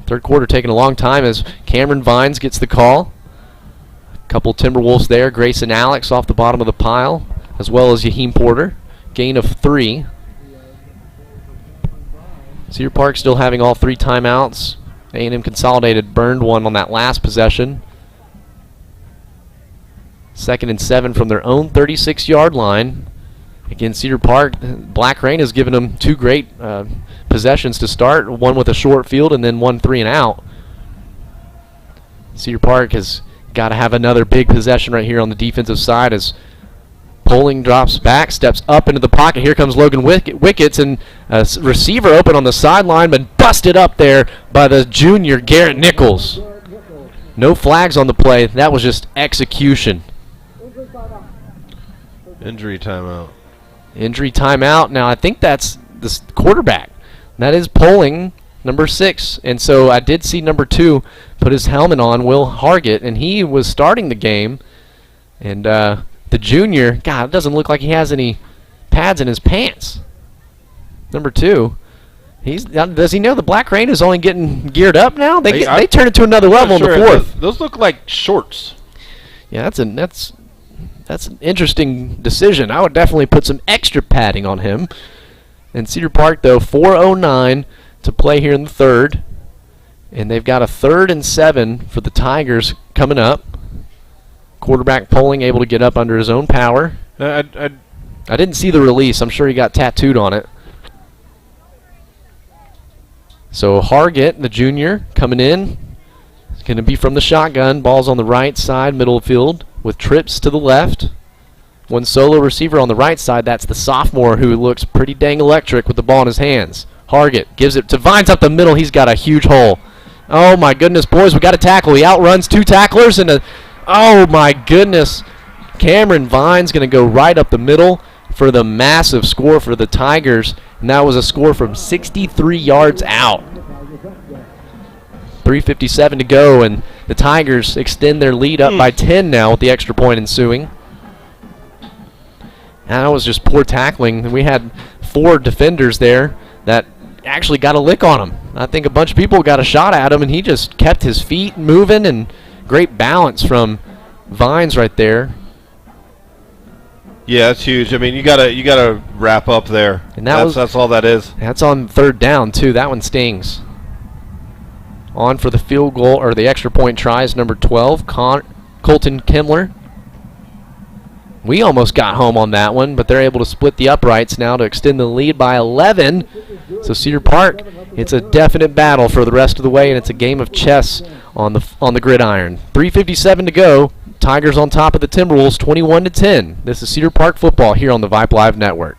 Third quarter taking a long time as Cameron Vines gets the call. Couple Timberwolves there. Grayson Alex off the bottom of the pile, as well as Yaheem Porter. Gain of 3. Cedar Park still having all 3 timeouts. A&M Consolidated burned one on that last possession. 2nd and 7 from their own 36-yard line. Again, Cedar Park, Black Rain has given them 2 great possessions to start, one with a short field and then one 3 and out. Cedar Park has got to have another big possession right here on the defensive side as Poling drops back, steps up into the pocket. Here comes Logan Wickets, and a receiver open on the sideline, but busted up there by the junior Garrett Nichols. No flags on the play. That was just execution. Injury timeout. Injury timeout. Now, I think that's the quarterback. That is Poling, number 6. And so I did see number 2 put his helmet on, Will Hargett, and he was starting the game. And the junior, God, it doesn't look like he has any pads in his pants. Number 2. Does he know the Black Rain is only getting geared up now? They turn it to another level in the 4th. Those look like shorts. Yeah, that's an interesting decision. I would definitely put some extra padding on him. And Cedar Park, though, 4:09 to play here in the 3rd. And they've got a 3rd and 7 for the Tigers coming up. Quarterback Poling able to get up under his own power. I didn't see the release. I'm sure he got tattooed on it. So Hargett, the junior, coming in. It's going to be from the shotgun. Ball's on the right side, middle of field, with trips to the left. One solo receiver on the right side. That's the sophomore who looks pretty dang electric with the ball in his hands. Hargett gives it to Vines up the middle. He's got a huge hole. Oh, my goodness, boys, we got a tackle. He outruns 2 tacklers and oh, my goodness. Cameron Vines going to go right up the middle for the massive score for the Tigers. And that was a score from 63 yards out. 3:57 to go, and the Tigers extend their lead up by 10 now with the extra point ensuing. And that was just poor tackling. We had 4 defenders there that actually got a lick on him. I think a bunch of people got a shot at him, and he just kept his feet moving, and great balance from Vines right there. Yeah, that's huge. I mean, you gotta wrap up there. And that's all that is. That's on 3rd down too. That one stings. On for the field goal or the extra point tries, number 12, Colton Kimler. We almost got home on that one, but they're able to split the uprights now to extend the lead by 11. So Cedar Park, it's a definite battle for the rest of the way, and it's a game of chess on the gridiron. 3:57 to go. Tigers on top of the Timberwolves, 21-10. This is Cedar Park football here on the Vype Live Network.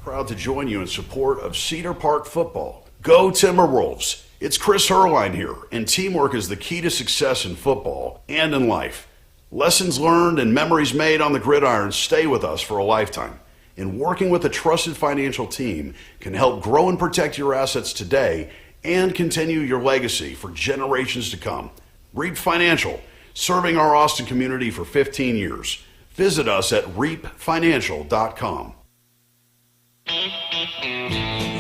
Proud to join you in support of Cedar Park football. Go Timberwolves! It's Chris Herline here, and teamwork is the key to success in football and in life. Lessons learned and memories made on the gridiron stay with us for a lifetime. And working with a trusted financial team can help grow and protect your assets today and continue your legacy for generations to come. Reap Financial, serving our Austin community for 15 years. Visit us at reapfinancial.com.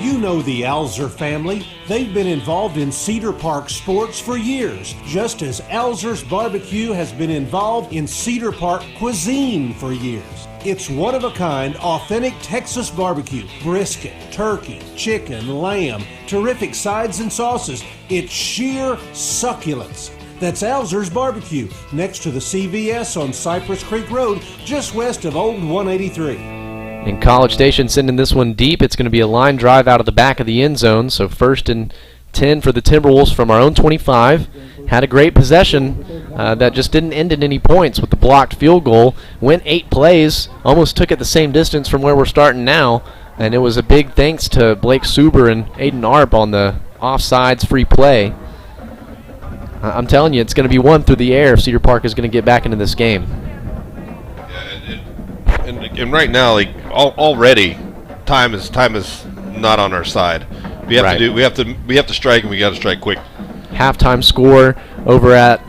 You know the Alzer family. They've been involved in Cedar Park sports for years, just as Alzer's Barbecue has been involved in Cedar Park cuisine for years. It's one-of-a-kind, authentic Texas barbecue. Brisket, turkey, chicken, lamb, terrific sides and sauces. It's sheer succulence. That's Alzer's Barbecue, next to the CVS on Cypress Creek Road, just west of Old 183. And College Station sending this one deep. It's going to be a line drive out of the back of the end zone. So 1st and 10 for the Timberwolves from our own 25. Had a great possession that just didn't end in any points with the blocked field goal. Went 8 plays, almost took it the same distance from where we're starting now. And it was a big thanks to Blake Suber and Aiden Arp on the offsides free play. I'm telling you, it's going to be one through the air if Cedar Park is going to get back into this game. And right now, like already, time is not on our side. We have to strike, and we got to strike quick. Halftime score over at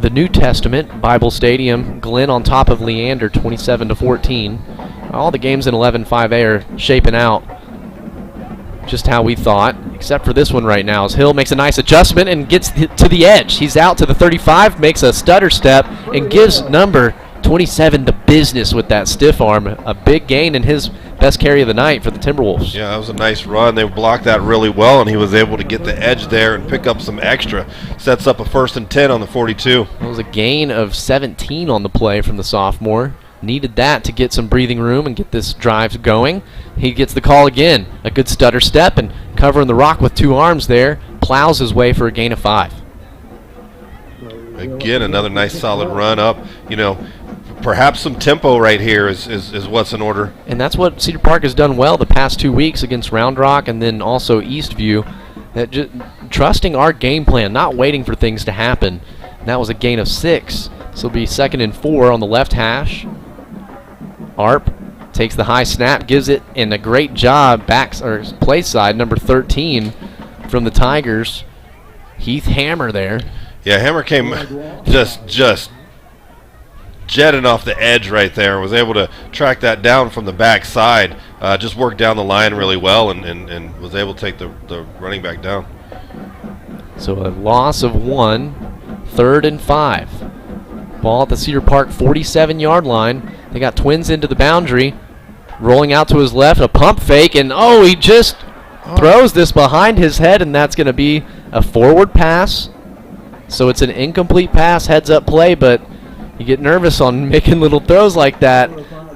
the New Testament Bible Stadium. Glenn on top of Leander, 27-14. All the games in 11-5A are shaping out. just how we thought, except for this one right now, as Hill makes a nice adjustment and gets to the edge. He's out to the 35, makes a stutter step, and gives number 27 the business with that stiff arm. A big gain in his best carry of the night for the Timberwolves. Yeah, that was a nice run. They blocked that really well, and he was able to get the edge there and pick up some extra. Sets up a 1st and 10 on the 42. It was a gain of 17 on the play from the sophomore. Needed that to get some breathing room and get this drive going. He gets the call again. A good stutter step and covering the rock with 2 arms there. Plows his way for a gain of 5. Again, another nice solid run up. Perhaps some tempo right here is what's in order. And that's what Cedar Park has done well the past 2 weeks against Round Rock and then also Eastview. That just trusting our game plan, not waiting for things to happen. And that was a gain of 6. So it'll be 2nd and 4 on the left hash. Arp takes the high snap, gives it, and a great job play side, number 13 from the Tigers. Heath Hammer there. Yeah, Hammer came just jetting off the edge right there. Was able to track that down from the back side. Just worked down the line really well and was able to take the running back down. So a loss of 1, 3rd and 5. Ball at the Cedar Park 47-yard line. They got twins into the boundary. Rolling out to his left, a pump fake, and he just throws this behind his head, and that's going to be a forward pass. So it's an incomplete pass, heads-up play, but you get nervous on making little throws like that.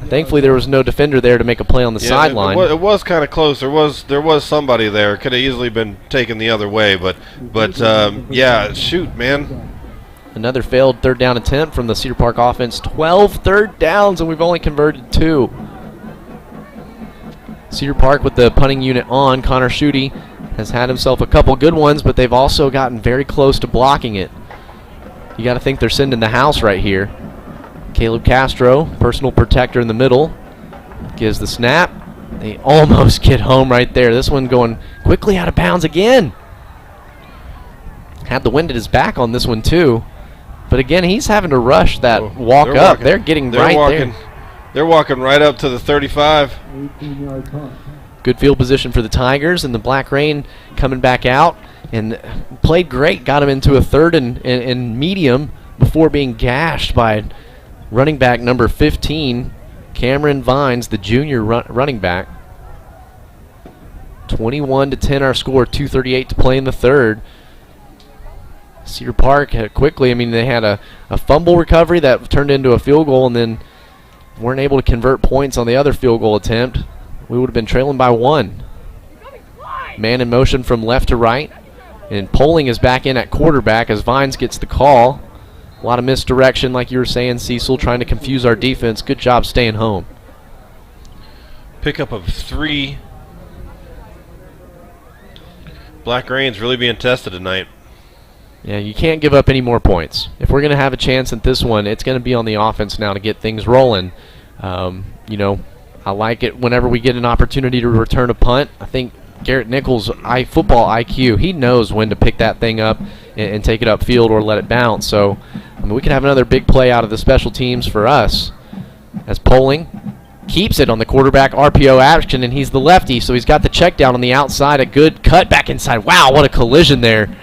Thankfully, there was no defender there to make a play on the sideline. It was kind of close. There was somebody there. Could have easily been taken the other way, but yeah, shoot, man. Another failed 3rd down attempt from the Cedar Park offense. 12 third downs, and we've only converted 2. Cedar Park with the punting unit on. Connor Schutte has had himself a couple good ones, but they've also gotten very close to blocking it. You got to think they're sending the house right here. Caleb Castro, personal protector in the middle, gives the snap. They almost get home right there. This one going quickly out of bounds again. Had the wind at his back on this one too. But again, he's having to rush that walk up. They're getting right there. They're walking right up to the 35. Good field position for the Tigers, and the Black Rain coming back out and played great. Got him into a 3rd and medium before being gashed by running back number 15, Cameron Vines, the junior running back. 21-10 our score, 2:38 to play in the 3rd. Cedar Park had quickly, they had a fumble recovery that turned into a field goal and then weren't able to convert points on the other field goal attempt. We would have been trailing by 1. Man in motion from left to right. And Poling is back in at quarterback as Vines gets the call. A lot of misdirection, like you were saying, Cecil, trying to confuse our defense. Good job staying home. Pickup of 3. Black Rain's really being tested tonight. Yeah, you can't give up any more points. If we're going to have a chance at this one, it's going to be on the offense now to get things rolling. I like it whenever we get an opportunity to return a punt. I think Garrett Nichols' football IQ, he knows when to pick that thing up and take it upfield or let it bounce. So, we could have another big play out of the special teams for us. As Poling keeps it on the quarterback RPO action, and he's the lefty, so he's got the check down on the outside. A good cut back inside. Wow, what a collision there.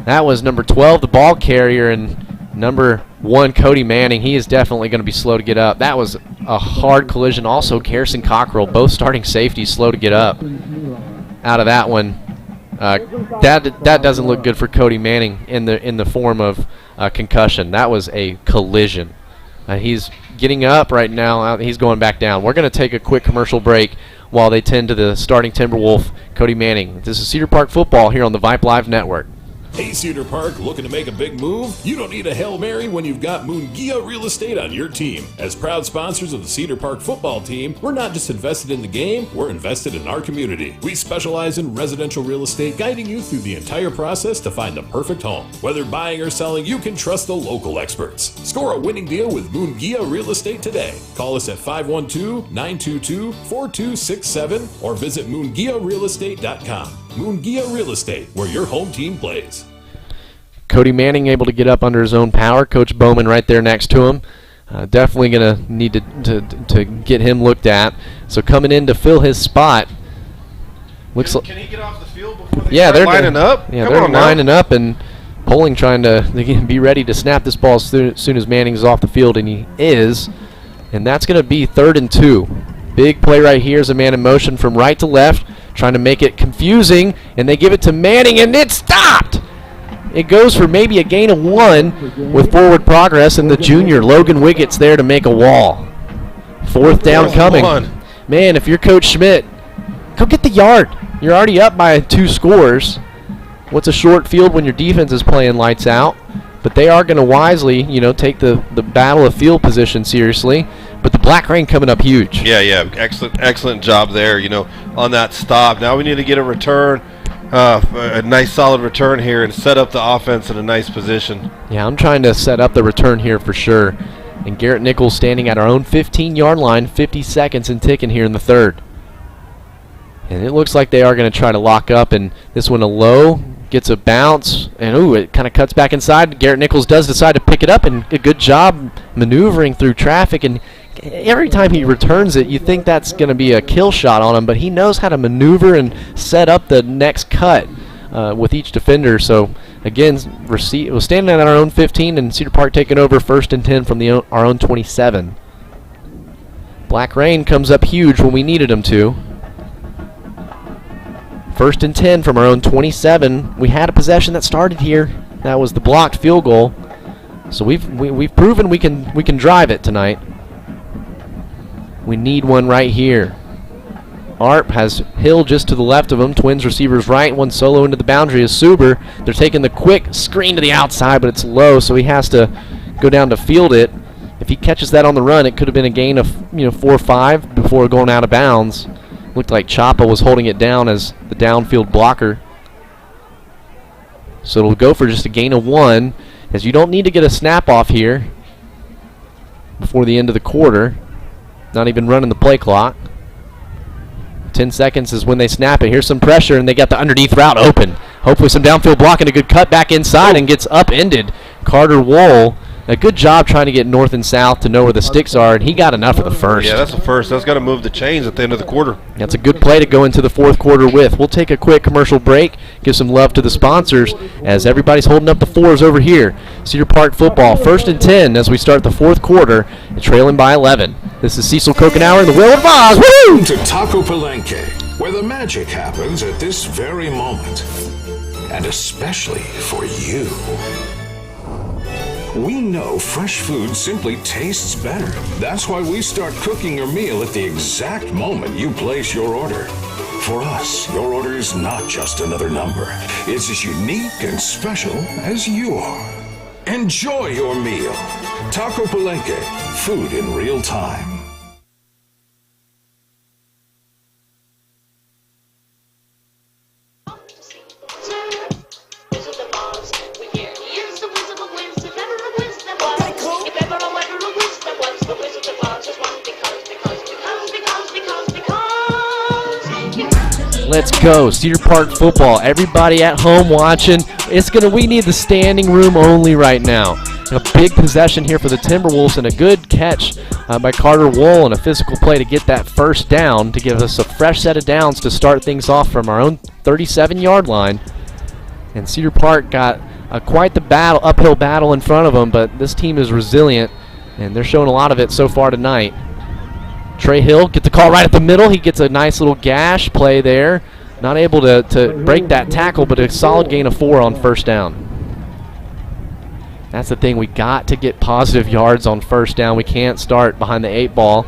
That was number 12, the ball carrier, and number 1, Cody Manning. He is definitely going to be slow to get up. That was a hard collision. Also, Garrison Cockrell, both starting safeties, slow to get up out of that one. That doesn't look good for Cody Manning in the form of concussion. That was a collision. He's getting up right now. He's going back down. We're going to take a quick commercial break while they tend to the starting Timberwolf, Cody Manning. This is Cedar Park football here on the Vype Live Network. Hey, Cedar Park, looking to make a big move? You don't need a Hail Mary when you've got Mungia Real Estate on your team. As proud sponsors of the Cedar Park football team, we're not just invested in the game, we're invested in our community. We specialize in residential real estate, guiding you through the entire process to find the perfect home. Whether buying or selling, you can trust the local experts. Score a winning deal with Mungia Real Estate today. Call us at 512-922-4267 or visit moongiarealestate.com. Moongia Real Estate, where your home team plays. Cody Manning able to get up under his own power. Coach Bowman right there next to him. Definitely going to need to get him looked at. So coming in to fill his spot Looks Can he get off the field before they they're lining up? Yeah, Come they're on now. lining up, and Poling trying to be ready to snap this ball as soon as Manning's off the field, and he is. And that's going to be 3rd and 2. Big play right here is a man in motion from right to left, trying to make it confusing, and they give it to Manning, and it's stopped! It goes for maybe a gain of 1 with forward progress, and the junior, Logan Wiggett's there to make a wall. 4th down coming. Man, if you're Coach Schmidt, go get the yard. You're already up by 2 scores. What's a short field when your defense is playing lights out? But they are going to wisely, take the battle of field position seriously. But the Black Rain coming up huge. Yeah. Excellent job there, on that stop. Now we need to get a return, a nice solid return here and set up the offense in a nice position. Yeah, I'm trying to set up the return here for sure. And Garrett Nichols standing at our own 15-yard line, 50 seconds and ticking here in the 3rd. And it looks like they are going to try to lock up, and this one a low, gets a bounce, and it kind of cuts back inside. Garrett Nichols does decide to pick it up, and a good job maneuvering through traffic, and every time he returns it, you think that's going to be a kill shot on him, but he knows how to maneuver and set up the next cut with each defender. So, again, we're standing at our own 15, and Cedar Park taking over 1st and 10 from our own 27. Black Rain comes up huge when we needed him to. 1st and 10 from our own 27. We had a possession that started here. That was the blocked field goal. So we've proven we can drive it tonight. We need one right here. Arp has Hill just to the left of him. Twins receivers right. One solo into the boundary is Suber. They're taking the quick screen to the outside, but it's low, so he has to go down to field it. If he catches that on the run, it could have been a gain of 4 or 5 before going out of bounds. Looked like Chapa was holding it down as the downfield blocker. So it'll go for just a gain of 1, as you don't need to get a snap off here before the end of the quarter. Not even running the play clock. 10 seconds is when they snap it. Here's some pressure, and they got the underneath route open. Hopefully some downfield block and a good cut back inside and gets upended. Carter Wool, a good job trying to get north and south to know where the sticks are, and he got enough of the first. Yeah, that's the first. That's got to move the chains at the end of the quarter. That's a good play to go into the 4th quarter with. We'll take a quick commercial break, give some love to the sponsors as everybody's holding up the 4s over here. Cedar Park football, 1st and 10 as we start the 4th quarter, and trailing by 11. This is Cecil Kokenauer and the Will of Oz. Woo! To Taco Palenque, where the magic happens at this very moment, and especially for you. We know fresh food simply tastes better. That's why we start cooking your meal at the exact moment you place your order. For us, your order is not just another number. It's as unique and special as you are. Enjoy your meal. Taco Palenque, food in real time. Let's go. Cedar Park football. Everybody at home watching. We need the standing room only right now. A big possession here for the Timberwolves and a good catch by Carter Wool and a physical play to get that 1st down to give us a fresh set of downs to start things off from our own 37-yard line. And Cedar Park got quite the uphill battle in front of them, but this team is resilient, and they're showing a lot of it so far tonight. Trey Hill gets the call right at the middle. He gets a nice little gash play there. Not able to break that tackle, but a solid gain of 4 on 1st down. That's the thing. We got to get positive yards on 1st down. We can't start behind the 8 ball.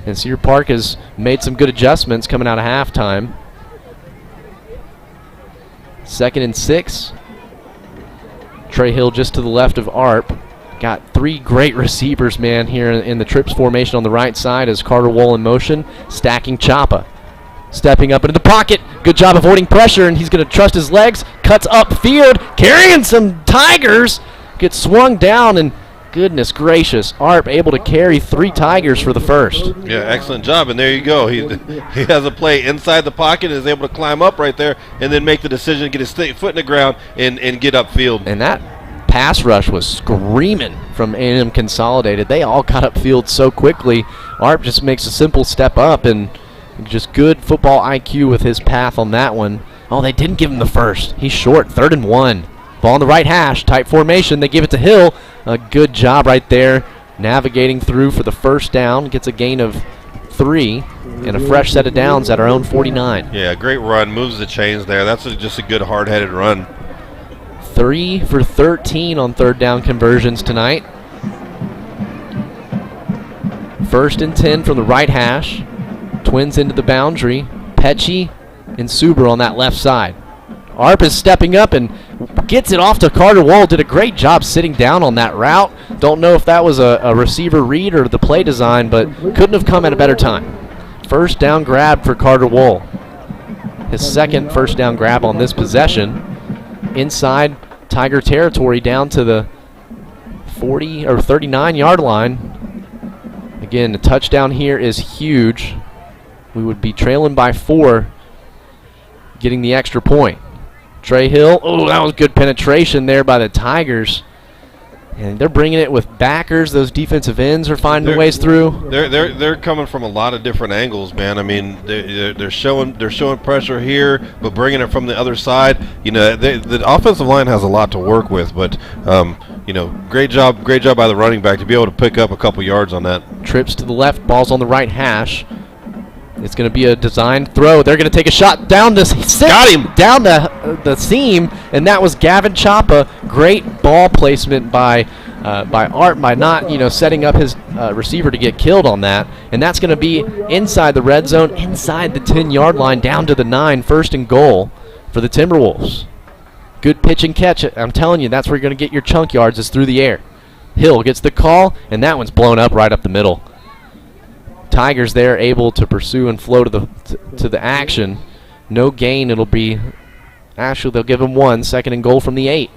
And Cedar Park has made some good adjustments coming out of halftime. 2nd and 6. Trey Hill just to the left of Arp. Got 3 great receivers, man, here in the trips formation on the right side as Carter Wool in motion, stacking Chapa. Stepping up into the pocket. Good job avoiding pressure, and he's going to trust his legs. Cuts upfield, carrying some Tigers. Gets swung down, and goodness gracious, Arp able to carry 3 Tigers for the 1st. Yeah, excellent job, and there you go. He has a play inside the pocket and is able to climb up right there and then make the decision to get his foot in the ground and get upfield. And that pass rush was screaming from A&M Consolidated. They all got upfield so quickly. Arp just makes a simple step up and Just good football IQ with his path on that one. Oh, they didn't give him the first. He's short, 3rd and 1. Ball on the right hash, tight formation. They give it to Hill. A good job right there, navigating through for the first down. Gets a gain of 3 and a fresh set of downs at our own 49. Yeah, great run. Moves the chains there. That's just a good hard-headed run. 3 for 13 on 3rd down conversions tonight. 1st and 10 from the right hash. Twins into the boundary. Pecci and Suber on that left side. Arp is stepping up and gets it off to Carter Wohl. Did a great job sitting down on that route. Don't know if that was a receiver read or the play design, but couldn't have come at a better time. First down grab for Carter Wohl. His 2nd first down grab on this possession. Inside Tiger territory down to the 40 or 39-yard line. Again, the touchdown here is huge. We would be trailing by 4, getting the extra point. Trey Hill, oh, that was good penetration there by the Tigers. And they're bringing it with backers. Those defensive ends are finding ways through. They're coming from a lot of different angles, man. I mean, they're showing pressure here, but bringing it from the other side. You know, the offensive line has a lot to work with, but you know, great job by the running back to be able to pick up a couple yards on that. Trips to the left, ball's on the right hash. It's going to be a designed throw. They're going to take a shot down the down the seam, and that was Gavin Chapa. Great ball placement by Art by not setting up his receiver to get killed on that, and that's going to be inside the red zone, inside the 10-yard line, down to the 9, 1st and goal for the Timberwolves. Good pitch and catch. I'm telling you, that's where you're going to get your chunk yards is through the air. Hill gets the call, and that one's blown up right up the middle. Tigers there able to pursue and flow to the action. No gain. It'll be actually they'll give him 1, 2nd and goal from the 8.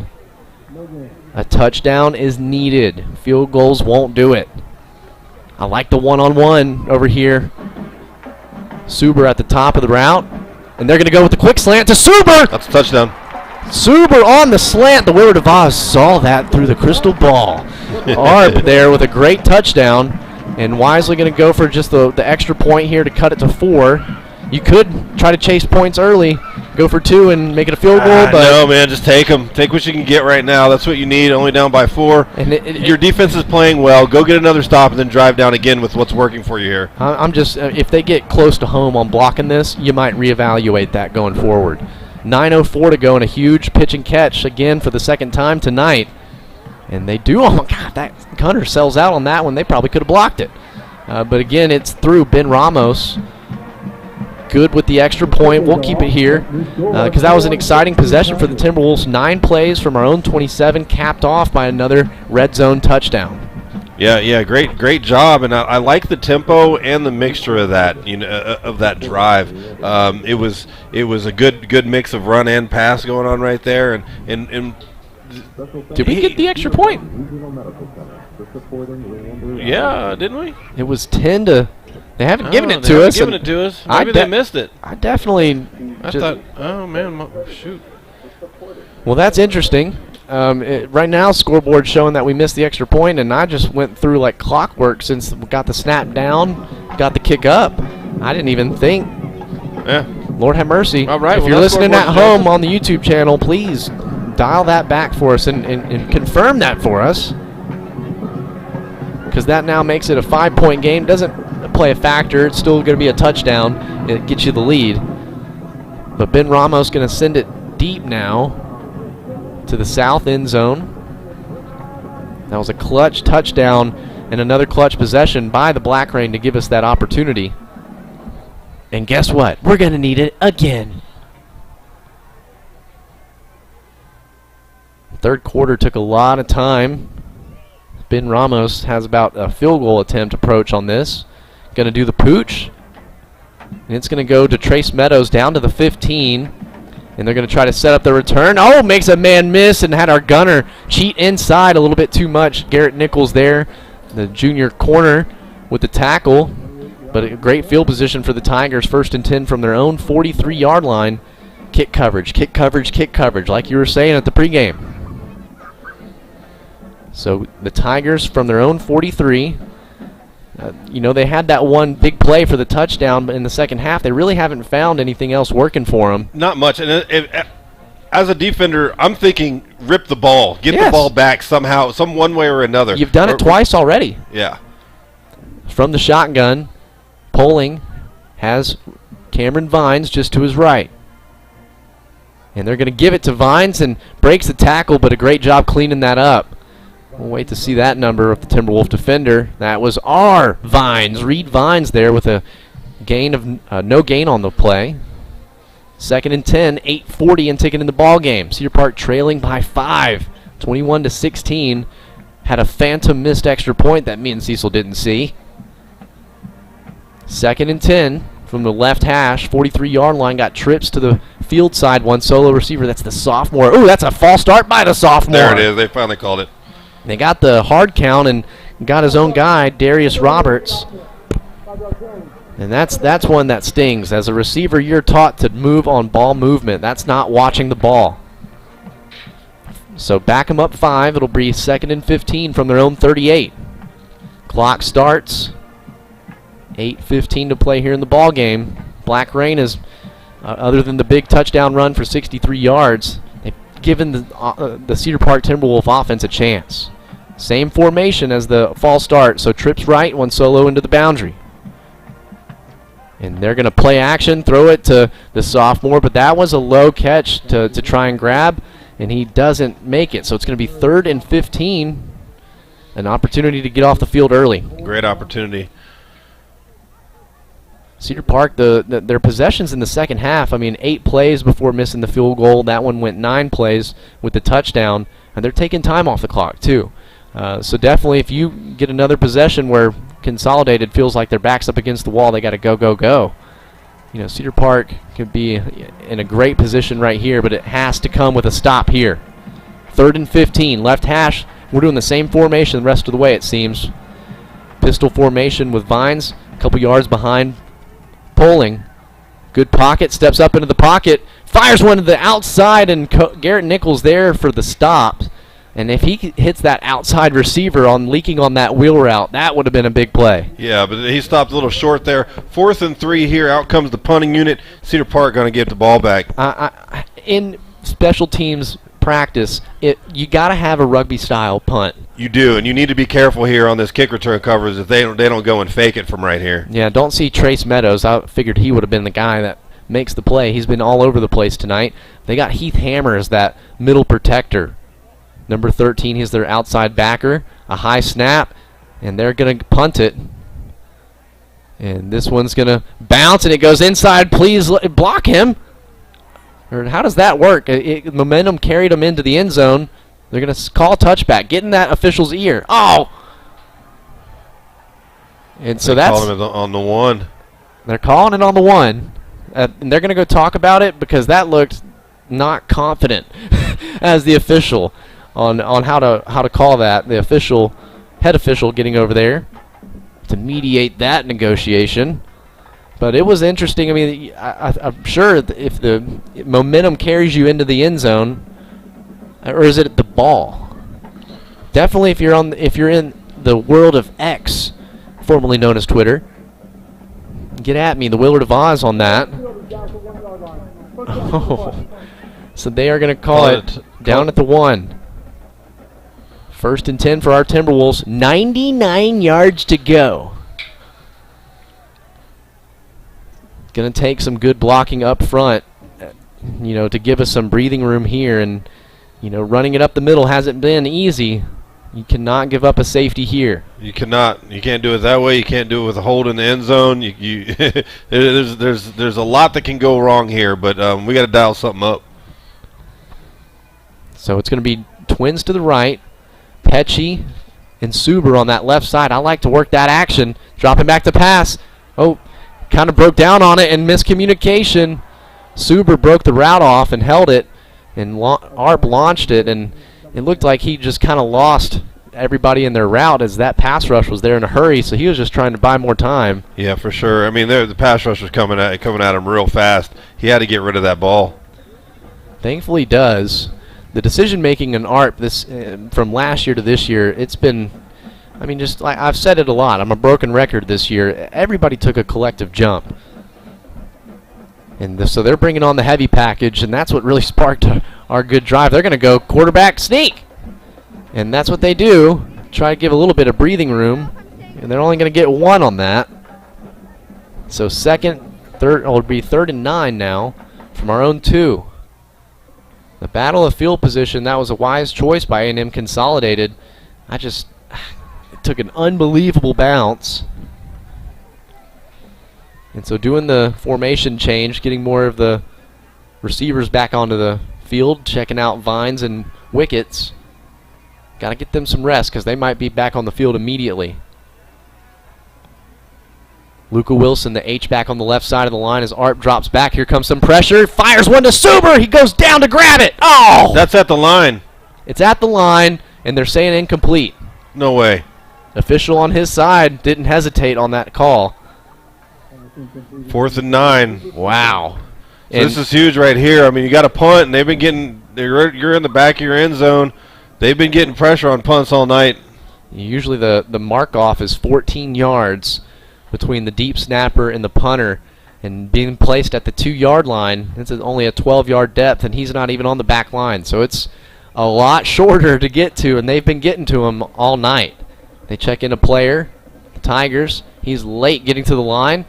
A touchdown is needed. Field goals won't do it. I like the one-on-one over here. Suber at the top of the route, and they're going to go with the quick slant to Suber. That's a touchdown. Suber on the slant. The Wizard of Oz saw that through the crystal ball. Arp there with a great touchdown. And Wisely going to go for just the extra point here to cut it to 4. You could try to chase points early, go for 2 and make it a field goal. But no, man, just take them. Take what you can get right now. That's what you need, only down by 4. And your defense is playing well. Go get another stop and then drive down again with what's working for you here. I'm just, if they get close to home on blocking this, you might reevaluate that going forward. 9:04 to go and a huge pitch and catch again for the 2nd time tonight. And they do. Oh, my God, that Gunner sells out on that one. They probably could have blocked it. But, again, it's through Ben Ramos. Good with the extra point. We'll keep it here because that was an exciting possession for the Timberwolves. 9 plays from our own 27, capped off by another red zone touchdown. Yeah, great job, and I like the tempo and the mixture of that, of that drive. It was a good mix of run and pass going on right there, and did we get the extra point? Yeah, didn't we? It was 10 to. They haven't given it to us. Maybe they missed it. I definitely. I thought. Oh man, shoot. Well, that's interesting. Right now, scoreboard showing that we missed the extra point, and I just went through like clockwork since we got the snap down, got the kick up. I didn't even think. Yeah. Lord have mercy. All right. If you're listening at home on the YouTube channel, please dial that back for us and confirm that for us, because that now makes it a 5-point game. Doesn't play a factor. It's still going to be a touchdown. It gets you the lead. But Ben Ramos going to send it deep now to the south end zone. That was a clutch touchdown and another clutch possession by the Black Rain to give us that opportunity. And guess what? We're going to need it again. Third quarter took a lot of time. Ben Ramos has about a field goal attempt approach on this. Going to do the pooch. And it's going to go to Trace Meadows down to the 15. And they're going to try to set up the return. Oh, makes a man miss and had our gunner cheat inside a little bit too much. Garrett Nichols there, the junior corner with the tackle. But a great field position for the Tigers. 1st and 10 from their own 43-yard line. Kick coverage, kick coverage, kick coverage, like you were saying at the pregame. So the Tigers from their own 43. They had that one big play for the touchdown, but in the second half, they really haven't found anything else working for them. Not much. And as a defender, I'm thinking rip the ball. Get the ball back somehow, one way or another. You've done it twice already. Yeah. From the shotgun, Poling has Cameron Vines just to his right. And they're going to give it to Vines and breaks the tackle, but a great job cleaning that up. We'll wait to see that number of the Timberwolf defender. That was our Vines. Reed Vines there with a gain of no gain on the play. 2nd and 10, 8:40 and ticking in the ball game. Cedar Park trailing by 5, 21-16. Had a phantom missed extra point that me and Cecil didn't see. 2nd and 10 from the left hash, 43-yard line. Got trips to the field side. One solo receiver. That's the sophomore. Ooh, that's a false start by the sophomore. There it is. They finally called it. They got the hard count and got his own guy, Darius Roberts. And that's one that stings. As a receiver, you're taught to move on ball movement. That's not watching the ball. So back them up 5. It'll be 2nd and 15 from their own 38. Clock starts. 8:15 to play here in the ball game. Black Rain is, other than the big touchdown run for 63 yards, they've given the Cedar Park Timberwolf offense a chance. Same formation as the fall start. So trips right, one solo into the boundary. And they're going to play action, throw it to the sophomore, but that was a low catch to try and grab, and he doesn't make it. So it's going to be 3rd and 15, an opportunity to get off the field early. Great opportunity. Cedar Park, their possessions in the second half, 8 plays before missing the field goal. That one went 9 plays with the touchdown, and they're taking time off the clock too. So definitely if you get another possession where Consolidated feels like their back's up against the wall, they got to go. Cedar Park could be in a great position right here, but it has to come with a stop here. 3rd and 15, left hash. We're doing the same formation the rest of the way, it seems. Pistol formation with Vines, a couple yards behind Poling. Good pocket, steps up into the pocket, fires one to the outside, and Garrett Nichols there for the stop. And if he hits that outside receiver on leaking on that wheel route, that would have been a big play. Yeah, but he stopped a little short there. 4th and 3 here. Out comes the punting unit. Cedar Park going to get the ball back. In special teams practice, you got to have a rugby-style punt. You do, and you need to be careful here on this kick return coverage if they don't go and fake it from right here. Yeah, don't see Trace Meadows. I figured he would have been the guy that makes the play. He's been all over the place tonight. They got Heath Hammer as that middle protector. Number 13, he's their outside backer. A high snap, and they're going to punt it. And this one's going to bounce, and it goes inside. Please block him. Or how does that work? Momentum carried him into the end zone. They're going to call touchback. Get in that official's ear. Oh! And so that's... calling it on the 1. They're calling it on the 1. And they're going to go talk about it because that looked not confident as the official. On how to call that. The head official getting over there to mediate that negotiation. But it was interesting. I'm sure if the momentum carries you into the end zone, or is it the ball? Definitely if you're in the world of X, formerly known as Twitter, get at me, the Willard of Oz on that. Oh. So they are going to call it down at the 1. 1st and 10 for our Timberwolves. 99 yards to go. Going to take some good blocking up front, to give us some breathing room here. And, running it up the middle hasn't been easy. You cannot give up a safety here. You cannot. You can't do it that way. You can't do it with a hold in the end zone. There's a lot that can go wrong here, but we got to dial something up. So it's going to be twins to the right. Pecci and Suber on that left side. I like to work that action. Dropping back to pass. Oh, kind of broke down on it and miscommunication. Suber broke the route off and held it, and Arp launched it, and it looked like he just kind of lost everybody in their route as that pass rush was there in a hurry, so he was just trying to buy more time. Yeah, for sure. The pass rush was coming at him real fast. He had to get rid of that ball. Thankfully he does. The decision-making in ARP from last year to this year, it's been I mean, just like I've said it a lot. I'm a broken record this year. Everybody took a collective jump. And so they're bringing on the heavy package, and that's what really sparked our good drive. They're going to go quarterback sneak. And that's what they do. Try to give a little bit of breathing room. And they're only going to get 1 on that. So it'll be 3rd and 9 now from our own 2. The battle of field position, that was a wise choice by A&M Consolidated. It took an unbelievable bounce. And so doing the formation change, getting more of the receivers back onto the field, checking out Vines and Wickets. Got to get them some rest because they might be back on the field immediately. Luca Wilson, the H-back on the left side of the line as Arp drops back. Here comes some pressure. Fires one to Suber. He goes down to grab it. Oh! That's at the line. It's at the line, and they're saying incomplete. No way. Official on his side didn't hesitate on that call. 4th and 9. Wow. So this is huge right here. I mean, you got a punt, and they've been getting – you're in the back of your end zone. They've been getting pressure on punts all night. Usually the mark-off is 14 yards between the deep snapper and the punter, and being placed at the 2-yard line. This is only a 12-yard depth, and he's not even on the back line. So it's a lot shorter to get to, and they've been getting to him all night. They check in a player, the Tigers. He's late getting to the line,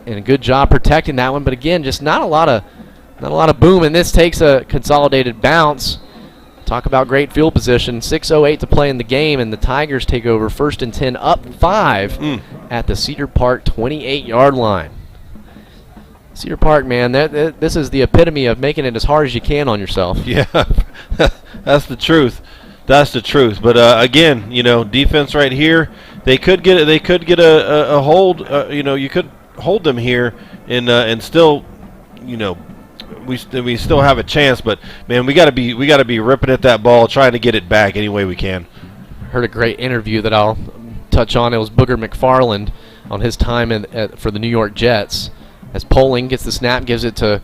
and a good job protecting that one. But again, just not a lot of boom, and this takes a consolidated bounce. Talk about great field position. 6:08 to play in the game, and the Tigers take over 1st and 10, up 5 at the Cedar Park 28-yard line. Cedar Park, man, this is the epitome of making it as hard as you can on yourself. Yeah, that's the truth. That's the truth. But again, defense right here. They could get a hold. You could hold them here and still, we still have a chance. But man, we got to be ripping at that ball, trying to get it back any way we can. Heard a great interview that I'll touch on. It was Booger McFarland on his time for the New York Jets. As Poling gets the snap, gives it to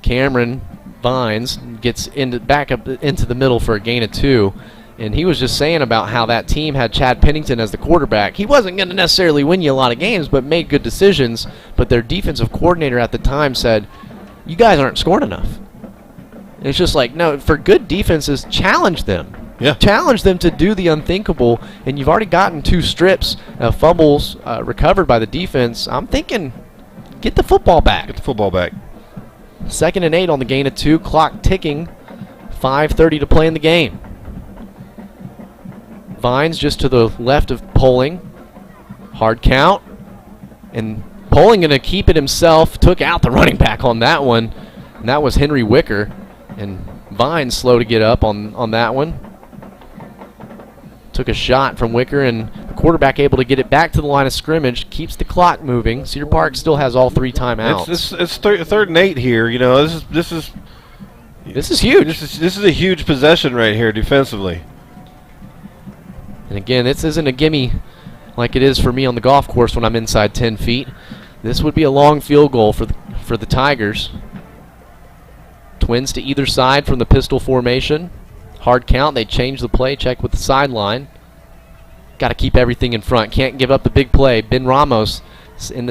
Cameron Vines, gets back up into the middle for a gain of 2. And he was just saying about how that team had Chad Pennington as the quarterback. He wasn't going to necessarily win you a lot of games, but made good decisions. But their defensive coordinator at the time said, you guys aren't scoring enough. And it's just like, no, for good defenses, challenge them. Yeah. Challenge them to do the unthinkable, and you've already gotten 2 strips of fumbles recovered by the defense. I'm thinking, get the football back. Get the football back. 2nd and 8 on the gain of 2, clock ticking, 5:30 to play in the game. Vines just to the left of Poling. Hard count. And Poling going to keep it himself. Took out the running back on that one. And that was Henry Wicker. And Vines slow to get up on that one. Took a shot from Wicker, and the quarterback able to get it back to the line of scrimmage. Keeps the clock moving. Cedar Park still has all 3 timeouts. It's 3rd and 8 here. This is huge. This is a huge possession right here defensively. And again, this isn't a gimme like it is for me on the golf course when I'm inside 10 feet. This would be a long field goal for the Tigers. Twins to either side from the pistol formation. Hard count. They change the play. Check with the sideline. Got to keep everything in front. Can't give up the big play. Ben Ramos in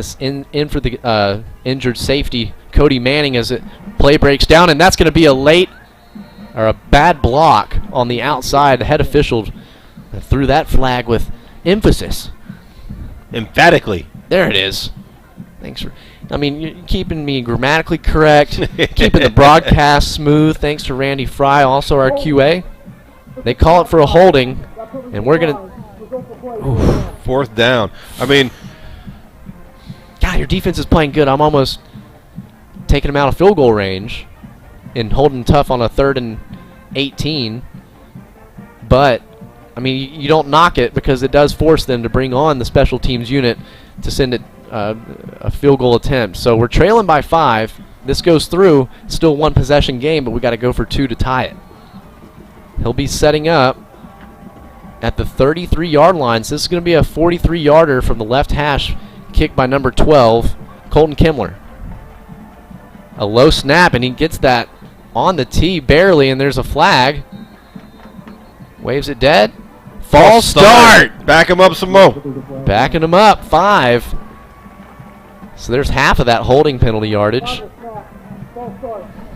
for the injured safety Cody Manning as it play breaks down, and that's going to be a bad block on the outside. The head official threw that flag with emphasis. Emphatically. There it is. Thanks for... you're keeping me grammatically correct, keeping the broadcast smooth. Thanks to Randy Fry, also our QA. They call it for a holding, and we're going to... 4th down. God, your defense is playing good. I'm almost taking them out of field goal range and holding tough on a 3rd and 18. But... you don't knock it because it does force them to bring on the special teams unit to send it a field goal attempt. So we're trailing by 5. This goes through. Still 1 possession game, but we got to go for 2 to tie it. He'll be setting up at the 33-yard line. So this is going to be a 43-yarder from the left hash, kicked by number 12, Colton Kimmler. A low snap, and he gets that on the tee barely, and there's a flag. Waves it dead. False start. Back him up some more. Backing him up, 5. So there's half of that holding penalty yardage.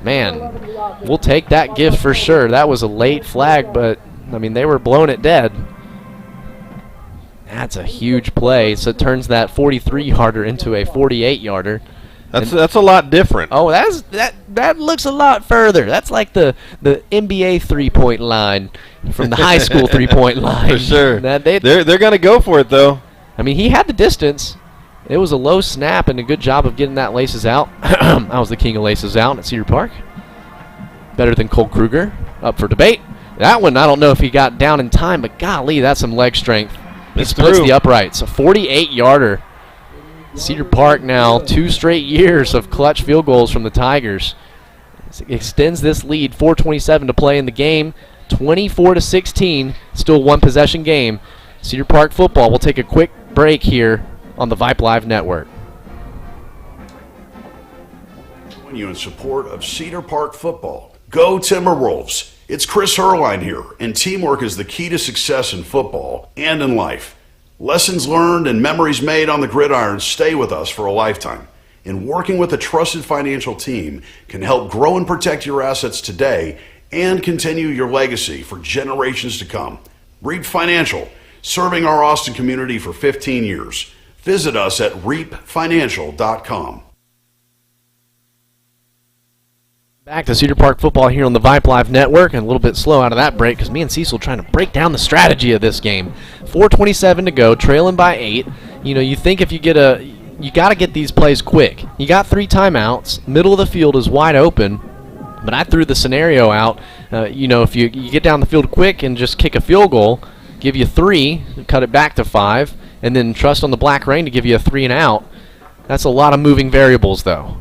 Man, we'll take that gift for sure. That was a late flag, but, I mean, they were blowing it dead. That's a huge play. So it turns that 43-yarder into a 48-yarder. That's a lot different. Oh, that looks a lot further. That's like the NBA 3-point line from the high school 3-point line. For sure. They're going to go for it, though. I mean, he had the distance. It was a low snap and a good job of getting that laces out. I was the king of laces out at Cedar Park. Better than Cole Kruger. Up for debate. That one, I don't know if he got down in time, but golly, that's some leg strength. He splits the uprights. A 48-yarder. Cedar Park now 2 straight years of clutch field goals from the Tigers. Extends this lead. 4:27 to play in the game. 24-16. Still 1 possession game. Cedar Park football. We'll take a quick break here on the Vype Live Network. Join you in support of Cedar Park football. Go Timberwolves! It's Chris Herline here, and teamwork is the key to success in football and in life. Lessons learned and memories made on the gridiron stay with us for a lifetime. And working with a trusted financial team can help grow and protect your assets today and continue your legacy for generations to come. Reap Financial, serving our Austin community for 15 years. Visit us at reapfinancial.com. Back to Cedar Park football here on the Vype Live Network, and a little bit slow out of that break because me and Cecil trying to break down the strategy of this game. 4:27 to go, trailing by 8. You know, you think if you you got to get these plays quick. You got 3 timeouts. Middle of the field is wide open, but I threw the scenario out. You know, if you get down the field quick and just kick a field goal, give you 3, cut it back to 5, and then trust on the Black Rain to give you a 3 and out. That's a lot of moving variables, though.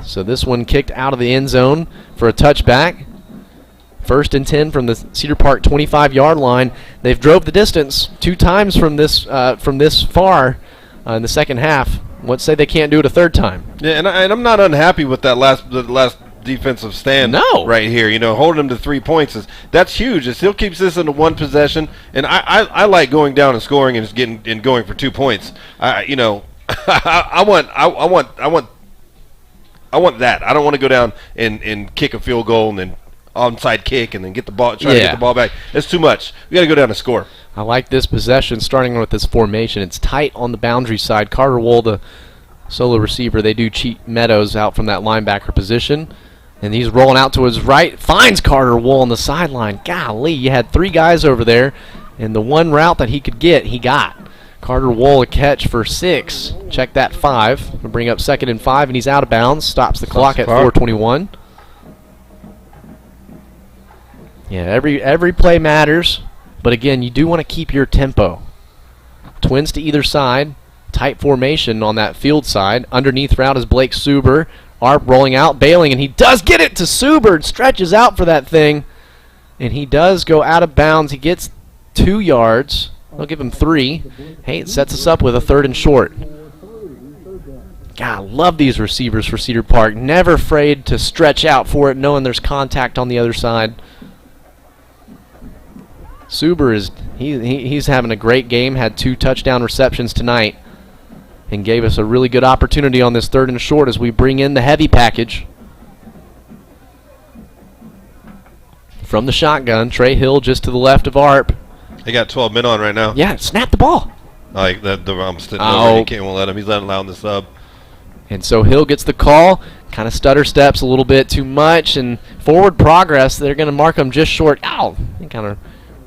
So this one kicked out of the end zone for a touchback. 1st and 10 from the Cedar Park 25-yard line. They've drove the distance 2 times from this far in the second half. Let's say they can't do it a 3rd time. Yeah, and I'm not unhappy with that the last defensive stand right here. You know, holding them to 3 points that's huge. It still keeps this into 1 possession, and I like going down and scoring and just getting and going for 2 points. You know, I want that. I don't want to go down and kick a field goal and then onside kick and then get the ball, try to get the ball back. That's too much. We got to go down and score. I like this possession starting with this formation. It's tight on the boundary side. Carter Wool, the solo receiver, they do cheat Meadows out from that linebacker position. And he's rolling out to his right. Finds Carter Wool on the sideline. Golly, you had 3 guys over there. And the one route that he could get, he got. Carter Wool a catch for 6. Check that 5. We'll bring up 2nd and 5, and he's out of bounds. Stops the clock at 4:21. Yeah, every play matters, but again, you do want to keep your tempo. Twins to either side, tight formation on that field side. Underneath route is Blake Suber. Arp rolling out, bailing, and he does get it to Suber. Stretches out for that thing, and he does go out of bounds. He gets 2 yards. They'll give him 3. Hey, it sets us up with a 3rd and short. God, I love these receivers for Cedar Park. Never afraid to stretch out for it, knowing there's contact on the other side. Suber he's having a great game. Had 2 touchdown receptions tonight, and gave us a really good opportunity on this 3rd and short as we bring in the heavy package. From the shotgun, Trey Hill just to the left of Arp. They got 12 men on right now. Yeah, snap the ball. Like I'm sitting over. He can't let him. He's not allowing the sub. And so Hill gets the call. Kind of stutter steps a little bit too much, and forward progress. They're going to mark him just short. Ow! They kind of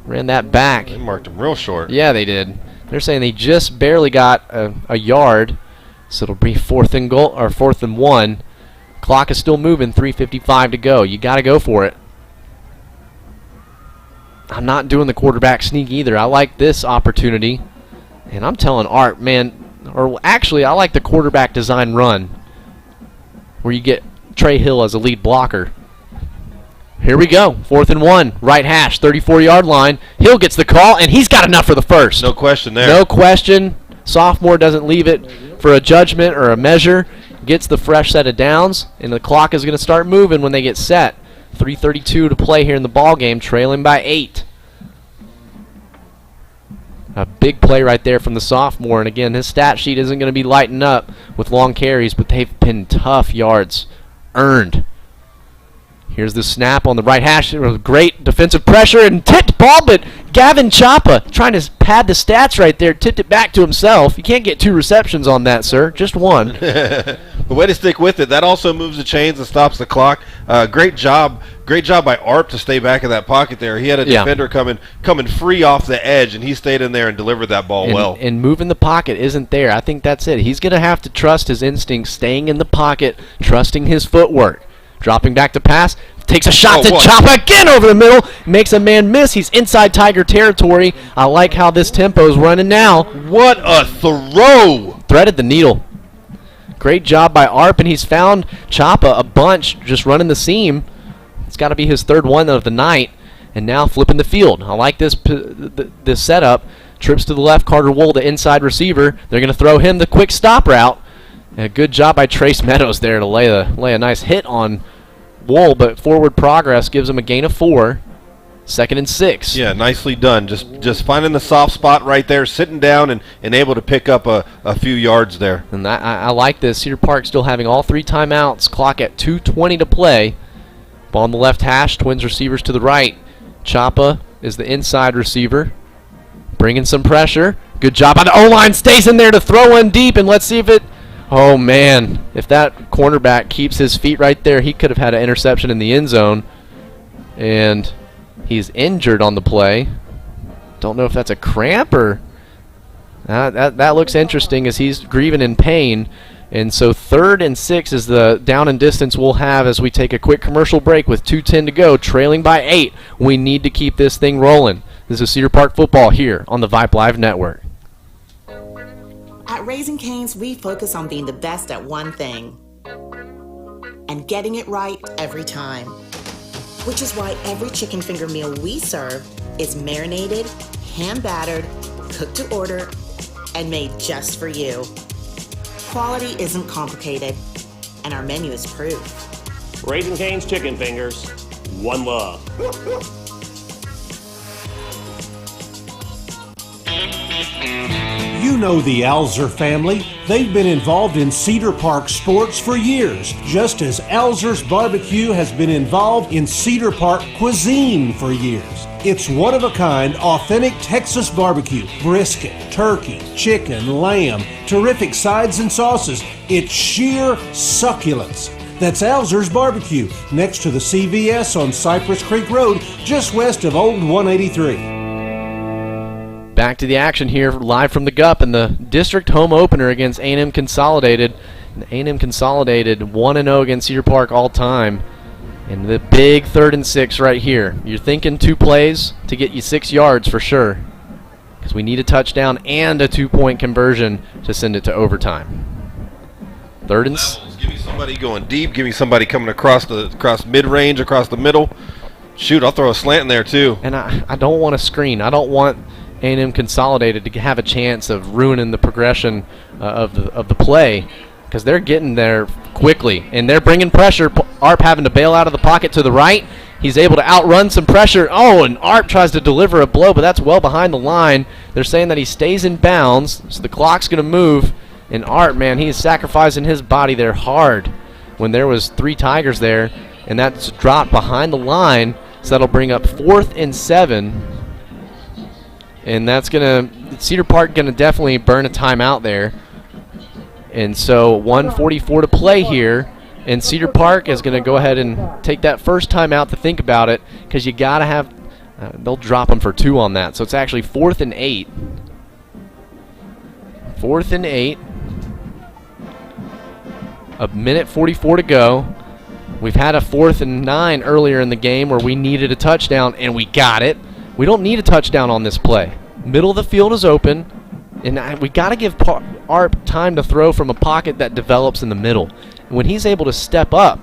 ran that back. They marked him real short. Yeah, they did. They're saying they just barely got a yard, so it'll be 4th and goal or 4th and 1. Clock is still moving. 3:55 to go. You got to go for it. I'm not doing the quarterback sneak either. I like this opportunity. And I'm telling Art, man, or actually I like the quarterback design run where you get Trey Hill as a lead blocker. Here we go. 4th and 1. Right hash, 34-yard line. Hill gets the call, and he's got enough for the 1st. No question there. No question. Sophomore doesn't leave it for a judgment or a measure. Gets the fresh set of downs, and the clock is going to start moving when they get set. 3:32 to play here in the ball game, trailing by 8. A big play right there from the sophomore. And again, his stat sheet isn't going to be lighting up with long carries, but they've been tough yards earned. Here's the snap on the right hash. Great defensive pressure and tipped ball, but Gavin Chapa trying to pad the stats right there, tipped it back to himself. You can't get 2 receptions on that, sir. Just 1. The way to stick with it. That also moves the chains and stops the clock. Great job by Arp to stay back in that pocket there. He had a defender coming free off the edge, and he stayed in there and delivered that ball well. And moving the pocket isn't there. I think that's it. He's going to have to trust his instincts, staying in the pocket, trusting his footwork. Dropping back to pass, takes a shot to Chapa again over the middle, makes a man miss. He's inside Tiger territory. I like how this tempo's running now. What a throw! Threaded the needle. Great job by Arp, and he's found Chapa a bunch just running the seam. It's got to be his 3rd one of the night, and now flipping the field. I like this setup. Trips to the left, Carter Wool, the inside receiver. They're going to throw him the quick stop route. And a good job by Trace Meadows there to lay a nice hit on Wool, but forward progress gives him a gain of 4. 2nd and 6. Yeah, nicely done. Just finding the soft spot right there, sitting down and able to pick up a few yards there. And I like this. Cedar Park still having all 3 timeouts. Clock at 2:20 to play. Ball on the left hash. Twins receivers to the right. Chapa is the inside receiver. Bringing some pressure. Good job on the O-line. Stays in there to throw one deep, and let's see if it... Oh, man. If that cornerback keeps his feet right there, he could have had an interception in the end zone. And he's injured on the play. Don't know if that's a cramp or... that looks interesting as he's grieving in pain. And so 3rd and 6 is the down and distance we'll have as we take a quick commercial break with 2:10 to go, trailing by 8. We need to keep this thing rolling. This is Cedar Park football here on the Vype Live Network. At Raising Cane's, we focus on being the best at one thing and getting it right every time. Which is why every chicken finger meal we serve is marinated, hand-battered, cooked to order, and made just for you. Quality isn't complicated, and our menu is proof. Raising Cane's chicken fingers. One love. You know the Alzer family. They've been involved in Cedar Park sports for years, just as Alzer's Barbecue has been involved in Cedar Park cuisine for years. It's one-of-a-kind, authentic Texas barbecue. Brisket, turkey, chicken, lamb, terrific sides and sauces. It's sheer succulence. That's Alzer's Barbecue, next to the CVS on Cypress Creek Road, just west of Old 183. Back to the action here, live from the GUP in the district home opener against A&M Consolidated. And A&M Consolidated 1-0 against Cedar Park all time. And the big 3rd and 6 right here. You're thinking 2 plays to get you 6 yards for sure, because we need a touchdown and a 2-point conversion to send it to overtime. 3rd and 6. Give me somebody going deep. Give me somebody coming across mid-range, across the middle. Shoot, I'll throw a slant in there too. And I don't want to screen. I don't want A&M Consolidated to have a chance of ruining the progression of the play, because they're getting there quickly and they're bringing pressure. Arp having to bail out of the pocket to the right. He's able to outrun some pressure. Oh, and Arp tries to deliver a blow, but that's well behind the line. They're saying that he stays in bounds, so the clock's going to move. And Arp, man, he is sacrificing his body there hard when there was 3 Tigers there, and that's dropped behind the line, so that'll bring up 4th and 7. And that's Cedar Park going to definitely burn a timeout there. And so 1:44 to play here. And Cedar Park is going to go ahead and take that first timeout to think about it, because you got to have, they'll drop them for 2 on that. So it's actually 4th and 8. 4th and 8. A minute 44 to go. We've had a 4th and 9 earlier in the game where we needed a touchdown, and we got it. We don't need a touchdown on this play. Middle of the field is open, and we got to give Arp time to throw from a pocket that develops in the middle. And when he's able to step up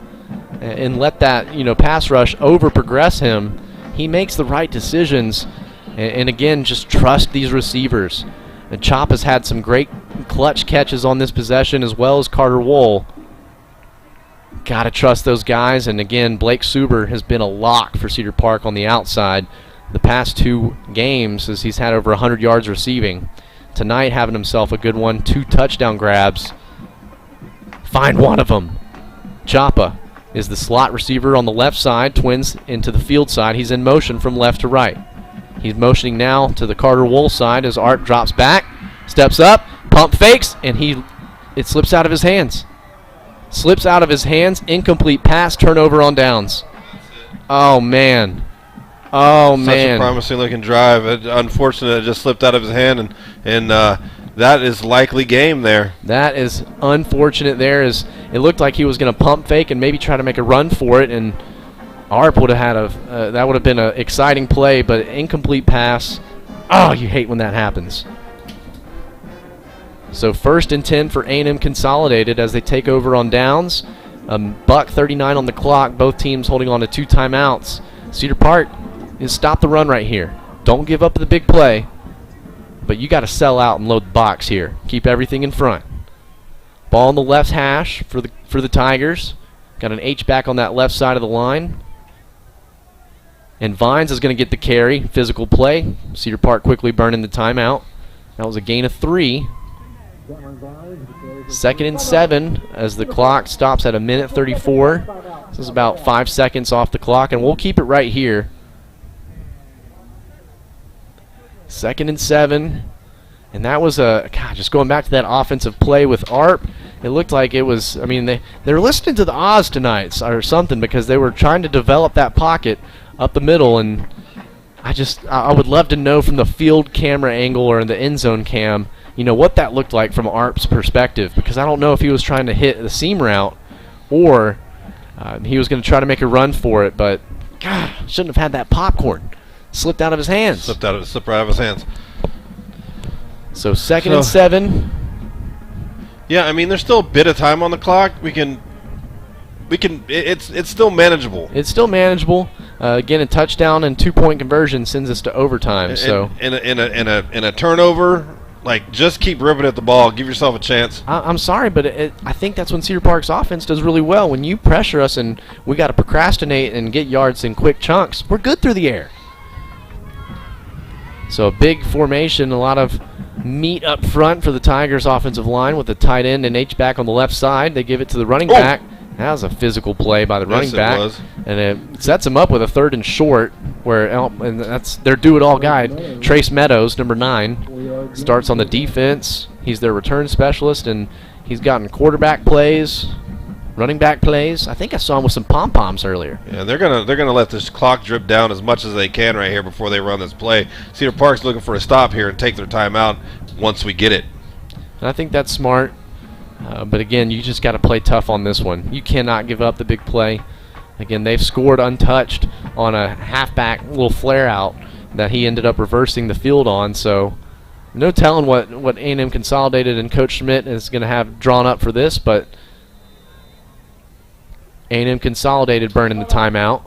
and let that pass rush over progress him, he makes the right decisions. And again, just trust these receivers. And Chop has had some great clutch catches on this possession, as well as Carter Wool. Got to trust those guys. And again, Blake Suber has been a lock for Cedar Park on the outside. the past 2 games as he's had over 100 yards receiving. Tonight having himself a good one, 2 touchdown grabs. Find one of them. Chapa is the slot receiver on the left side, twins into the field side. He's in motion from left to right. He's motioning now to the Carter Wool side as Art drops back, steps up, pump fakes, and it slips out of his hands. Slips out of his hands, incomplete pass, turnover on downs. Oh, man. Oh, Such man. a promising looking drive. Unfortunately, it just slipped out of his hand, and that is likely game there. That is unfortunate there. As it looked like he was going to pump fake and maybe try to make a run for it, and Arp would have had that would have been an exciting play, but incomplete pass. Oh, you hate when that happens. So 1st and 10 for A&M Consolidated as they take over on downs. $1:39 on the clock. Both teams holding on to 2 timeouts. Cedar Park is stop the run right here. Don't give up the big play, but you got to sell out and load the box here. Keep everything in front. Ball on the left hash for the Tigers. Got an H-back on that left side of the line. And Vines is going to get the carry. Physical play. Cedar Park quickly burning the timeout. That was a gain of 3. 2nd and 7 as the clock stops at 1:34. This is about 5 seconds off the clock, and we'll keep it right here. 2nd and 7. And that was just going back to that offensive play with Arp. It looked like it was, I mean, they were listening to the Oz tonight or something because they were trying to develop that pocket up the middle, and I would love to know from the field camera angle or in the end zone cam, what that looked like from Arp's perspective, because I don't know if he was trying to hit the seam route or he was going to try to make a run for it, but God, shouldn't have had that popcorn. Slipped out of his hands. Slipped right out of his hands. So 2nd and 7. Yeah, I mean, there's still a bit of time on the clock. It's still manageable. It's still manageable. Again, a touchdown and 2-point conversion sends us to overtime. So in a turnover, like, just keep ripping at the ball. Give yourself a chance. I'm sorry, but I think that's when Cedar Park's offense does really well. When you pressure us and we got to procrastinate and get yards in quick chunks, we're good through the air. So a big formation, a lot of meat up front for the Tigers' offensive line with the tight end and H-back on the left side. They give it to the running back. That was a physical play by the running back. Was. And it sets him up with a 3rd and short and that's their do-it-all guy. Trace Meadows, number 9, starts on the defense. He's their return specialist, and he's gotten quarterback plays, running back plays. I think I saw him with some pom-poms earlier. Yeah, they're gonna let this clock drip down as much as they can right here before they run this play. Cedar Park's looking for a stop here and take their timeout once we get it. And I think that's smart. But again, you just got to play tough on this one. You cannot give up the big play. Again, they've scored untouched on a halfback little flare out that he ended up reversing the field on. So no telling what A&M Consolidated and Coach Schmidt is going to have drawn up for this, but A&M Consolidated burning the timeout.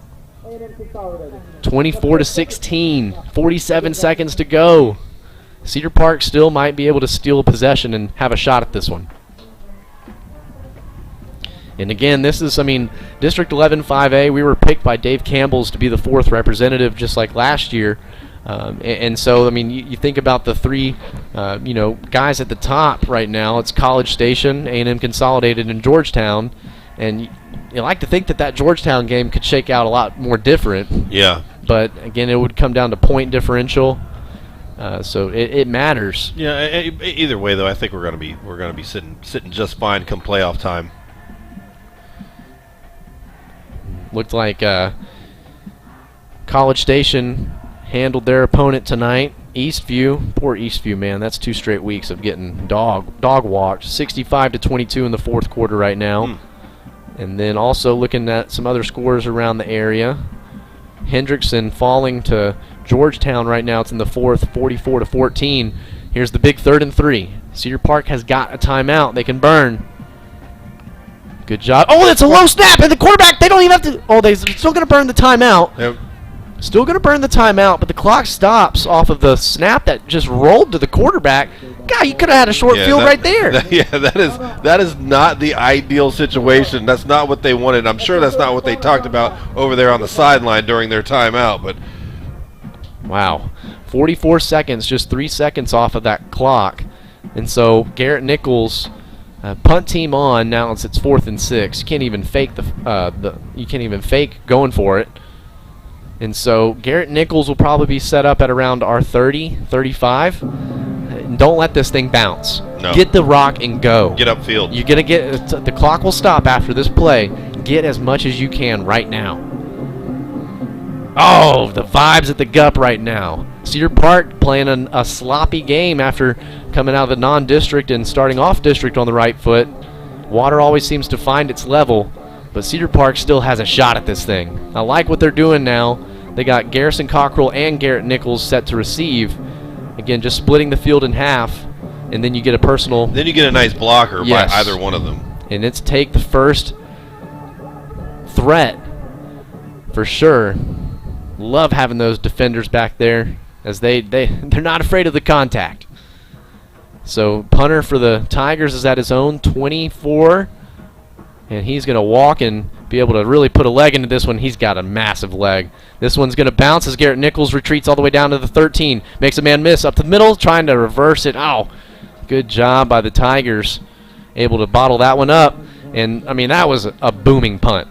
24-16, 47 seconds to go. Cedar Park still might be able to steal possession and have a shot at this one. And again, this is, District 11 5A, we were picked by Dave Campbell's to be the 4th representative just like last year. And so, you think about the 3, guys at the top right now. It's College Station, A&M Consolidated, and Georgetown. And you like to think that Georgetown game could shake out a lot more different. Yeah. But, again, it would come down to point differential. So it matters. Yeah. Either way, though, I think we're gonna be sitting just fine come playoff time. Looked like College Station handled their opponent tonight. Eastview, poor Eastview, man. That's 2 straight weeks of getting dog walked. 65-22 in the 4th quarter right now. And then also looking at some other scores around the area. Hendrickson falling to Georgetown right now. It's in the 4th, 44-14. Here's the big 3rd and 3. Cedar Park has got a timeout. They can burn. Good job. Oh, that's a low snap, and the quarterback, they don't even have to. Oh, they're still going to burn the timeout. Yep. Still going to burn the timeout, but the clock stops off of the snap that just rolled to the quarterback. God, you could have had a short field right there. That is not the ideal situation. That's not what they wanted. I'm sure that's not what they talked about over there on the sideline during their timeout. But Wow. 44 seconds, just 3 seconds off of that clock. And so Garrett Nichols, punt team on. Now it's 4th and 6. You can't even fake you can't even fake going for it. And so Garrett Nichols will probably be set up at around our 30, 35. And don't let this thing bounce. No. Get the rock and go. Get upfield. You're gonna get the clock will stop after this play. Get as much as you can right now. Oh, the vibes at the Gup right now. Cedar Park playing a sloppy game after coming out of the non-district and starting off district on the right foot. Water always seems to find its level, but Cedar Park still has a shot at this thing. I like what they're doing now. They got Garrison Cockrell and Garrett Nichols set to receive. Again, just splitting the field in half, and then you get a personal. Then you get a nice blocker by either one of them. And it's take the first threat for sure. Love having those defenders back there, as they're not afraid of the contact. So punter for the Tigers is at his own 24, and he's going to walk and be able to really put a leg into this one. He's got a massive leg. This one's going to bounce as Garrett Nichols retreats all the way down to the 13. Makes a man miss up the middle, trying to reverse it. Ow. Good job by the Tigers. Able to bottle that one up. And, I mean, that was a booming punt.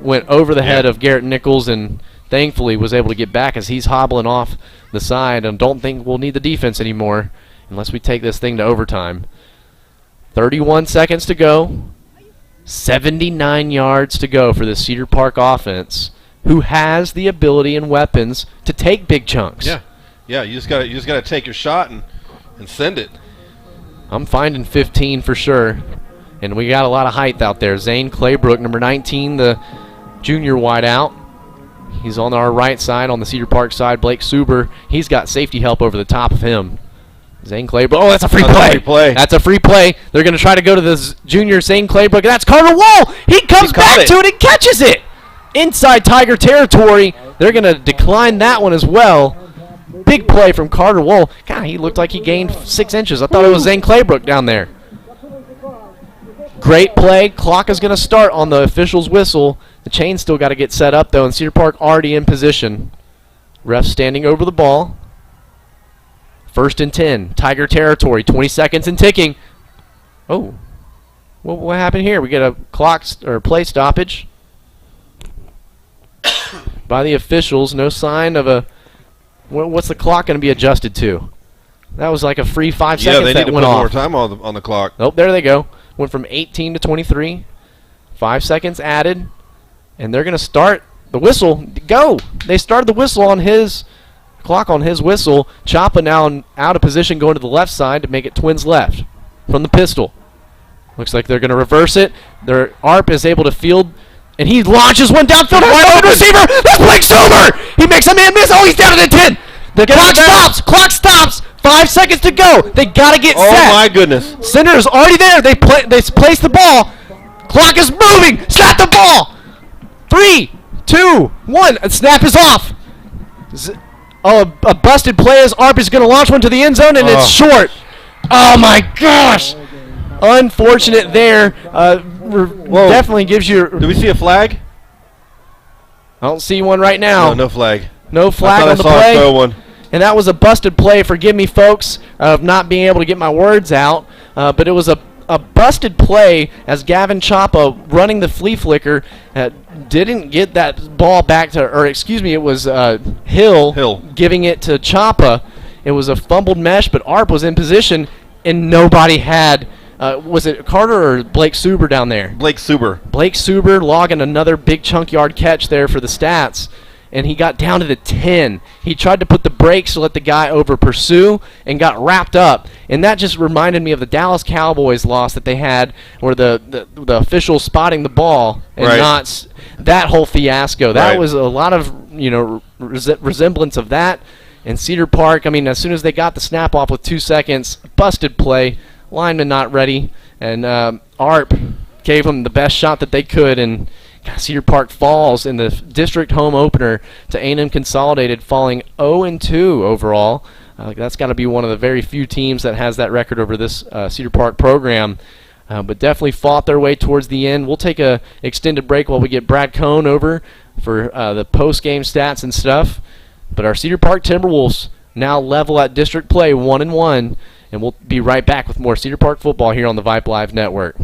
Went over the head of Garrett Nichols and thankfully was able to get back as he's hobbling off the side. And don't think we'll need the defense anymore unless we take this thing to overtime. 31 seconds to go. 79 yards to go for the Cedar Park offense, who has the ability and weapons to take big chunks. Yeah. You just gotta take your shot and send it. I'm finding 15 for sure, and we got a lot of height out there. Zane Claybrook, number 19, the junior wideout. He's on our right side, on the Cedar Park side. Blake Suber, he's got safety help over the top of him. Zane Claybrook. Oh, that's a free play. That's a free play. They're going to try to go to this junior Zane Claybrook. That's Carter Wall. He comes back to it and catches it. Inside Tiger territory. They're going to decline that one as well. Big play from Carter Wall. God, he looked like he gained 6 inches. I thought it was Zane Claybrook down there. Great play. Clock is going to start on the official's whistle. The chain's still got to get set up, though, and Cedar Park already in position. Ref standing over the ball. 1st and 10, Tiger territory, 20 seconds and ticking. Oh, what happened here? We get a clock or play stoppage by the officials. No sign of a. What's the clock going to be adjusted to? That was like a free 5 seconds. Yeah, they that need to went put off. more time on the clock. Oh, there they go. Went from 18 to 23. 5 seconds added, and they're going to start the whistle. Go! They started the whistle on his. Clock on his whistle. Chapa now out of position going to the left side to make it Twins left from the pistol. Looks like they're going to reverse it. Their ARP is able to field, and he launches one downfield right over the receiver. That's Blake Suber. He makes a man miss. Oh, he's down at the 10. The clock stops. Clock stops. 5 seconds to go. They got to get set. Oh, my goodness. Center is already there. They place the ball. Clock is moving. Snap the ball. 3, 2, 1. A snap is off. Oh, a busted play as ARP is going to launch one to the end zone, and it's short. Oh, my gosh. Unfortunate there. Definitely gives you... Do we see a flag? I don't see one right now. No flag. No flag on the play. I saw one. And that was a busted play. Forgive me, folks, of not being able to get my words out. But it was a busted play as Gavin Chapa, running the flea flicker, didn't get that ball back to, or excuse me, it was Hill giving it to Chapa. It was a fumbled mesh, but ARP was in position, and nobody had, was it Carter or Blake Suber down there? Blake Suber. Blake Suber logging another big chunk yard catch there for the stats. And he got down to the 10. He tried to put the brakes to let the guy over pursue and got wrapped up. And that just reminded me of the Dallas Cowboys loss that they had where the official spotting the ball and not that whole fiasco. That was a lot of, resemblance of that. And Cedar Park, I mean, as soon as they got the snap off with 2 seconds, busted play, lineman not ready, and ARP gave them the best shot that they could, and Cedar Park falls in the district home opener to A&M Consolidated, falling 0-2 overall. That's got to be one of the very few teams that has that record over this Cedar Park program. But definitely fought their way towards the end. We'll take a extended break while we get Brad Cohn over for the post-game stats and stuff. But our Cedar Park Timberwolves now level at district play 1-1, and we'll be right back with more Cedar Park football here on the Vype Live Network.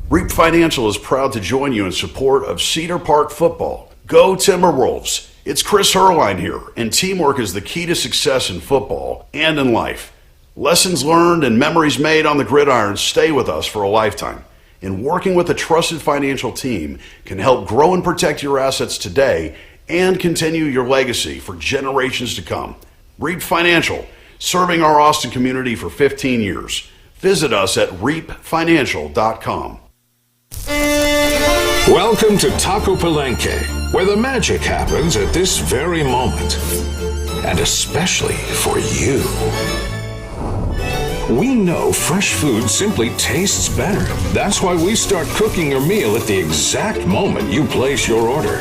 Reap Financial is proud to join you in support of Cedar Park football. Go Timberwolves! It's Chris Herline here, and teamwork is the key to success in football and in life. Lessons learned and memories made on the gridiron stay with us for a lifetime. And working with a trusted financial team can help grow and protect your assets today and continue your legacy for generations to come. Reap Financial, serving our Austin community for 15 years. Visit us at reapfinancial.com. Welcome to Taco Palenque, where the magic happens at this very moment. And especially for you. We know fresh food simply tastes better. That's why we start cooking your meal at the exact moment you place your order.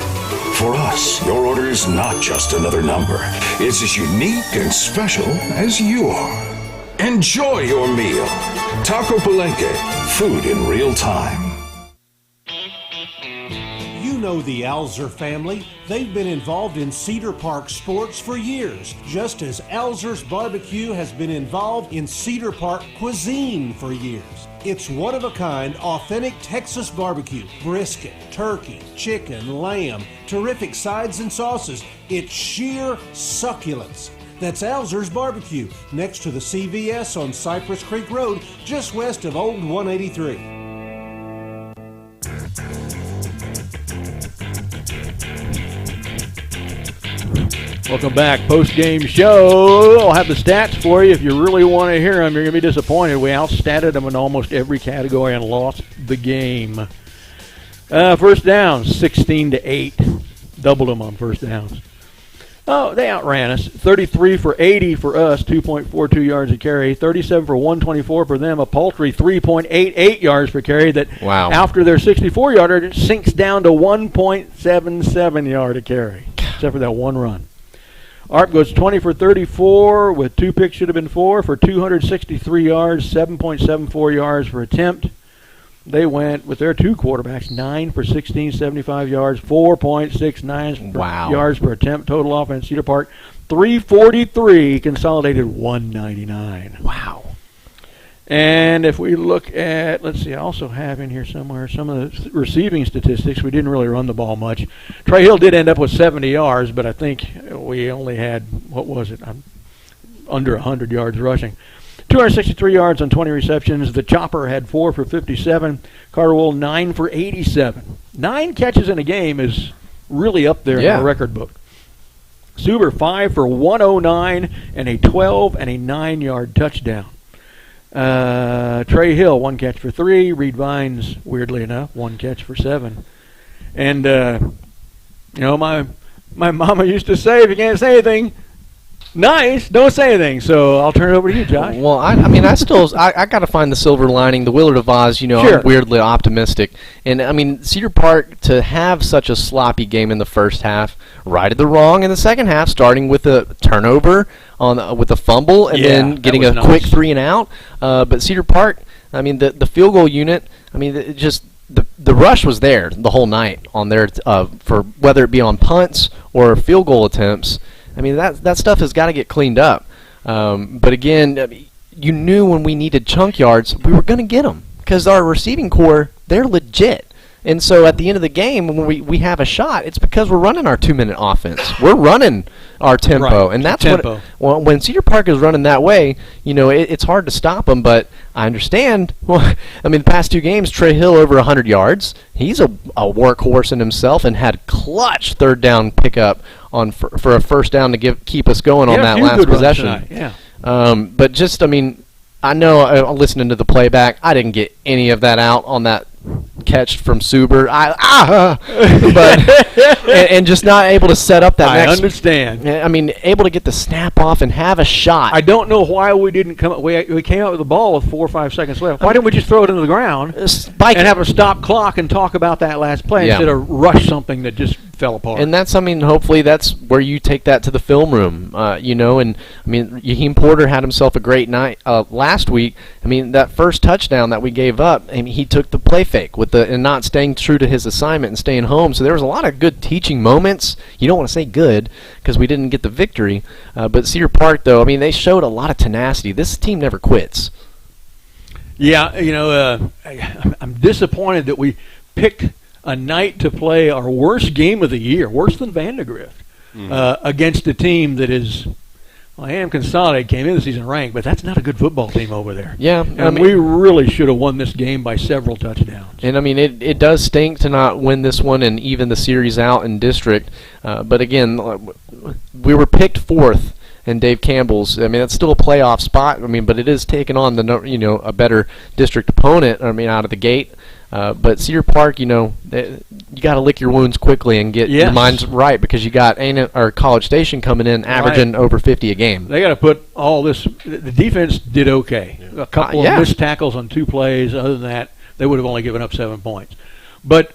For us, your order is not just another number. It's as unique and special as you are. Enjoy your meal. Taco Palenque, food in real time. You know the Alzer family. They've been involved in Cedar Park sports for years, just as Alzer's Barbecue has been involved in Cedar Park cuisine for years. It's one-of-a-kind, authentic Texas barbecue. Brisket, turkey, chicken, lamb, terrific sides and sauces. It's sheer succulence. That's Alzer's Barbecue, next to the CVS on Cypress Creek Road, just west of Old 183. Welcome back. Post-game show. I'll have the stats for you. If you really want to hear them, you're going to be disappointed. We outstatted them in almost every category and lost the game. First downs, 16-8. Doubled them on first downs. Oh, they outran us. 33 for 80 for us, 2.42 yards a carry. 37 for 124 for them, a paltry 3.88 yards per carry. That after their 64-yarder, it sinks down to 1.77 yard a carry, except for that one run. Arp goes 20 for 34 with 2 picks, should have been 4, for 263 yards, 7.74 yards per attempt. They went with their 2 quarterbacks, 9 for 16, 75 yards, 4.69 yards per attempt. Total offense, Cedar Park, 343, Consolidated 199. Wow. And if we look at, let's see, I also have in here somewhere some of the receiving statistics. We didn't really run the ball much. Trey Hill did end up with 70 yards, but I think we only had, what was it, under 100 yards rushing. 263 yards on 20 receptions. The Chopper had 4 for 57. Carter Wool, 9 for 87. 9 catches in a game is really up there in the record book. Suber, 5 for 109 and a 12 and a 9-yard touchdown. Trey Hill, 1 catch for 3. Reed Vines, weirdly enough, 1 catch for 7. And, my mama used to say, if you can't say anything nice, don't say anything. So I'll turn it over to you, Josh. Well, I got to find the silver lining. The Willard of Oz, Sure. I'm weirdly optimistic. And, Cedar Park, to have such a sloppy game in the first half, righted the wrong in the second half, starting with a turnover with a fumble and then getting a quick 3 and out. But Cedar Park, the field goal unit, the rush was there the whole night on there for whether it be on punts or field goal attempts. That stuff has got to get cleaned up. But again, you knew when we needed chunk yards, we were going to get them because our receiving core, they're legit. And so at the end of the game, when we have a shot, it's because we're running our 2-minute offense. We're running our tempo. Right. And that's when Cedar Park is running that way, it's hard to stop them. But I understand. Well, the past 2 games, Trey Hill over 100 yards. He's a workhorse in himself and had clutch third down pickup for a first down to keep us going on that last possession. Yeah. But just, I know listening to the playback, I didn't get any of that out on that catch from Suber. And just not able to set up that I understand. Able to get the snap off and have a shot. I don't know why we didn't come up. We came out with the ball with 4 or 5 seconds left. Why didn't we just throw it into the ground and have a stop clock and talk about that last play instead of rush something that just fell apart. And that's, I mean, hopefully that's where you take that to the film room, you know. And, I mean, Raheem Porter had himself a great night last week. I mean, that first touchdown that we gave up, I mean, he took the play fake and not staying true to his assignment and staying home. So there was a lot of good teaching moments. You don't want to say good because we didn't get the victory. But Cedar Park, though, I mean, they showed a lot of tenacity. This team never quits. Yeah, you know, I'm disappointed that we picked a night to play our worst game of the year, worse than Vandegrift, against a team that is, well, A&M Consolidated came in the season ranked, but that's not a good football team over there. Yeah. And I mean, we really should have won this game by several touchdowns. And, I mean, it does stink to not win this one and even the series out in district. But, again, we were picked fourth. And Dave Campbell's, I mean, that's still a playoff spot. I mean, but it is taking on a better district opponent. I mean, out of the gate. But Cedar Park, you know, you got to lick your wounds quickly and get your minds right because you got College Station coming in averaging over 50 a game. They got to put all this. The defense did okay. A couple of missed tackles on 2 plays. Other than that, they would have only given up 7 points. But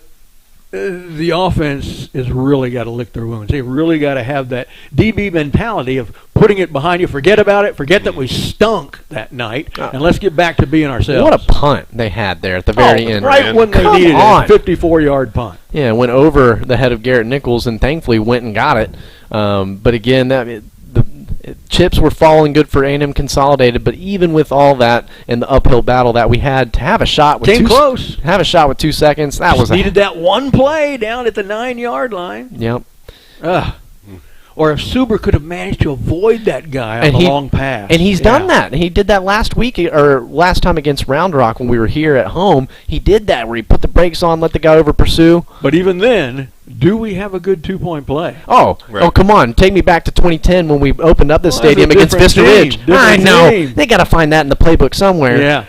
the offense has really got to lick their wounds. They really got to have that DB mentality of putting it behind you. Forget about it. Forget that we stunk that night, and let's get back to being ourselves. What a punt they had there at the very end. Right when they needed it, a 54-yard punt. Yeah, it went over the head of Garrett Nichols and thankfully went and got it. But again, the chips were falling good for A&M Consolidated, but even with all that and the uphill battle that we had, to have a shot with have a shot with 2 seconds, that was needed that one play down at the 9-yard line. Yep. Or if Suber could have managed to avoid that guy on the long pass. And he's done that. He did that last week, or last time against Round Rock when we were here at home. He did that where he put the brakes on, let the guy over pursue. But even then, do we have a good 2-point play? Oh, come on. Take me back to 2010 when we opened up the stadium against Vista Ridge. I know. They got to find that in the playbook somewhere. Yeah.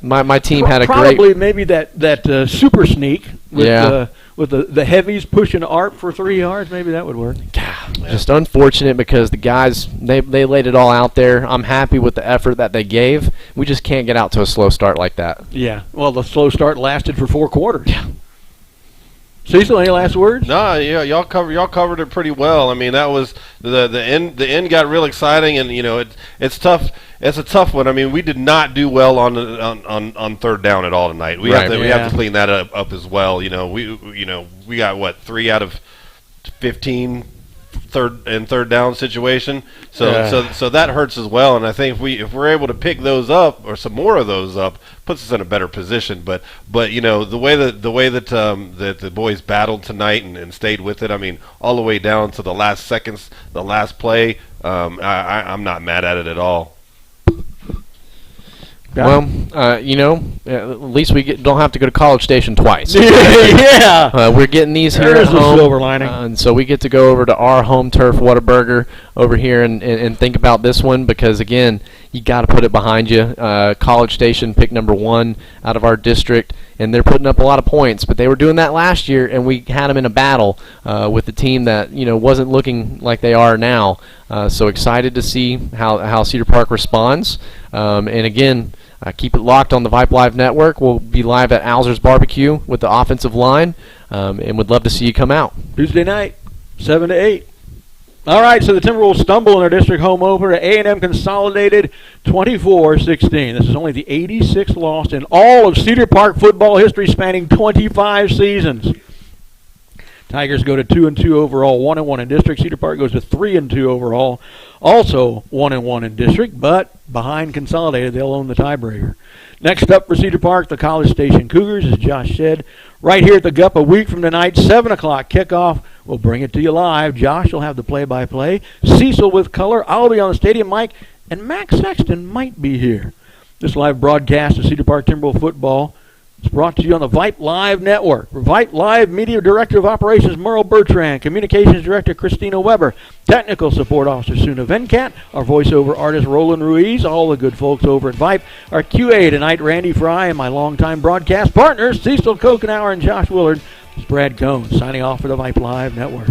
My team had a probably maybe that super sneak with the heavies pushing Art for 3 yards. Maybe that would work. Just unfortunate because the guys they laid it all out there. I'm happy with the effort that they gave. We just can't get out to a slow start like that. Yeah. Well, the slow start lasted for 4 quarters. Yeah. Cecil, any last words? No, yeah, y'all covered it pretty well. I mean, that was the end. The end got real exciting, and you know it's tough. It's a tough one. I mean, we did not do well on third down at all tonight. We have to clean that up as well. You know, we got 3 out of 15 third down situation. So that hurts as well. And I think if we're able to pick those up or some more of those up, puts us in a better position. But you know, the way that the boys battled tonight and stayed with it. I mean, all the way down to the last seconds, the last play. I'm not mad at it at all. Well, you know, at least we don't have to go to College Station twice. Yeah. We're getting these here at home. Silver lining. And so we get to go over to our home turf, Whataburger, over here and think about this one because, again, you got to put it behind you. College Station picked number 1 out of our district, and they're putting up a lot of points. But they were doing that last year, and we had them in a battle with the team that, you know, wasn't looking like they are now. So excited to see how Cedar Park responds. And, again, keep it locked on the Vype Live Network. We'll be live at Alzer's Barbecue with the offensive line, and would love to see you come out. Tuesday night, 7 to 8. All right, so the Timberwolves stumble in their district home opener at A&M Consolidated 24-16. This is only the 86th loss in all of Cedar Park football history, spanning 25 seasons. Tigers go to 2-2 overall, 1-1 in district. Cedar Park goes to 3-2 overall, also 1-1 in district, but behind Consolidated, they'll own the tiebreaker. Next up for Cedar Park, the College Station Cougars, as Josh said, right here at the GUP a week from tonight, 7 o'clock kickoff. We'll bring it to you live. Josh will have the play-by-play. Cecil with color. I'll be on the stadium mic, and Max Sexton might be here. This live broadcast of Cedar Park Timberwolves football is brought to you on the Vype Live Network. For Vype Live, Media Director of Operations Merle Bertrand, Communications Director Christina Weber, Technical Support Officer Suna Venkat, our voiceover artist Roland Ruiz, all the good folks over at Vype, our QA tonight, Randy Fry, and my longtime broadcast partners, Cecil Kokenauer and Josh Willard. It's Brad Cohn signing off for the Vype Live Network.